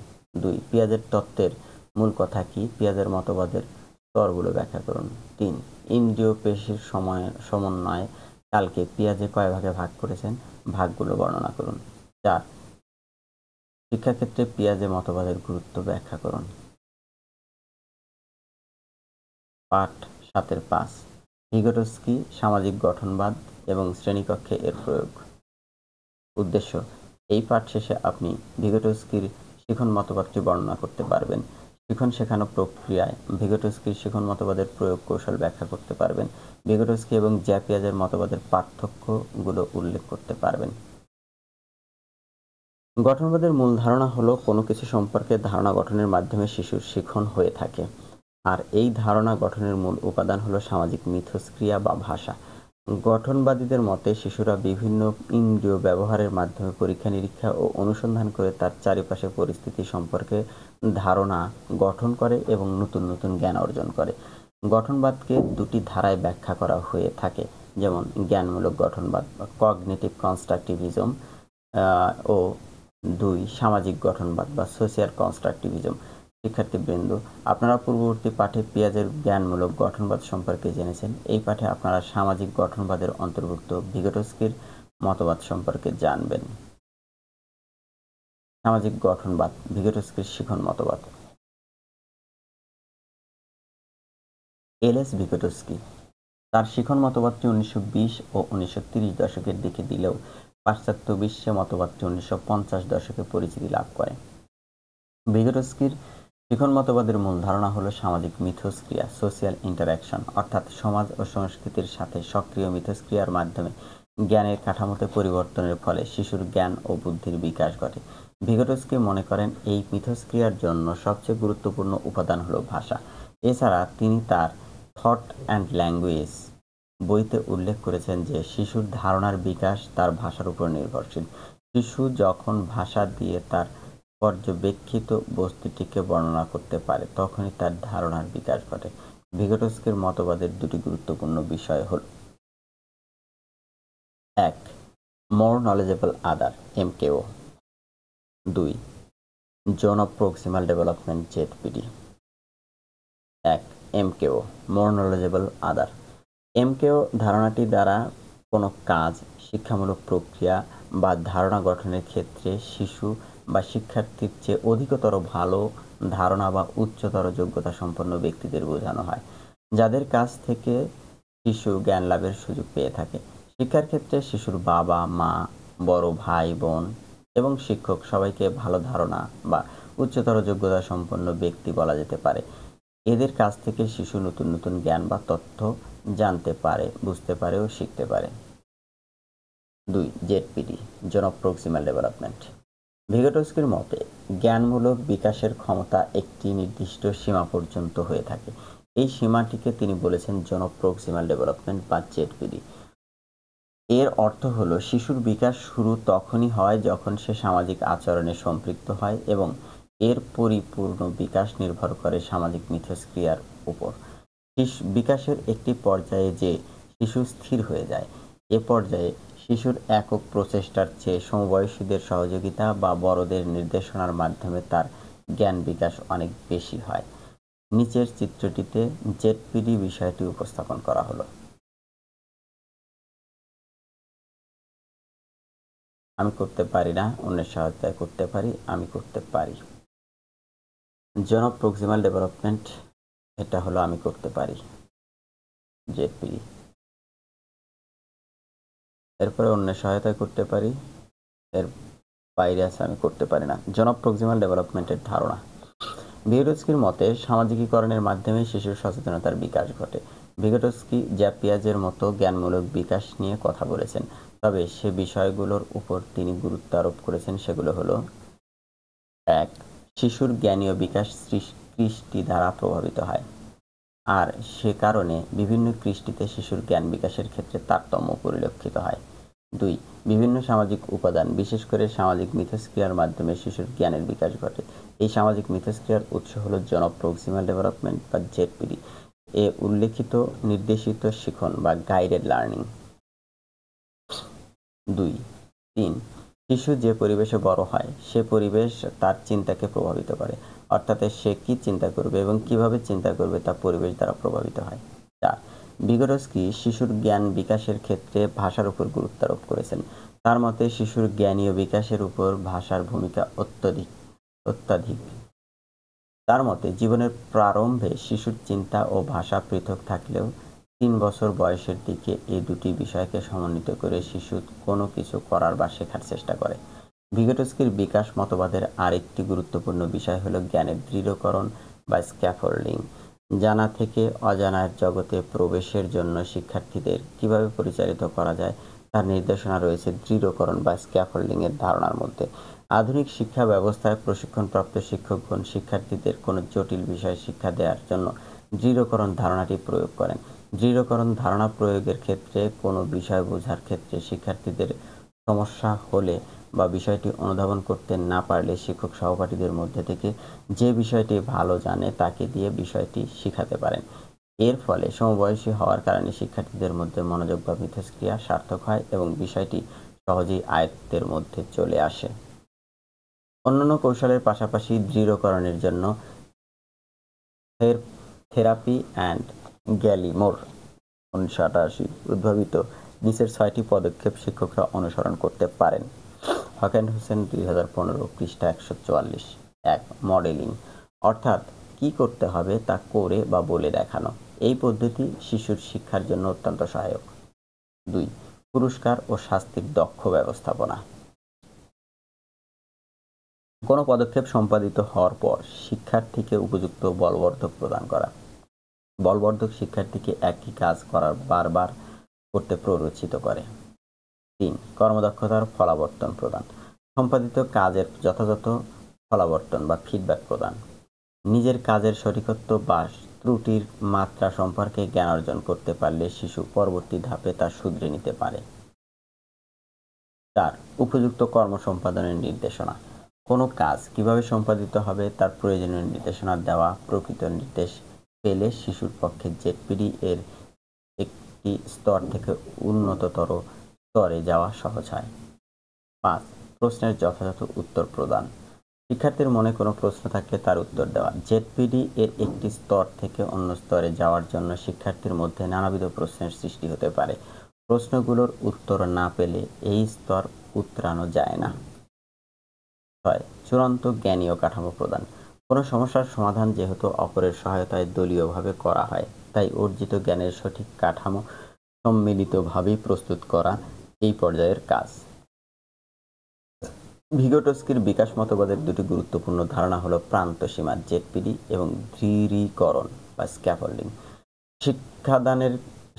2. পিয়াজের তত্ত্বের মূল কথা কি? পিয়াজের মতবাদের স্তরগুলো ব্যাখ্যা করুন। 3. ইন্দ্রিয় পেশির সমন্বয় কালকে পিয়াজে কয় ভাগে ভাগ করেছেন? ভাগগুলো বর্ণনা করুন। 4. শিক্ষাক্ষেত্রে পিয়াজের মতবাদের গুরুত্ব ব্যাখ্যা করুন। পাঠ 7-5 ভিগোটস্কি, সামাজিক গঠনবাদ এবং শ্রেণীকক্ষে এর প্রয়োগ। উদ্দেশ্য, এই পাঠ শেষে আপনি ভিগোটস্কির শিখন মতবাদটি বর্ণনা করতে পারবেন। শিখন শেখানো প্রক্রিয়ায় ভিগোটস্কির শিখন মতবাদের প্রয়োগ কৌশল ব্যাখ্যা করতে পারবেন। ভিগোটস্কি এবং পিয়াজের মতবাদের পার্থক্যগুলো উল্লেখ করতে পারবেন। গঠনবাদের মূল ধারণা হলো কোনো কিছু সম্পর্কে ধারণা গঠনের মাধ্যমে শিশুর শিখন হয়ে থাকে, আর এই ধারণা গঠনের মূল উপাদান হলো সামাজিক মিথস্ক্রিয়া বা ভাষা। গঠনবাদীদের মতে শিশুরা বিভিন্ন ইন্দ্রিয় ব্যবহারের মাধ্যমে পরীক্ষা নিরীক্ষা ও অনুসন্ধান করে তার চারিপাশের পরিস্থিতি সম্পর্কে ধারণা গঠন করে এবং নতুন নতুন জ্ঞান অর্জন করে। গঠনবাদকে দুটি ধারায় ব্যাখ্যা করা হয়ে থাকে, যেমন জ্ঞানমূলক গঠনবাদ বা কগনিটিভ কনস্ট্রাকটিভিজম ও 2. সামাজিক গঠনবাদ বা সোশিয়াল কনস্ট্রাকটিভিজম। শিক্ষার্থীবৃন্দ, আপনারা পূর্ববর্তী পাঠে পিয়াজের জ্ঞানমূলক গঠনবাদ সম্পর্কে জেনেছেন। এই পাঠে আপনারা সামাজিক গঠনবাদের অন্তর্ভুক্ত ভিগোটস্কির মতবাদ সম্পর্কে জানবেন। সামাজিক গঠনবাদ, ভিগোটস্কির শিখন মতবাদ। এলএস ভিগোটস্কি তার শিখন মতবাদটি 1920 ও 1930 দশকের দিকে দিলেও পাশ্চাত্য বিশ্বে মতবাদটি 1950 দশকে পরিচিতি লাভ করে। ভিগোটস্কির শিখন মতবাদের মূল ধারণা হলো সামাজিক মিথস্ক্রিয়া, সোশিয়াল ইন্টারঅ্যাকশন, অর্থাৎ সমাজ ও সংস্কৃতির সাথে সক্রিয় মিথস্ক্রিয়ার মাধ্যমে জ্ঞানের কাঠামোতে পরিবর্তনের ফলে শিশুর জ্ঞান ও বুদ্ধির বিকাশ ঘটে। ভিগোটস্কি মনে করেন এই মিথস্ক্রিয়ার জন্য সবচেয়ে গুরুত্বপূর্ণ উপাদান হলো ভাষা। এছাড়া তিনি তার থট অ্যান্ড ল্যাঙ্গুয়েজ বইতে উল্লেখ করেছেন যে শিশুর ধারণার বিকাশ তার ভাষার উপর নির্ভরশীল। শিশু যখন ভাষা দিয়ে তার পর্যবেক্ষিত বস্তুটিকে বর্ণনা করতে পারে তখনই তার ধারণার বিকাশ ঘটে। ভিগোটস্কির মতবাদের দুটি গুরুত্বপূর্ণ বিষয় হল: ১. More knowledgeable other, MKO. ২. Zone of proximal development, ZPD. ১. MKO, more knowledgeable other. MKO ধারণাটি দ্বারা কোনো কাজ, শিক্ষামূলক প্রক্রিয়া বা ধারণা গঠনের ক্ষেত্রে শিশু বা শিক্ষার্থীর চেয়ে অধিকতর ভালো ধারণা বা উচ্চতর যোগ্যতা সম্পন্ন ব্যক্তিদের বোঝানো হয়, যাদের কাছ থেকে শিশু জ্ঞান লাভের সুযোগ পেয়ে থাকে। শিক্ষার ক্ষেত্রে শিশুর বাবা মা, বড় ভাই বোন এবং শিক্ষক সবাইকে ভালো ধারণা বা উচ্চতর যোগ্যতা সম্পন্ন ব্যক্তি বলা যেতে পারে। এদের কাছ থেকে শিশু নতুন নতুন জ্ঞান বা তথ্য জানতে পারে, বুঝতে পারে ও শিখতে পারে। ২. ZPD, zone of proximal development. ভিগোটস্কির মতে জ্ঞানমূলক বিকাশের ক্ষমতা একটি নির্দিষ্ট সীমা পর্যন্ত হয়ে থাকে। এই সীমাটিকে তিনি বলেছেন জোন অফ প্রক্সিমাল ডেভেলপমেন্ট বা জেডপিডি। এর অর্থ হলো শিশুর বিকাশ শুরু তখনই হয় যখন সে সামাজিক আচরণে সম্পৃক্ত হয় এবং এর পরিপূর্ণ বিকাশ নির্ভর করে সামাজিক মিথস্ক্রিয়ার উপর। বিকাশের একটি পর্যায়ে যে শিশু স্থির হয়ে যায়, এ পর্যায়ে শিশুর একক প্রচেষ্টার চেয়ে সমবয়সীদের সহযোগিতা বা বড়দের নির্দেশনার মাধ্যমে তার জ্ঞান বিকাশ অনেক বেশি হয়। নিচের চিত্রটিতে জেডপিডি বিষয়টি উপস্থাপন করা হলো। আমি করতে পারি না, অন্যের সহায়তায় করতে পারি, আমি করতে পারি। জোন অফ প্রক্সিমাল ডেভেলপমেন্ট, এটা হলো আমি করতে পারি, জেডপিডি। এরপরে অন্যের সহায়তায় করতে পারি, এর বাইরে আছে আমি করতে পারি না। জোন অফ প্রক্সিমাল ডেভেলপমেন্টের ধারণা। ভিগোটস্কির মতে সামাজিকীকরণের মাধ্যমে শিশুর সচেতনতার বিকাশ ঘটে। ভিগোটস্কি জ্যাপিয়াজের মতো জ্ঞানমূলক বিকাশ নিয়ে কথা বলেছেন, তবে সে বিষয়গুলোর উপর তিনি গুরুত্ব আরোপ করেছেন সেগুলো হলো: ১. শিশুর জ্ঞানীয় বিকাশ কৃষ্টি দ্বারা প্রভাবিত হয়, আর সে কারণে বিভিন্ন কৃষ্টিতে শিশুর জ্ঞান বিকাশের ক্ষেত্রে তারতম্য পরিলক্ষিত হয়। ২. বিভিন্ন সামাজিক উপাদান, বিশেষ করে সামাজিক মিথস্ক্রিয়ার মাধ্যমে শিশুর জ্ঞানের বিকাশ ঘটে। এই সামাজিক মিথস্ক্রিয়ার উৎস হল জোন অফ প্রক্সিমাল ডেভেলপমেন্ট বা জেডপিডি এ উল্লেখিত নির্দেশিত শিখন বা গাইডেড লার্নিং। ২. ৩. শিশু যে পরিবেশে বড় হয় সে পরিবেশ তার চিন্তাকে প্রভাবিত করে, অর্থাৎ সে কি চিন্তা করবে এবং কিভাবে চিন্তা করবে তা পরিবেশ দ্বারা প্রভাবিত হয়। ৪. ভিগোটস্কি শিশুর জ্ঞান বিকাশের ক্ষেত্রে ভাষার উপর গুরুত্ব আরোপ করেছেন। তার মতে শিশুর জ্ঞানীয় বিকাশের উপর ভাষার ভূমিকা অত্যাধিক। তার মতে জীবনের প্রারম্ভে শিশুর চিন্তা ও ভাষা পৃথক থাকলেও ৩ বছর বয়সের দিকে এই দুটি বিষয়কে সমন্বিত করে শিশু কোনো কিছু করার বা শেখার চেষ্টা করে। ভিগোটস্কির বিকাশ মতবাদের আরেকটি গুরুত্বপূর্ণ বিষয় হলো জ্ঞানের দৃঢ়করণ বা স্ক্যাফোল্ডিং। জানা থেকে অজানার জগতে প্রবেশের জন্য শিক্ষার্থীদের কিভাবে পরিচালিত করা যায় তার নির্দেশনা রয়েছে দৃঢ়করণ বা স্ক্যাফোল্ডিং এর ধারণার মধ্যে। আধুনিক শিক্ষা ব্যবস্থায় প্রশিক্ষণপ্রাপ্ত শিক্ষকগণ শিক্ষার্থীদের কোনো জটিল বিষয় শিক্ষা দেওয়ার জন্য দৃঢ়করণ ধারণাটি প্রয়োগ করেন। দৃঢ়করণ ধারণা প্রয়োগের ক্ষেত্রে কোনো বিষয় বোঝার ক্ষেত্রে শিক্ষার্থীদের সমস্যা হলে বা বিষয়টি অনুধাবন করতে না পারলে শিক্ষক সহপাঠীদের মধ্যে থেকে যে বিষয়টি ভালো জানে তাকে দিয়ে বিষয়টি শিখাতে পারেন। এর ফলে সমবয়সী হওয়ার কারণে শিক্ষার্থীদের মধ্যে মনোযোগ বা মিথস্ক্রিয়া সার্থক হয় এবং বিষয়টি সহজেই আয়ত্তের মধ্যে চলে আসে। অন্যান্য কৌশলের পাশাপাশি দৃঢ়করণের জন্য থেরাপি অ্যান্ড গ্যালিমোর 1988 উদ্ভাবিত নিচের 6টি পদক্ষেপ শিক্ষকরা অনুসরণ করতে পারেন। হকেন হোসেন 2015 পৃষ্ঠা 144। ১. মডেলিং, অর্থাৎ কি করতে হবে তা করে বা বলে দেখানো। এই পদ্ধতি শিশুর শিক্ষার জন্য অত্যন্ত সহায়ক। ২. পুরস্কার ও শাস্তির দক্ষ ব্যবস্থাপনা। কোনো পদক্ষেপ সম্পাদিত হওয়ার পর শিক্ষার্থীকে উপযুক্ত বলবর্ধক প্রদান করা। বলবর্ধক শিক্ষার্থীকে একই কাজ করার বারবার করতে প্ররোচিত করে। ৩. কর্মদক্ষতার ফলাবর্তন প্রদান, সম্পাদিত কাজের যথাযথ ফলাবর্তন বা ফিডব্যাক প্রদান। নিজের কাজের সঠিকত্ব বা ত্রুটির মাত্রা সম্পর্কে জ্ঞান অর্জন করতে পারলে শিশু পরবর্তী ধাপে তা শুধরে নিতে পারে। 4. উপযুক্ত কর্ম সম্পাদনের নির্দেশনা। কোনো কাজ কিভাবে সম্পাদিত হবে তার প্রয়োজনীয় নির্দেশনা দেওয়া। প্রকৃত নির্দেশ পেলে শিশুর পক্ষে জেডপিডি এর একটি স্তর থেকে উন্নততর স্তরে যাওয়া সহজ হয়। 5. প্রশ্নের যথাযথ উত্তর প্রদান। শিক্ষার্থীর মনে কোনো প্রশ্ন থাকলে তার উত্তর দেওয়া। জেডপিডি এর একটি স্তর থেকে অন্য স্তরে যাওয়ার জন্য শিক্ষার্থীর মধ্যে নানাবিধ প্রশ্নের সৃষ্টি হতে পারে। প্রশ্নগুলোর উত্তর না পেলে এই স্তর উতরানো যায় না। 6. চূড়ান্ত জ্ঞানীয় কাঠামো প্রদান। কোনো সমস্যার সমাধান যেহেতু অপরের সহায়তায় দলীয়ভাবে করা হয়, তাই অর্জিত জ্ঞানের সঠিক কাঠামো সম্মিলিতভাবেই প্রস্তুত করা এই পর্যায়ের কাজ। ভিগোটস্কির বিকাশ মতবাদের দুটি গুরুত্বপূর্ণ ধারণা হলো প্রান্তসীমা জেডপিডি এবং দৃঢ়ীকরণ বা স্ক্যাফোল্ডিং।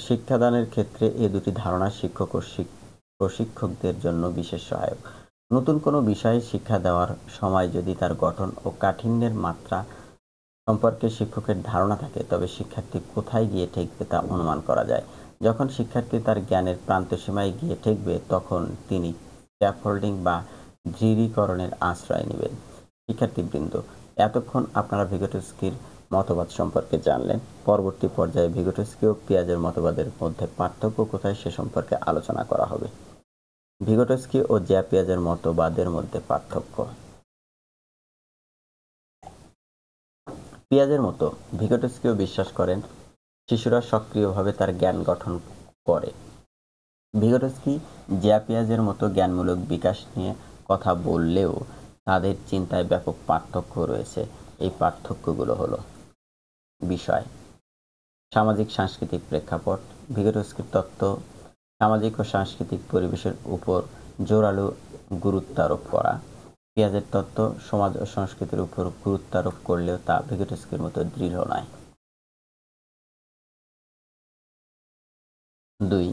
শিক্ষাদানের ক্ষেত্রে এ দুটি ধারণা শিক্ষক ও প্রশিক্ষকদের জন্য বিশেষ সহায়ক। নতুন কোনো বিষয়ে শিক্ষা দেওয়ার সময় যদি তার গঠন ও কাঠিন্যের মাত্রা সম্পর্কে শিক্ষকের ধারণা থাকে, তবে শিক্ষার্থী কোথায় গিয়ে ঠেকবে তা অনুমান করা যায়। যখন শিক্ষার্থী তার জ্ঞানের প্রান্তসীমায় গিয়ে ঠেকবে, তখন তিনি স্ক্যাফোল্ডিং বা দৃঢ়ীকরণের আশ্রয় নেবেন। শিক্ষার্থীবৃন্দ, এতক্ষণ আপনারা ভিগোটস্কির মতবাদ সম্পর্কে জানলেন। পরবর্তী পর্যায়ে ভিগোটস্কি ও পিয়াজের মতবাদের মধ্যে পার্থক্য কোথায় সে সম্পর্কে আলোচনা করা হবে। ভিগোটস্কি ও পিয়াজের মতবাদের মধ্যে পার্থক্য। পিয়াজের মতো ভিগোটস্কিও বিশ্বাস করেন শিশুরা সক্রিয়ভাবে তার জ্ঞান গঠন করে। ভিগোটস্কি পিয়াজের মতো জ্ঞানমূলক বিকাশ নিয়ে কথা বললেও তাদের চিন্তায় ব্যাপক পার্থক্য রয়েছে। এই পার্থক্যগুলো হলো: বিষয়: সামাজিক সাংস্কৃতিক প্রেক্ষাপট। ভিগোটস্কির তত্ত্ব সামাজিক ও সাংস্কৃতিক পরিবেশের উপর জোরালো গুরুত্বারোপ করা। পিয়াজের তত্ত্ব সমাজ ও সংস্কৃতির উপর গুরুত্বারোপ করলেও তা ভিগোটস্কির মতো দৃঢ় নয়। 2.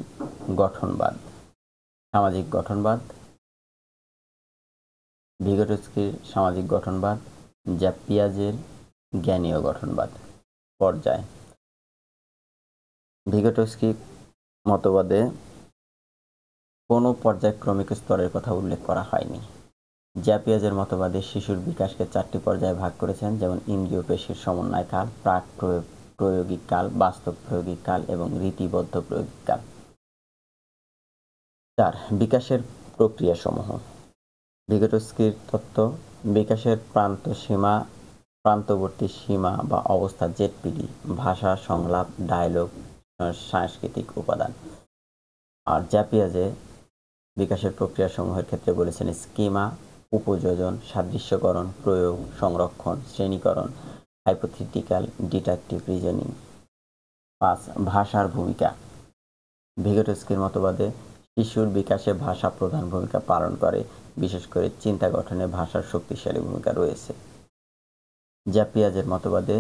গঠনবাদ। সামাজিক গঠনবাদ। ভিগোটস্কির সামাজিক গঠনবাদ, পিয়াজের জ্ঞানীয় গঠনবাদ। পর্যায়: ভিগোটস্কি মতবাদে কোনো পর্যায়ক্রমিক স্তরের কথা উল্লেখ করা হয়নি। পিয়াজের মতবাদে শিশুর বিকাশকে 4টি পর্যায়ে ভাগ করেছেন, যেমন ইন্দ্রিয় পেশির সমন্বয় কাল, প্রাক প্রায়োগিক কাল, বাস্তব প্রায়োগিক কাল এবং রীতিবদ্ধ প্রায়োগিক কাল। 4. বিকাশের প্রক্রিয়াসমূহ। ভিগোটস্কির তত্ত্ব বিকাশের প্রান্তবর্তী সীমা বা অবস্থা জেডপিডি, ভাষা, সংলাপ, ডায়ালগ, সাংস্কৃতিক উপাদান। আর পিয়াজে বিকাশের প্রক্রিয়াসমূহের ক্ষেত্রে বলেছেন স্কিমা, উপযোজন, সাদৃশ্যকরণ, প্রয়োগ, সংরক্ষণ, শ্রেণীকরণ, হাইপোথেটিক্যাল, ডিডাকটিভ রিজনিং। 5. ভাষার ভূমিকা। ভিগোটস্কির মতবাদে শিশুর বিকাশে ভাষা প্রধান ভূমিকা পালন করে, বিশেষ করে চিন্তা গঠনে ভাষার শক্তিশালী ভূমিকা রয়েছে। পিয়াজের মতবাদে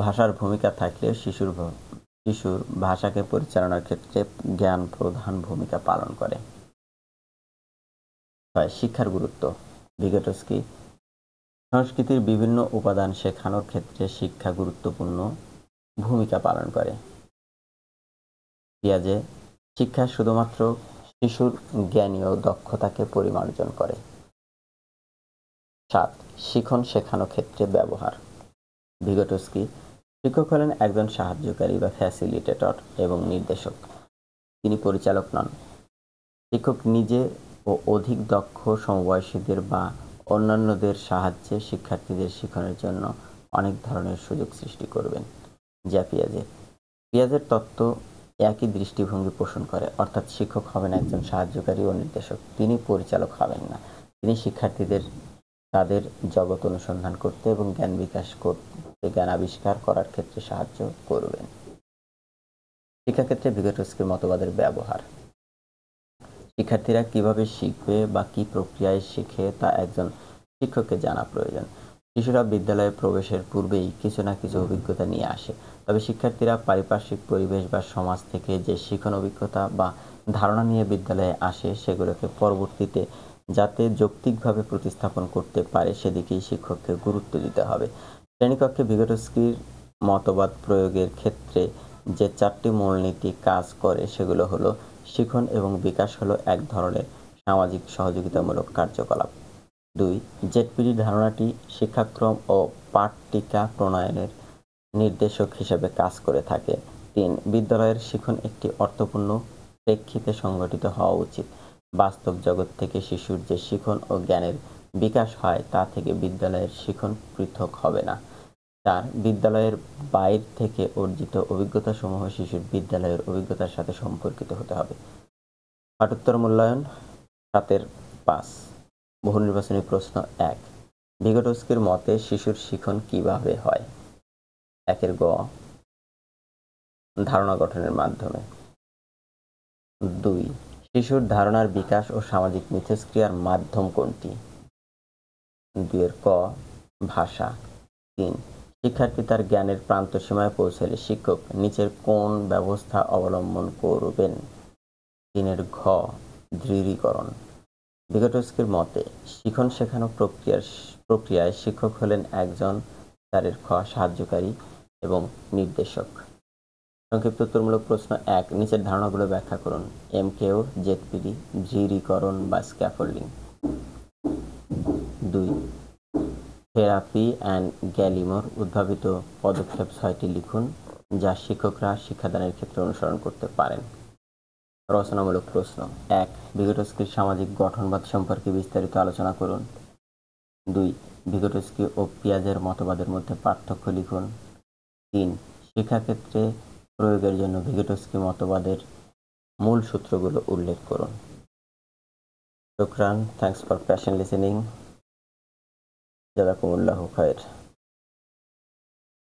ভাষার ভূমিকা থাকলে শিশুর ভাষাকে পরিচালনার ক্ষেত্রে জ্ঞান প্রধান ভূমিকা পালন করে। শিক্ষার গুরুত্ব। ভিগোটস্কি সংস্কৃতির বিভিন্ন উপাদান শেখানোর ক্ষেত্রে শিক্ষা গুরুত্বপূর্ণ ভূমিকা পালন করে। পিয়াজে শিক্ষা শুধুমাত্র শিশুর জ্ঞানীয় দক্ষতাকে পরিমার্জন করে। 7. শিখন শেখানো ক্ষেত্রে ব্যবহার। ভিগোটস্কি শিক্ষক হলেন একজন সাহায্যকারী বা ফ্যাসিলিটেটর এবং নির্দেশক। তিনি পরিচালক নন। শিক্ষক নিজে ও অধিক দক্ষ সমবয়সীদের বা অন্যান্যদের সাহায্যে শিক্ষার্থীদের শিক্ষণের জন্য অনেক ধরনের সুযোগ সৃষ্টি করবেন। পিয়াজের তত্ত্ব একই দৃষ্টিভঙ্গি পোষণ করে, অর্থাৎ শিক্ষক হবেন একজন সাহায্যকারী ও নির্দেশক, তিনি পরিচালক হবেন না। তিনি শিক্ষার্থীদের তাদের জগৎ অনুসন্ধান করতে এবং জ্ঞান বিকাশ করতে, জ্ঞান আবিষ্কার করার ক্ষেত্রে সাহায্য করবেন। শিক্ষাক্ষেত্রে ভিগোটস্কির মতবাদের ব্যবহার। শিক্ষার্থীরা কিভাবে শিখবে বা কি প্রক্রিয়ায় শিখে তা একজন শিক্ষককে জানা প্রয়োজন। শিশুরা বিদ্যালয়ে প্রবেশের পূর্বেই কিছু না কিছু অভিজ্ঞতা নিয়ে আসে, তবে শিক্ষার্থীরা পারিপার্শ্বিক পরিবেশ বা সমাজ থেকে যে শিখন অভিজ্ঞতা বা ধারণা নিয়ে বিদ্যালয়ে আসে, সেগুলোকে পরবর্তীতে যাতে যৌক্তিকভাবে প্রতিস্থাপন করতে পারে সেদিকেই শিক্ষককে গুরুত্ব দিতে হবে। শ্রেণীকক্ষে ভিগোটস্কির মতবাদ প্রয়োগের ক্ষেত্রে যে 4টি মূলনীতি কাজ করে সেগুলো হলো শিখন এবং বিকাশ হলো এক ধরনের সামাজিক সহযোগিতামূলক কার্যকলাপ। 2. জেডপিডি ধারণাটি শিক্ষাক্রম ও পাঠটিকা প্রণয়নের নির্দেশক হিসেবে কাজ করে থাকে। 3. বিদ্যালয়ের শিখন একটি অর্থপূর্ণ প্রেক্ষিতে সংগঠিত হওয়া উচিত। বাস্তব জগৎ থেকে শিশুর যে শিখন ও জ্ঞানের বিকাশ হয় তা থেকে বিদ্যালয়ের শিখন পৃথক হবে না। 4. বিদ্যালয়ের বাইর থেকে অর্জিত অভিজ্ঞতাসমূহ শিশুর বিদ্যালয়ের অভিজ্ঞতার সাথে সম্পর্কিত হতে হবে। পাঠোত্তর মূল্যায়ন 7-5 বহু নির্বাচনী প্রশ্ন 1 ভিগোটস্কির মতে শিশুর শিখন কিভাবে হয়? 1 গ ধারণা গঠনের মাধ্যমে। 2 শিশুর ধারণার বিকাশ ও সামাজিক মিথস্ক্রিয়ার মাধ্যম কোনটি? 2 ক ভাষা। 3 শিক্ষার্থী তার জ্ঞানের প্রান্তসীমায় পৌঁছালে শিক্ষক নিচের কোন ব্যবস্থা অবলম্বন করবেন? 3 ঘ দৃঢ়ীকরণ। ভিগোটস্কির মতে শিখন শেখানো প্রক্রিয়ায় শিক্ষক হলেন একজন 4 খ সাহায্যকারী এবং নির্দেশক। সংক্ষিপ্ত উত্তরমূলক প্রশ্ন 1 নিচের ধারণাগুলো ব্যাখ্যা করুন। এমকেও, জেডপিডি, দৃঢ়ীকরণ বা স্ক্যাফোল্ডিং। 2 থেরাপি অ্যান্ড গ্যালিমোর উদ্ভাবিত পদক্ষেপ 6টি লিখুন যা শিক্ষকরা শিক্ষাদানের ক্ষেত্রে অনুসরণ করতে পারেন। রচনামূলক প্রশ্ন 1 ভিগোটস্কির সামাজিক গঠনবাদ সম্পর্কে বিস্তারিত আলোচনা করুন। 2 ভিগোটস্কি ও পিয়াজের মতবাদের মধ্যে পার্থক্য লিখুন। 3 শিক্ষাক্ষেত্রে প্রয়োগের জন্য ভিগোটস্কি মতবাদের মূল সূত্রগুলো উল্লেখ করুন। শুকরান, থ্যাঙ্কস ফর প্যাশন লিসেনিং, জাযাকুমুল্লাহু খায়র।